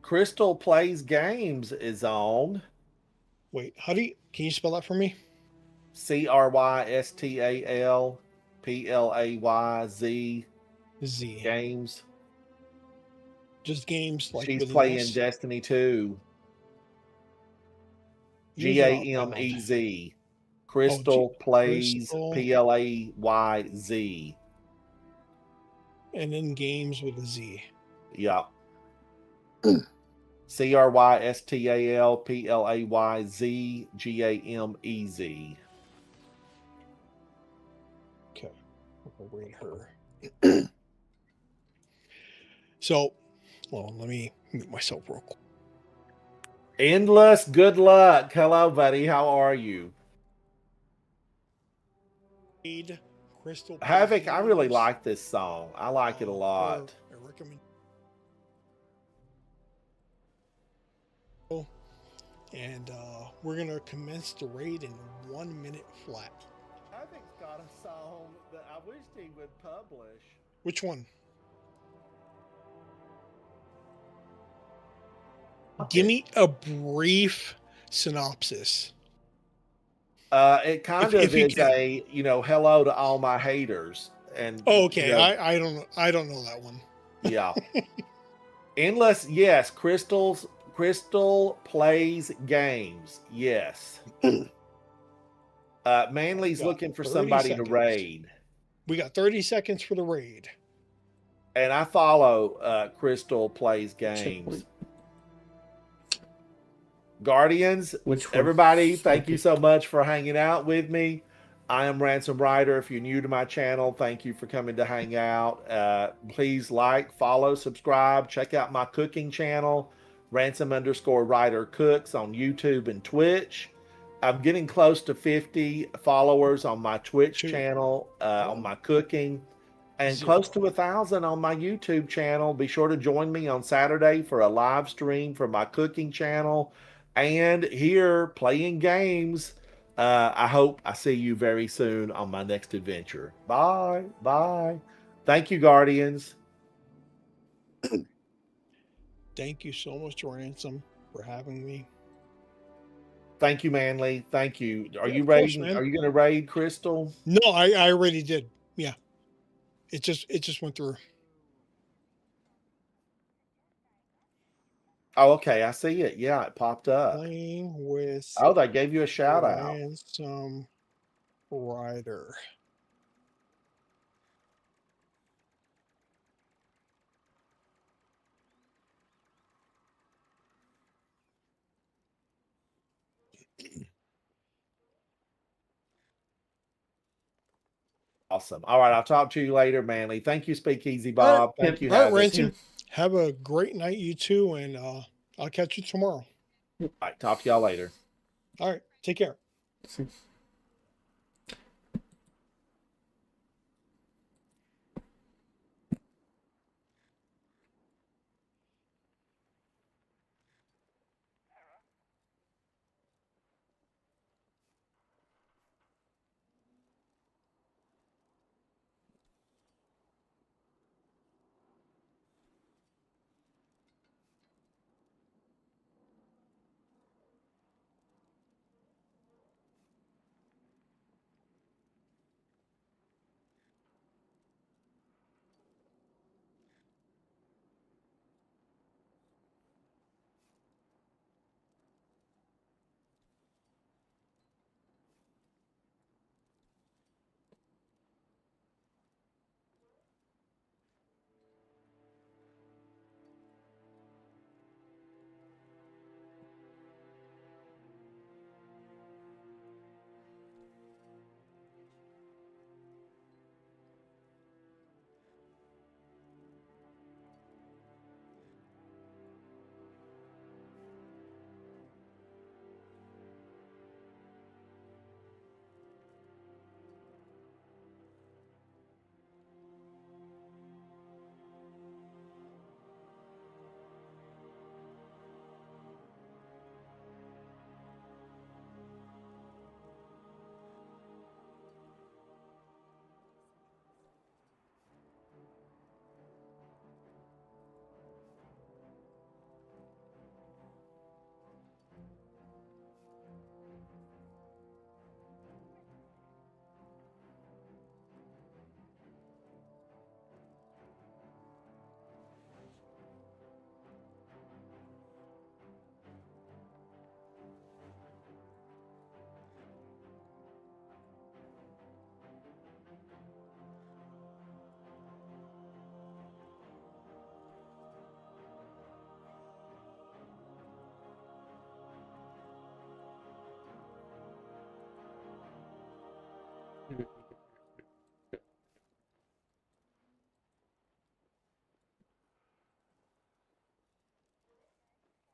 Crystal Plays Games is on. Wait, can you spell that for me? CrystalPlayz Z. Games. Just games like She's with an playing S. Destiny 2. Yours are not found. GAMEZ. Crystal Plays Crystal. PLAYZ. And then games with a Z. Yeah. CrystalPlayzGamez. Okay. We'll read her. So, well, let me mute myself real quick. Endless good luck. Hello, buddy. How are you? Crystal Havoc, I really Games, like this song. I like it a lot. I recommend. And we're gonna commence the raid in 1 minute flat. Havoc's got a song that I wish he would publish. Which one? Give me a brief synopsis. It kind If of you is can. a, hello to all my haters. And Oh, okay. you know, I don't know that one. yeah. Endless, yes. Crystal Plays Games, yes. Manly's Got looking for 30 somebody seconds. to raid. We got 30 seconds for the raid. And I follow Crystal Plays Games. Guardians, Which one? everybody, thank you so much for hanging out with me. I am Ransom Rider. If you're new to my channel, thank you for coming to hang out. Please like, follow, subscribe. Check out my cooking channel, Ransom_Rider Cooks on YouTube and Twitch. I'm getting close to 50 followers on my Twitch channel, on my cooking, and close to 1,000 on my YouTube channel. Be sure to join me on Saturday for a live stream for my cooking channel and here playing games. I hope I see you very soon on my next adventure. Bye. Bye. Thank you, Guardians. Thank you so much, Ransom, for having me. Thank you, Manly. Thank you. Are Yeah, you of course, raiding? man. Are you going to raid Crystal? No, I already did. Yeah. It just went through. Oh, okay. I see it. Yeah, it popped up. Playing with Oh, they gave you a shout out. Ransom Rider. Awesome. All right. I'll talk to you later, Manly. Thank you, Speakeasy All right. Bob. Thank you, All right, Havoc. Ransom. Have a great night, you two, and I'll catch you tomorrow. All right. Talk to y'all later. All right. Take care.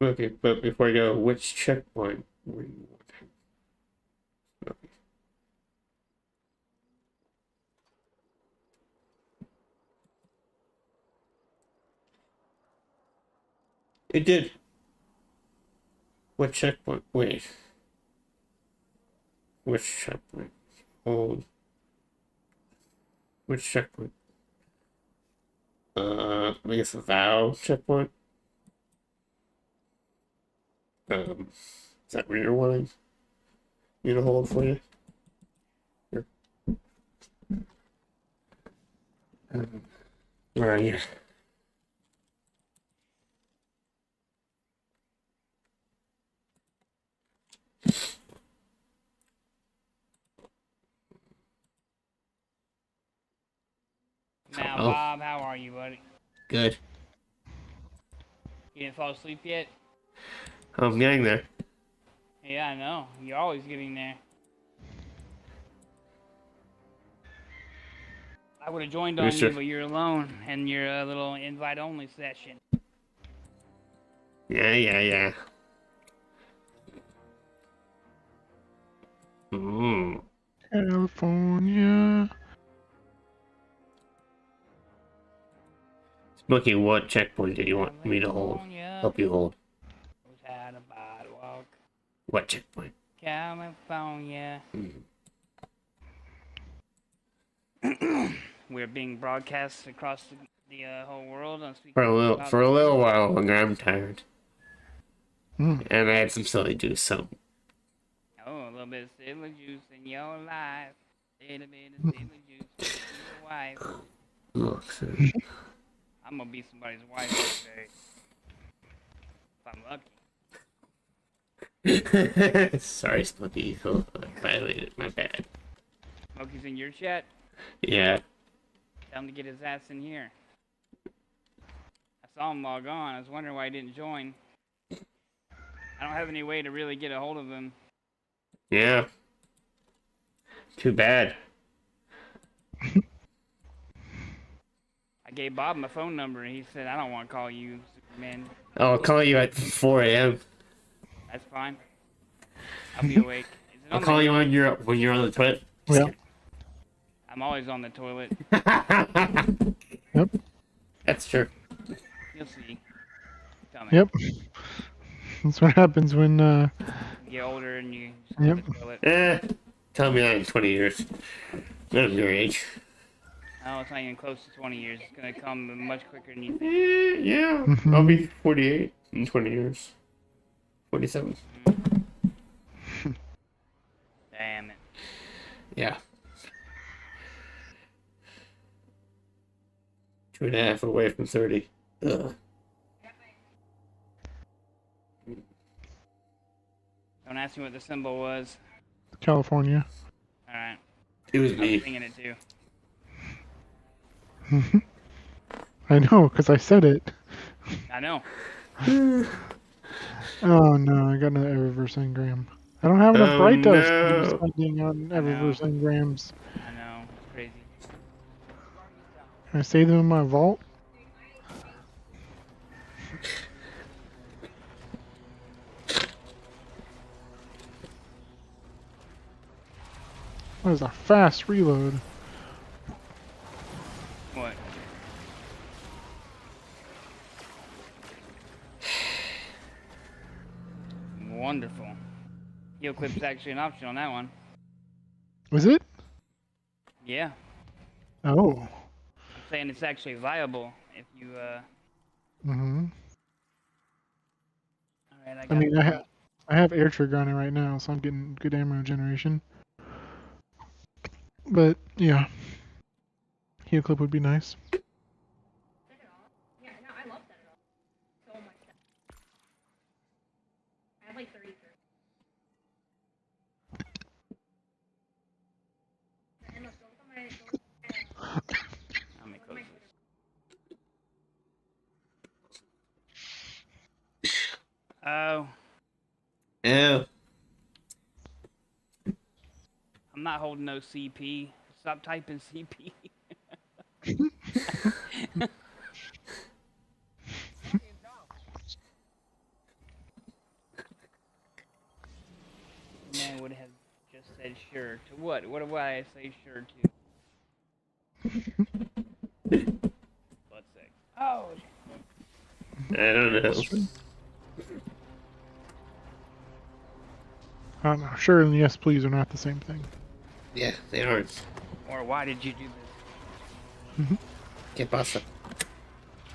Okay, but before I go, which checkpoint were you on? It did. What checkpoint? Wait. Which checkpoint? Hold. Which checkpoint? I guess the vow checkpoint. Is that where you're wanting me to hold for you? Here. Where are you? Now, Oh. Bob, how are you, buddy? Good. You didn't fall asleep yet? I'm getting there. Yeah, I know. You're always getting there. I would have joined on Mister. you, but you're alone in your little invite-only session. Yeah. Mm. California. Smokey, what checkpoint do you want me to hold? Help you hold. Had a sidewalk. What checkpoint? California. We're being broadcast across the whole world. On For a little while longer. I'm tired, Mm. and I had some silly juice. So Oh, a little bit of sailor juice in your life. A little bit of sailor juice in your wife. look. So, I'm gonna be somebody's wife today. If I'm lucky. sorry, Smokey. You feel violated. My bad. Smokey's in your chat. Yeah. Tell him to get his ass in here. I saw him log on. I was wondering why he didn't join. I don't have any way to really get a hold of him. Yeah. Too bad. I gave Bob my phone number and he said, I don't want to call you, Superman. I'll call you at 4 a.m. That's fine. I'll be awake. Is it I'll on call the- you when you're on the toilet. Yeah. I'm always on the toilet. Yep. That's true. You'll see. Coming. Yep. That's what happens when You get older and you just go to the toilet. Tell me that in 20 years. I'm your age. Oh, it's not even close to 20 years. It's gonna come much quicker than you think. Yeah. Mhm. I'll be 48 in 20 years. 47. Damn it. Yeah. 2.5 away from 30. Ugh. Don't ask me what the symbol was. California. Alright. It was I was me. singing it too. I know, because I said it. I know. Oh no, I got another Eververse engram. I don't have enough Oh, bright dust to no. be spending on Eververse engrams. I know. It's crazy. Can I save them in my vault? That was a fast reload. What? Wonderful. Heel clip's actually an option on that one. Was it? Yeah. Oh. I'm saying it's actually viable if you Mm-hmm. alright, I mean, I have air trigger on it right now, so I'm getting good ammo generation. But yeah, heel clip would be nice. Yeah, no, I love that at all. So much. I have like 33. And let's go to my. I'll make close this. Oh, Oh. I'm not holding no CP. Stop typing CP. The man would have just said sure. To what? What do I say sure to? Butt sex. Oh. I don't know. I don't know. Sure and yes, please are not the same thing. Yeah, they aren't. Or why did you do this? ¿Qué pasa?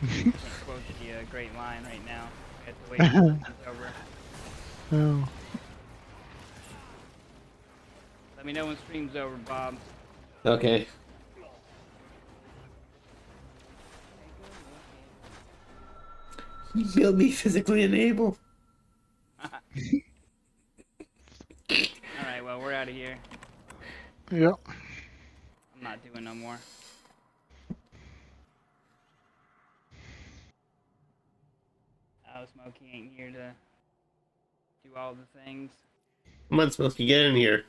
Can't quote the great line right now. We have to wait until it's over. Oh. Let me know when stream's over, Bob. Okay. You feel me physically unable? Alright, well, we're out of here. Yep. I'm not doing no more. Oh, Smokey ain't here to do all the things. Come on, Smokey, get in here.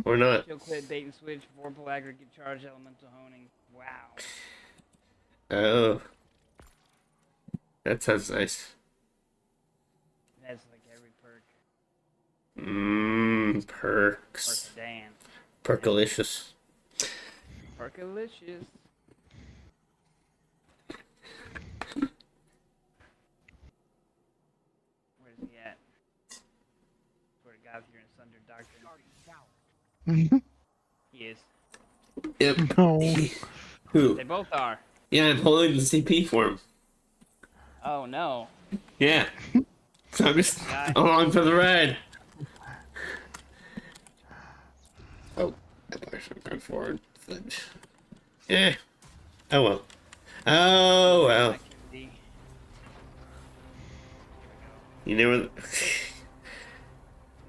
Or not. She'll quit bait and switch, vorpal aggregate charge, elemental honing. Wow. Oh. That sounds nice. That's like every perk. Perks. Perk Dan. Perkalicious. Perkalicious. Where's he at? Swear to God, if you're in Sunder Doctrine. He is. Yep. No. Who? They both are. Yeah, I'm holding the CP for him. Oh no. Yeah. So I'm just along for the ride. Oh, I probably should have gone forward. Yeah. Oh well. Oh well. Activity. You know where?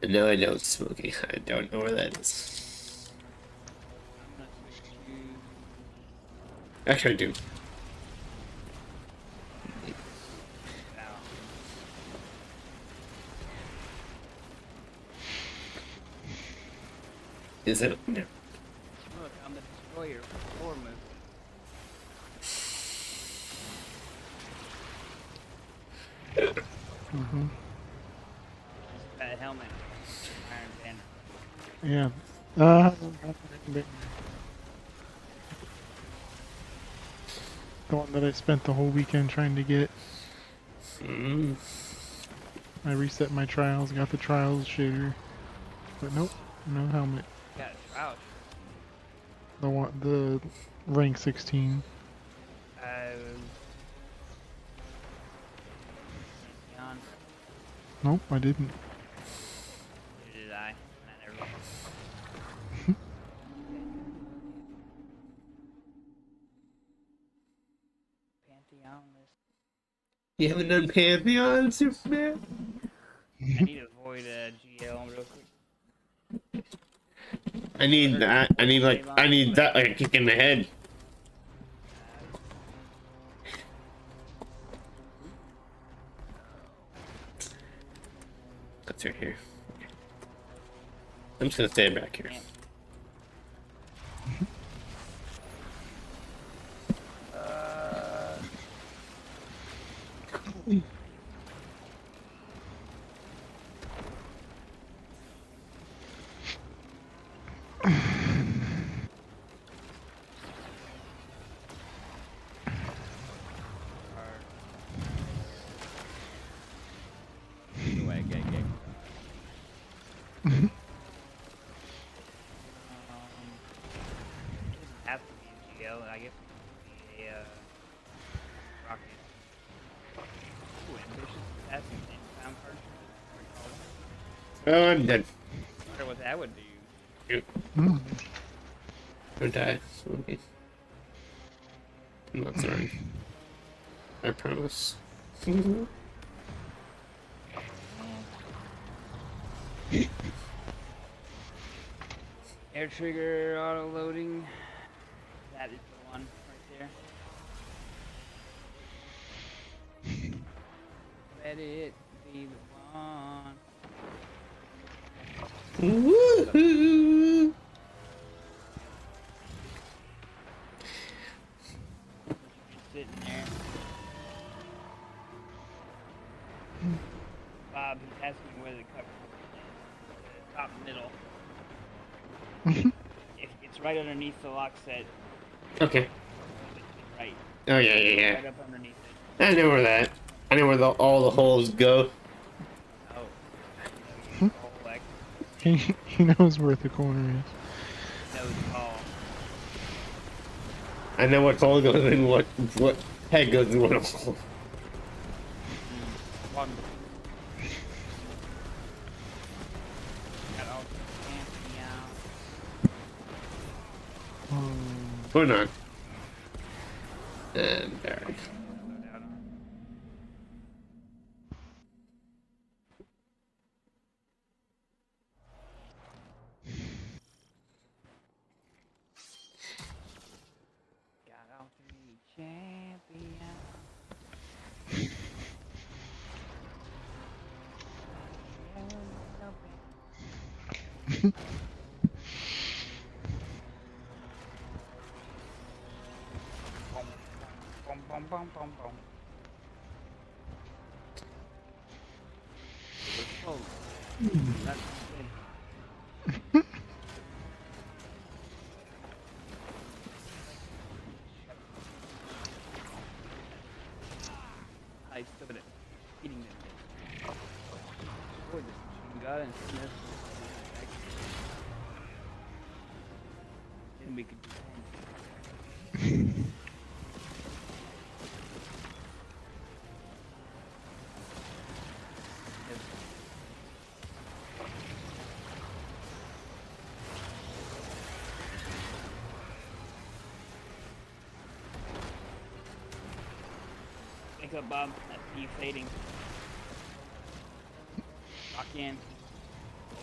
No, I don't, Smokey. I don't know where that is. I'm gonna switch to. Actually, I do. Wow. Is it? No. Look, I'm the destroyer for Thor movie. Mhm. That helmet. Iron Banner. Yeah. The one that I spent the whole weekend trying to get. Mm. I reset my trials, got the trials shader, but nope, no helmet. Got a trout. The rank 16. Pantheon. Nope, I didn't. Neither did I. I never. Pantheon list. You haven't done Pantheon, Superman? I need to avoid GL real quick. I need that. I need that like a kick in the head. That's right here. I'm just gonna stay back here. Have to be a GL, I guess it could be a rocket. Ooh, ambitious assassin found card. Oh, I'm dead. I wonder what that would do. Mm. Don't die. Okay. I'm not sorry. I promise. Air trigger auto loading. That is the one right there. Let it be the one. Woohoo! Just sitting there. Bob, he's asking me where the cover is. The top middle. It's right underneath the lock set. Okay. Right. Oh yeah, yeah, yeah. Right up underneath it. I know where that. I know where all the holes go. Oh. You know, like, He knows where the corner knows all. I know what hole goes in what head goes in what hole. Wonderful. Got all fancy out. is. Or not. And Barrack. No doubt on it. Got all three champions. Boom, boom, boom, boom, boom. Oh, that's good. I stood it. Eating it. Oh, this machine gun and Smith. Then we could do Wake up, Bob. I see you fading. Lock in.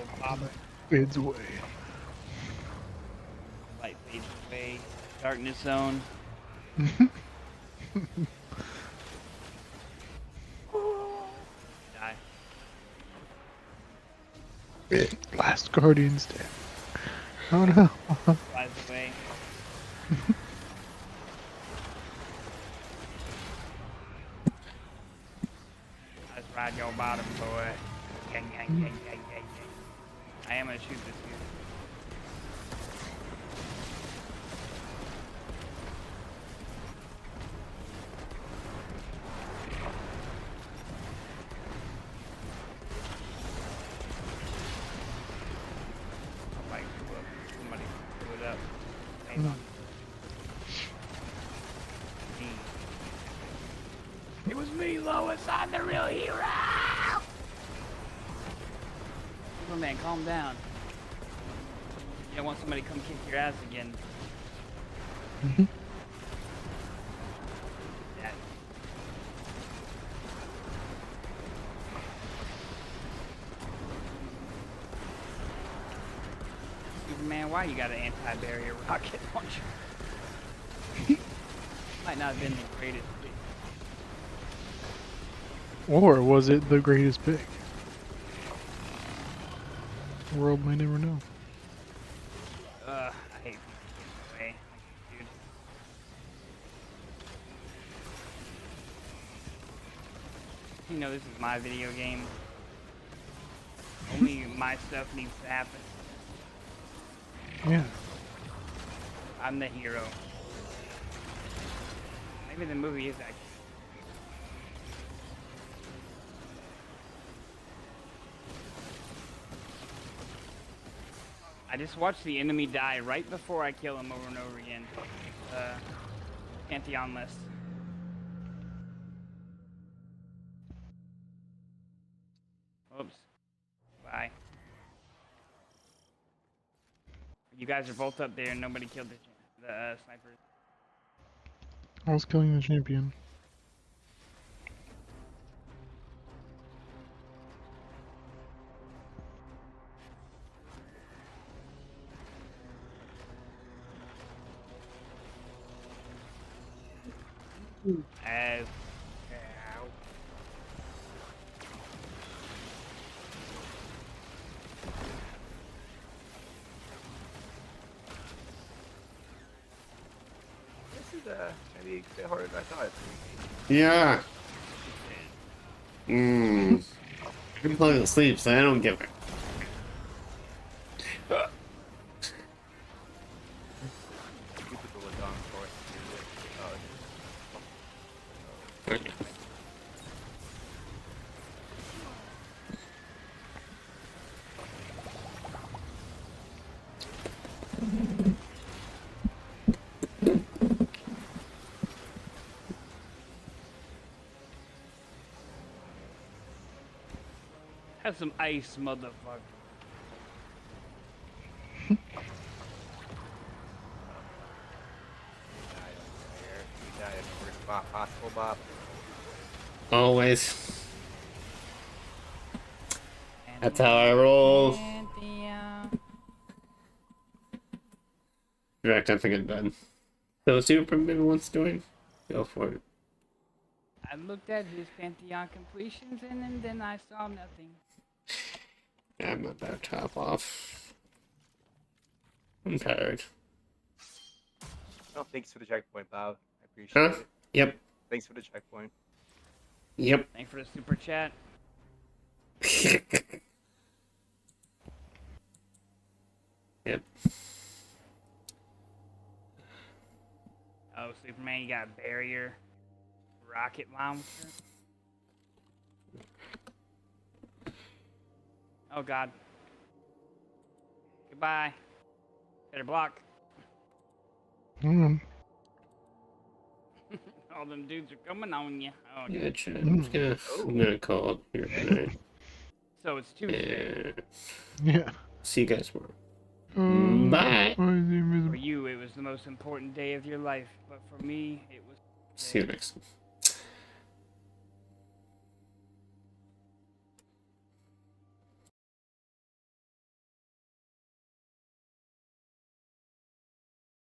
Oh, Bob. Fades away. Light fades away. Darkness zone. Die. Last Guardian's dead. Oh no. Flies away. Let's ride your bottom, boy. Gang, gang, gang, gang, gang, gang. I am gonna shoot this dude. I might do up. Somebody do it up. Hang on. Me. It was me, Lois. I'm the real hero. Superman, calm down. You don't want somebody to come kick your ass again. Yeah. Superman, why you got an anti-barrier rocket launcher? Might not have been the greatest pick. Or was it the greatest pick? The world may never know. I hate people this way. Dude. You know, this is my video game. Only my stuff needs to happen. Yeah. I'm the hero. Maybe the movie is actually. I just watched the enemy die right before I kill him over and over again. Pantheon list. Oops. Bye. You guys are both up there and nobody killed the snipers. I was killing the champion. As maybe a bit harder than I thought. Yeah. I'm falling asleep, so I don't give it. You put the look on for it. Have some ice, motherfucker. You die at the worst spot possible, Bob. Always. That's how I roll. Direct, I think I'm done. So Superman wants to join? Go for it. I looked at his Pantheon completions and then I saw nothing. Yeah, I'm about to top off. I'm tired. Oh, thanks for the checkpoint, Bob. I appreciate Huh? it. Yep. Thanks for the checkpoint. Yep. Thanks for the super chat. Yep. Oh, Superman, you got a barrier. Rocket launcher. Oh god. Goodbye. Better block. Mm. All them dudes are coming on you. Oh, Yeah, okay. chat. I'm gonna call it here tonight. So it's Tuesday. And Yeah. see you guys tomorrow. Bye. Why is he invisible? For you, it was the most important day of your life, but for me, it was. See you next time.